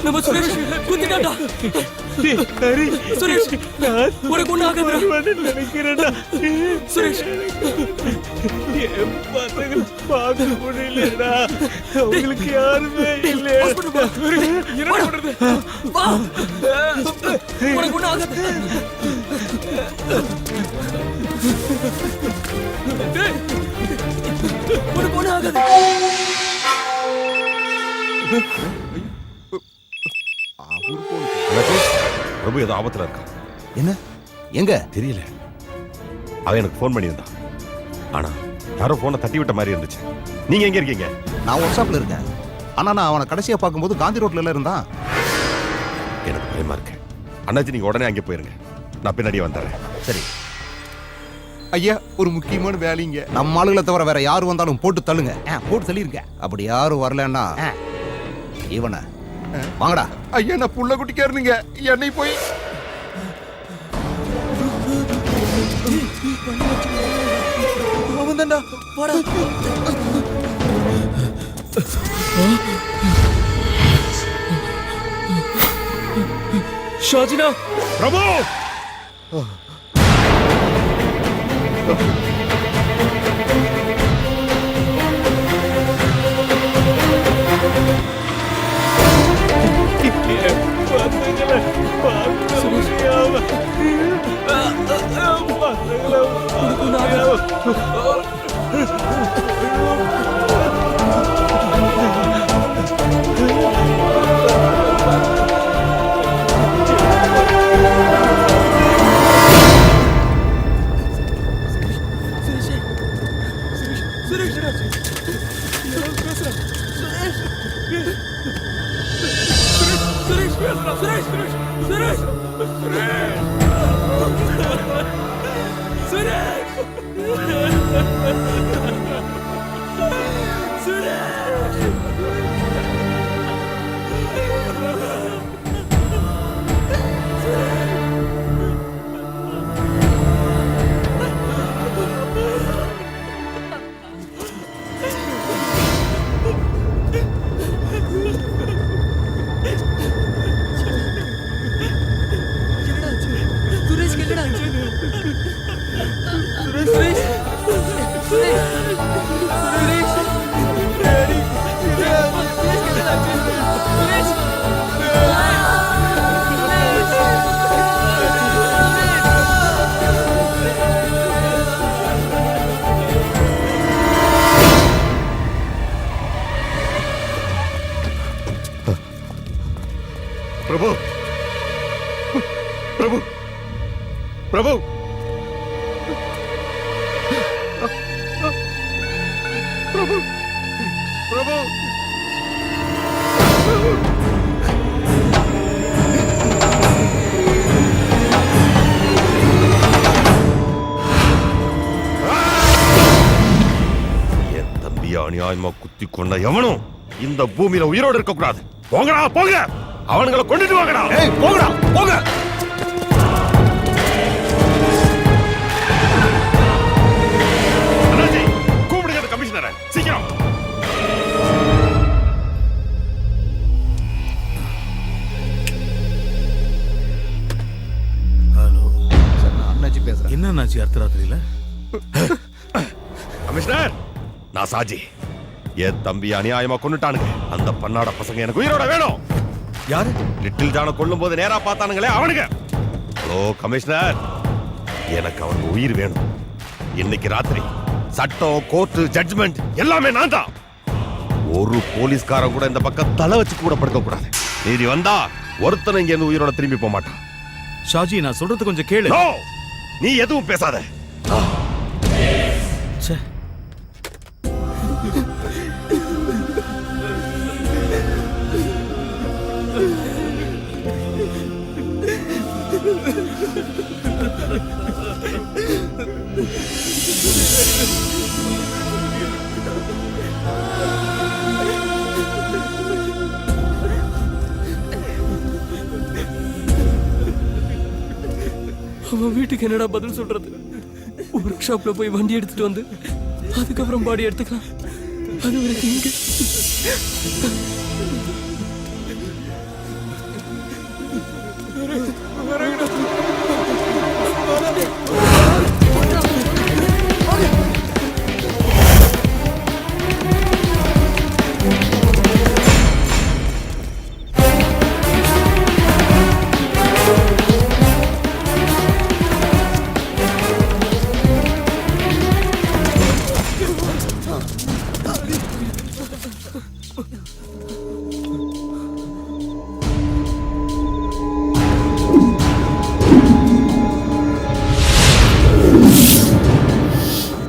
நம்ம சுரேஷ் குத்திட்டாடா. சுரேஷ் உனக்கு ஒண்ணு ஆகாது நினைக்கிறேன்டா. சுரேஷ் பார்க்க முடியலடா. உங்களுக்கு யாருமே இல்ல. என்ன பண்றது? வா, உனக்கு ஒண்ணு ஆகாது. உனக்கு ஒண்ணு ஆகாது. பிரபு ஏதோ ஆபத்துல இருக்கா. என்ன எங்க தெரியல. அவன் எனக்கு ஃபோன் பண்ணியிருந்தான். ஆனா யாரோ போனை தட்டி விட்ட மாதிரி இருந்துச்சு. நீங்க எங்க இருக்கீங்க? நான் ஒர்க் ஷாப்ல இருக்கேன். ஆனா நான் அவனை கடைசியா பார்க்கும்போது காந்தி ரோட்ல எல்லாம் இருந்தான். எனக்கு பயமா இருக்கு. அண்ணாச்சி நீங்க உடனே அங்கே போயிருங்க. நான் பின்னாடியே வந்துடுறேன். சரி ஐயா, ஒரு முக்கியமான வேலைங்க. நம்ம ஆளுகளை தவிர வேற யாரு வந்தாலும் போட்டு தள்ளுங்க. போட்டு தள்ளிருங்க. அப்படி யாரும் வரலன்னா இவனை வாங்கடா. ஐயா நான் புள்ள குட்டிக்காரனுங்க. என்னை போய் அவன் தான்டா. வாடா. ஷாஜினா. பிரபு பிரபு பிரபு பிரபு பிரபு பிரபு என் தம்பியை அநியாயமா குத்தி கொண்ட எவனும் இந்த பூமியில உயிரோடு இருக்க கூடாது. போங்கடா போங்க. அவனுங்களை கொண்டுட்டு வாங்கடா. போங்கடா போங்க. அண்ணாச்சி கூப்பிடுங்க அந்த கமிஷனரை சீக்கிரம். ஹலோ அண்ணாச்சி பேசுறேன். என்ன அண்ணாச்சி அர்த்தராத்திரியில? கமிஷனர் நான் சாஜி. என் தம்பி அநியாயமா கொண்டுட்டானுங்க. அந்த பன்னாட பசங்க எனக்கு உயிரோட வேணும். யாரு? லிட்டில் ஜான கொல்லும் போது நேரா பார்த்தானுங்களே அவனுங்க. ஹலோ கமிஷனர், எனக்கு அவனுக்கு உயிர் வேணும். இன்னைக்கு ராத்திரி சட்டம், கோர்ட்டு, ஜட்ஜ்மெண்ட் எல்லாமே நான் தான். ஒரு போலீஸ்காரன் கூட இந்த பக்கம் தலை வச்சு கூட படுக்க கூடாது. நீதி வந்தா ஒருத்தனை இங்க இருந்து உயிரோட திரும்பி போக மாட்டான். ஷாஜி நான் சொல்றது கொஞ்சம் கேளு. நீ எதுவும் பேசாத. அவன் வீட்டுக்கு என்னடா பதில் சொல்றது? ஒர்க் ஷாப்ல போய் வண்டி எடுத்துட்டு வந்து அதுக்கப்புறம் பாடி எடுத்துக்கலாம். அது வரைக்கும் இங்க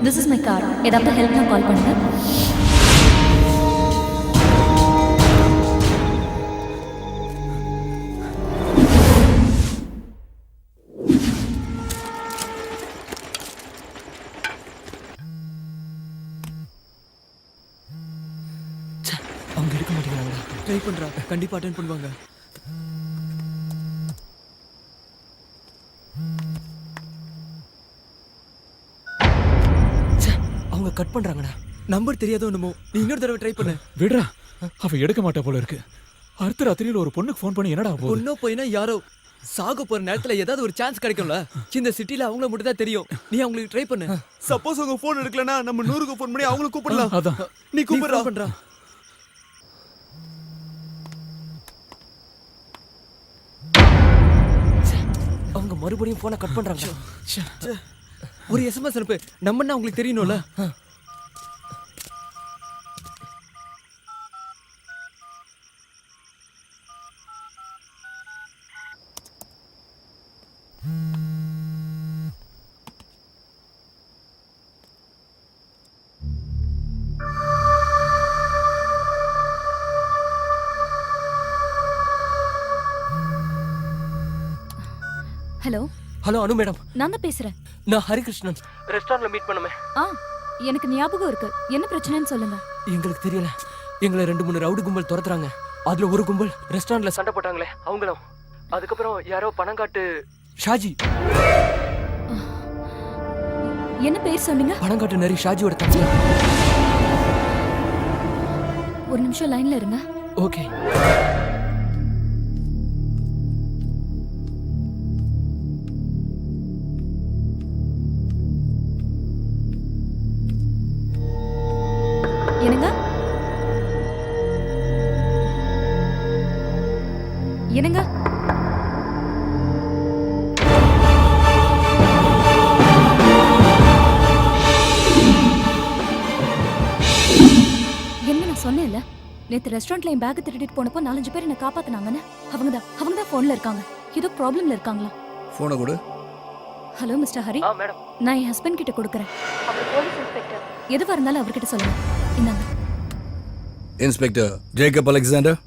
திஸ் இஸ் மை கார். ஏதாவது ஹெல்ப்னா கால் பண்ணுங்க. அவங்க எடுக்க மாட்டேங்கிறாங்களா? ட்ரை பண்றா, கண்டிப்பா அட்டென்ட் பண்ணுவாங்க. அவங்க கட் பண்றாங்கடா. நம்பர் தெரியாதோ என்னமோ. நீ இன்னொரு தடவை ட்ரை பண்ணு. விடுறா, அவ எடுக்க மாட்டா போல இருக்கு. அடுத்த ராத்திரியில ஒரு பொண்ணுக்கு ஃபோன் பண்ணி என்னடா போகுது? பொண்ணோ போயினா யாரோ சாக போற நேரத்துல ஏதாவது ஒரு சான்ஸ் கிடைக்கும்ல. இந்த சிட்டில அவங்கள மட்டும் தான் தெரியும். நீ அவங்களுக்கு ட்ரை பண்ணு. சப்போஸ் அவங்க ஃபோன் எடுக்கலனா நம்ம 100க்கு ஃபோன் பண்ணி அவங்கள கூப்பிடலாம். அதான் நீ கூப்பிடுறா. பண்றா. அவங்க மறுபடியும் போனை கட் பண்றாங்க. ஒரு எஸ்எம்எஸ் அனுப்பு. நம்மன்னா உங்களுக்கு தெரியணும்ல. ஹலோ ஹலோ அனு மேடம், நான் தான் பேசுறேன். நான் ஹரிகிருஷ்ணன். ரெஸ்டாரண்ட்ல மீட் பண்ணுமே. எனக்கு ஞாபகம் இருக்கு. என்ன பிரச்சனைன்னு சொல்லுங்க. எங்களுக்கு தெரியல. எங்களை 2-3 ரவுடி கும்பல் துரத்துறாங்க. அதுல ஒரு கும்பல் ரெஸ்டாரண்ட்ல சண்டை போட்டாங்களே அவங்களும். அதுக்கப்புறம் யாரோ பணங்காட்டு ஷாஜி. என்ன பேர் சொன்னீங்க? பணங்காட்டு நரி ஷாஜியோட தம்பி. ஒரு நிமிஷம் லைன்ல இருங்க. ஓகே. என்னங்க? என்னங்க? என்ன நான் சொன்னேன்ல, நேத்து ரெஸ்டாரண்ட்ல என் பேக் திருடிட்டு போனப்போ 4-5 பேர் என்ன காப்பாத்துனாங்கன்னு. அவங்க தான் போன்ல இருக்காங்க. ஏதோ ப்ராப்ளம்ல இருக்காங்களா? போனை கொடு. ஹலோ மிஸ்டர் ஹரி, மேடம், நான் என் ஹஸ்பண்ட் கிட்ட கொடுக்குறேன். அவர் போலீஸ் இன்ஸ்பெக்டர். எதுவா இருந்தாலும் அவர்கிட்ட சொல்லுங்க. இந்தாங்க. Inspector Jacob Alexander.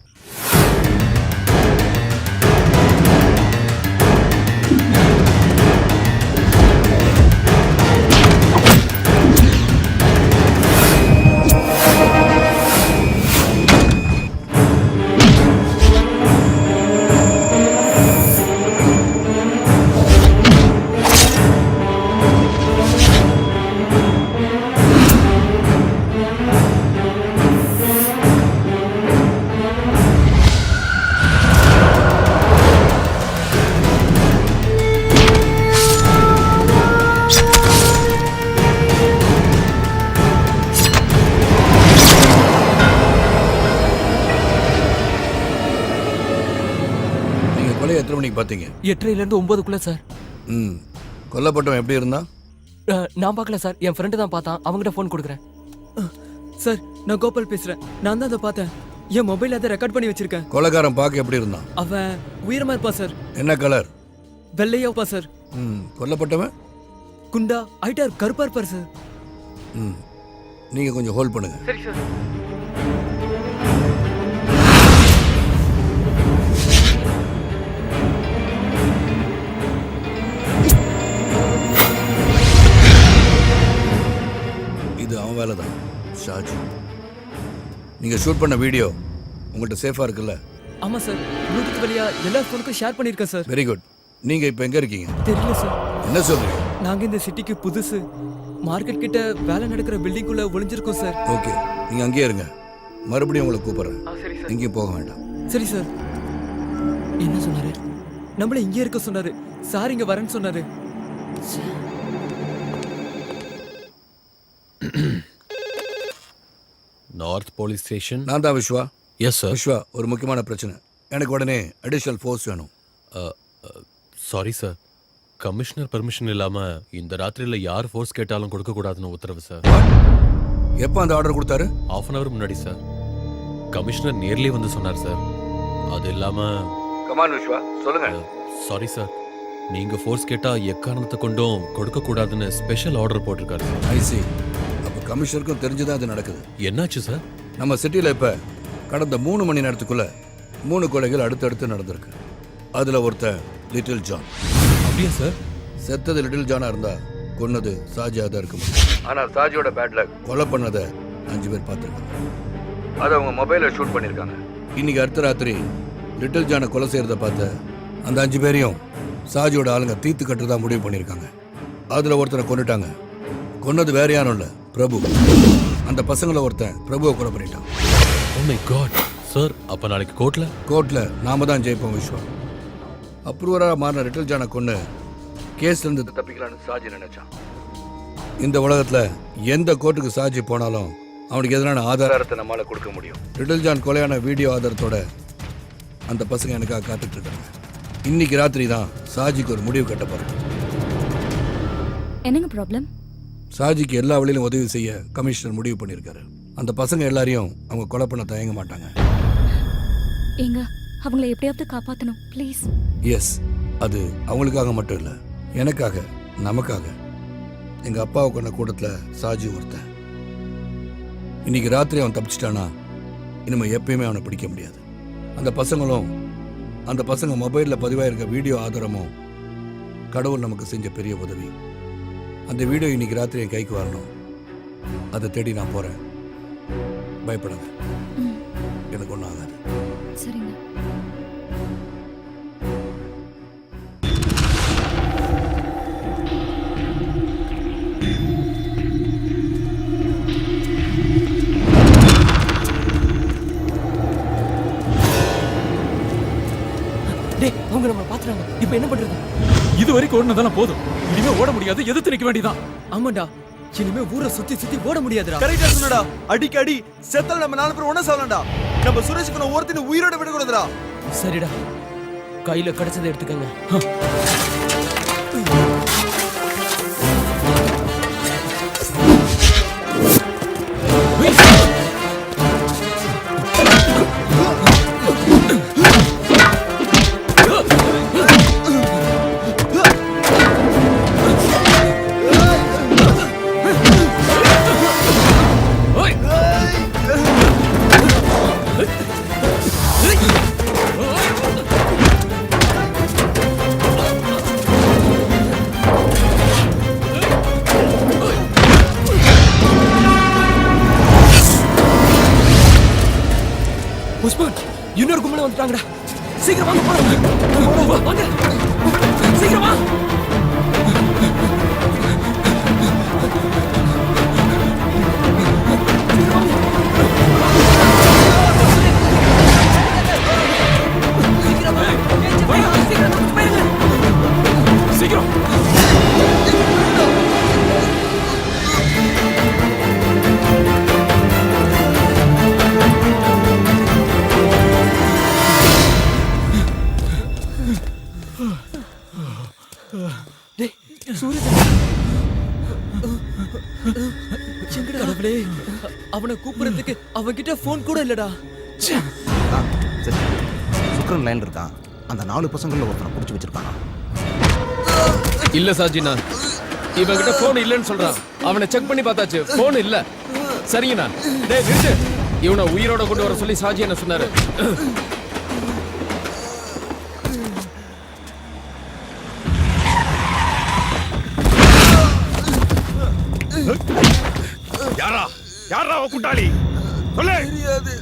எத்தனை மணிக்கு பார்த்தீங்க? 8:30 to 9 சார். கொல்லப்பட்டவன் எப்படி இருந்தான்? நான் பார்க்கல சார். என் ஃப்ரெண்டு தான் பார்த்தான். அவங்ககிட்ட ஃபோன் கொடுக்குறேன். சார், நான் கோபால் பேசுறேன். நான் தான் அதை பார்த்தேன். என் மொபைல் அதை ரெக்கார்ட் பண்ணி வச்சிருக்கேன். கொலைகாரன் பார்க்க எப்படி இருந்தான்? அவன் உயரமா இருப்பான் சார். என்ன கலர்? வெள்ளையா இருப்பா சார். கொல்லப்பட்டவன் குண்டா ஐட்டார் கருப்பா இருப்பார் சார். நீங்க கொஞ்சம் ஹோல்ட் பண்ணுங்க. சரி சார். இது அவன் வேலை தான் ஷாஜி. நீங்க ஷூட் பண்ண வீடியோ உங்கள்கிட்ட சேஃபா இருக்குல்ல? ஆமா சார். ப்ளூடூத் வழியா எல்லா ஃபோனுக்கும் ஷேர் பண்ணிருக்கேன் சார். Very good. நீங்க இப்போ எங்க இருக்கீங்க? தெரியல சார். என்ன சொல்றீங்க? நாங்க இந்த சிட்டிக்கு புதுசு. மார்க்கெட் கிட்ட வேலை நடக்கிற பில்டிங்குள்ள ஒளிஞ்சிருக்கோம் சார். ஓகே, நீங்க அங்கேயே இருங்க. மறுபடியும் உங்களை கூப்பிடுறேன். எங்கேயும் போக வேண்டாம். சரி சார். என்ன சொன்னாரு? நம்மள இங்கே இருக்க சொன்னாரு. சார் இங்க வரேன்னு சொன்னாரு. North police station. நான் தான் விஸ்வா. Yes sir. விஸ்வா, ஒரு முக்கியமான பிரச்சனை. எனக்கு உடனே அடிஷனல் ஃபோர்ஸ் வேணும். சாரி சார், கமிஷனர் பெர்மிஷன் இல்லாம இந்த ராத்திரியில யார் ஃபோர்ஸ் கேட்டாலும் கொடுக்க கூடாதுன்னு உத்தரவு சார். எப்போ அந்த ஆர்டர் கொடுத்தாரு? half அன் அவர் முன்னாடி சார். கமிஷனர் நேர்லயே வந்து சொன்னார் சார். அது இல்லாம கமான் விஸ்வா, சொல்லுங்க. சாரி சார், நீங்க ஃபோர்ஸ் கேட்டா எக்காரணத்தை கொண்டும் கொடுக்க கூடாதுன்னு ஸ்பெஷல் ஆர்டர் போட்டிருக்காரு சார். ஐ சி. அப்ப கமிஷனருக்கும் தெரிஞ்சுதான் அது நடக்குது. என்னாச்சு சார்? நம்ம சிட்டில இப்ப கடந்த 3 மணி நேரத்துக்குள்ள 3 கொலைகள் அடுத்தடுத்து நடந்திருக்கு. அதுல ஒருத்தன் லிட்டில் ஜான். அப்படியா சார்? செத்தது லிட்டில் ஜானா இருந்தா கொன்னது சாஜியா தான் இருக்க முடியும். ஆனா சாஜியோட பேட் லக், கொலை பண்ணதை 5 பேர் பார்த்துருக்காங்க. அதை அவங்க மொபைல ஷூட் பண்ணியிருக்காங்க. இன்னைக்கு அடுத்த ராத்திரி லிட்டில் ஜானை கொலை செய்யறத பார்த்த அந்த 5 பேரையும் சாஜியோட ஆளுங்க தீர்த்து கட்டுறதா முடிவு பண்ணியிருக்காங்க. அதுல ஒருத்தனை கொண்டுட்டாங்க. கொன்னது வேற யாரும் இல்ல, பிரபு. அந்த பசங்களை ஒருத்தன் பிரபுவை கொலை பண்ணிட்டான். ஓ மை காட் சார், அப்ப நாளைக்கு கோர்ட்ல நாம தான் ஜெயிப்போம் விஸ்வா. அப்ரூவரா மாறின லிட்டில் ஜானை கொண்டு கேஸ்ல இருந்து தப்பிக்கலான்னு சாஜி நினைச்சான். இந்த உலகத்துல எந்த கோர்ட்டுக்கு சாஜி போனாலும் அவனுக்கு எதிரான ஆதாரத்தை நம்மளால கொடுக்க முடியும். லிட்டில் ஜான் கொலையான வீடியோ ஆதாரத்தோட அந்த பசங்க எனக்காக காத்துட்டு இருக்காங்க. இன்னைக்கு ராத்திரி தான் சாஜிக்கு ஒரு முடிவு கட்ட போறேன். என்னங்க ப்ராப்ளம்? சாஜிக்கு எல்லா வழியிலும் உதவி செய்ய கமிஷனர் முடிவு பண்ணியிருக்காரு. அந்த பசங்க எல்லாரையும் அவங்க கொலை பண்ண தயங்க மாட்டாங்க. ஏங்க, அவங்கள எப்படியாவது காப்பாத்தணும் ப்ளீஸ். எஸ், அது அவங்களுக்காக மட்டும் இல்லை, எனக்காக, நமக்காக. எங்க அப்பாவை கொண்ட கூட்டத்துல சாஜி ஒருத்தன். இன்னைக்கு ராத்திரி அவன் தப்பிச்சிட்டானா இனிமே எப்பயுமே அவனை பிடிக்க முடியாது. அந்த பசங்க மொபைல்ல பதிவாயிருக்க வீடியோ ஆதாரமும் கடவுள் நமக்கு செஞ்ச பெரிய உதவி. அந்த வீடியோ இன்னைக்கு ராத்திரி என் கைக்கு வரணும். அதை தேடி நான் போறேன். பயப்படாத, எனக்கு ஒன்றும் ஆகாது. சரிங்க. டேய், அவங்க நம்ம பாத்துறாங்க. இப்போ என்ன பண்றது? இது வரைக்கும் ஓடுனதெல்லாம் போதும். இனிமே ஓட முடியாது, எதிர்த்து நிக்க வேண்டியதான். ஆமாண்டா, இனிமே ஊரை சுத்தி ஓட முடியாதுடா. கரெக்டா சொன்னடா. அடிக்கடி செத்தல நம்ம 4 பேர் ஒண்ணா சாவலாம்டா. நம்ம சுரேஷுக்கு நான் ஒருத்தனை உயிரோட விடக்கூடாதுடா. சரிடா, கையில கிடைச்சதை எடுத்துக்கங்க. புஷ்பன், இன்னொரு கும்பல வந்துட்டாங்கடா. சீக்கிரம் வாங்க போறோம். வாங்க சீக்கிரம் வா. சீக்கிரம். கடவுளே, அவனை கூப்பிடுறதுக்கு அவன்கிட்ட போன் கூட இல்லடா. சரி, சுக்ரன் லைன் இருக்கான். அந்த 4 பசங்கள ஒருத்தனை பிடிச்சி வச்சிருக்கானா? இல்ல சாஜினா, இவன்கிட்ட போன் இல்லைன்னு சொல்றான். அவனை செக் பண்ணி பார்த்தாச்சு, போன் இல்ல. சரிங்கண்ணா. டேய் நிறுத்து. இவனை உயிரோட கொண்டு வர சொல்லி சாஜி என்ன சொன்னாரு. யாரா குட்டாளி? சொல்லு. தெரியாது.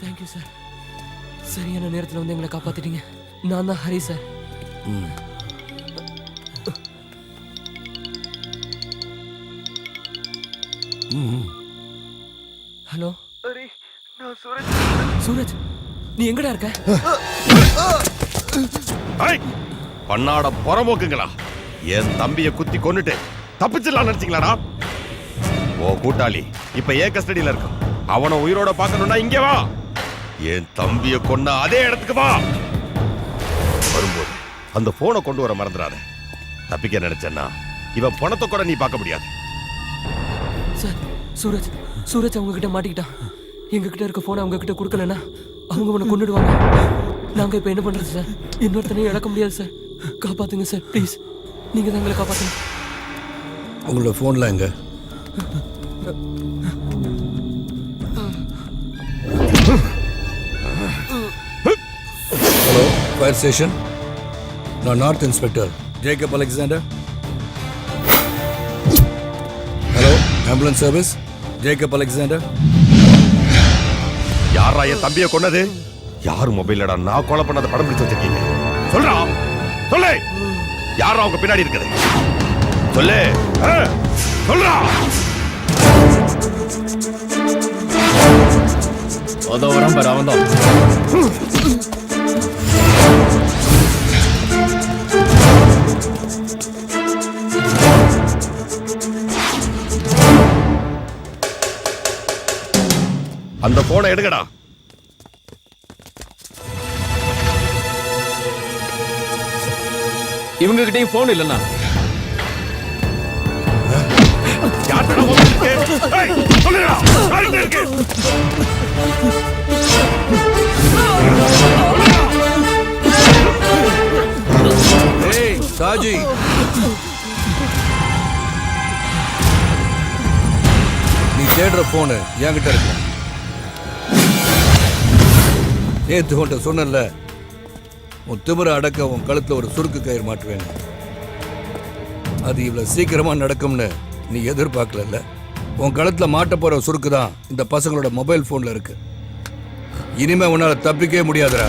தேங்க்யூ சார், சரியான நேரத்தில் வந்து எங்களை காப்பாத்திட்டீங்க. நான் தான் ஹரி சார். ஹலோ சூரஜ், நீ எங்கடா இருக்க? பண்ணாட புறம்போக்குங்களா, என் தம்பிய குத்தி கொன்னுட்டு தப்பிச்சிடலாம் நினைச்சீங்களாடா? ஓ கூட்டாளி இப்ப ஏன் கஸ்டடியில இருக்கான். அவனை உயிரோட பார்க்கணும்னா இங்கே வா. என் தம்பிய கொன்ன அதே இடத்துக்கு வா. வரும்போது அந்த போனை கொண்டு வர மறந்துடாத. தப்பிக்க நினைச்சேன்னா இவன் பணத்தை கூட நீ பார்க்க முடியாது. சார், சூரஜ் அவங்க கிட்ட மாட்டிக்கிட்டான். எங்க கிட்ட இருக்க போனை அவங்க கிட்ட கொடுக்கலன்னா அவங்க உன்னை கொன்னுடுவாங்க. நாங்க இப்ப என்ன பண்றது சார்? இன்னொருத்தனையும் இழக்க முடியாது சார். காப்பாத்துங்க சார், ப்ளீஸ். நீங்க தான் எங்களை காப்பாத்துங்க. உங்களோட போன்ல எங்க? Hello, fire station. நான் north inspector Jacob Alexander. Hello, ambulance service Jacob Alexander. யாரா என் தம்பியை கொன்னது? யாரு மொபைல்லடா நான் கொலை பண்ணாத படம் பிடிச்சு வச்சிருக்கீங்க? சொல்றா, சொல்லு. யாரா அவங்க பின்னாடி இருக்குது? சொல்லு, சொல்றா. அதோ வரான் பாரு, அவன் தான். அந்த போனை எடுங்கடா. இவங்க கிட்டயும் போன் இல்லைன்னா சாஜி, நீ தேடுற போனு என்கிட்ட இருக்கு. நேத்து உன்ட்ட சொன்னல, உன் திமிர அடக்க உன் கழுத்துல ஒரு சுருக்கு கயிறு மாட்டுவேன். அது இவ்வளவு சீக்கிரமா நடக்கும்னு நீ எதிர்பார்க்கல. உன் கழுத்துல மாட்ட போற சுருக்கு தான் இந்த பசங்களோட மொபைல் போன்ல இருக்கு. இனிமே உன்னால தப்பிக்கவே முடியாதுடா.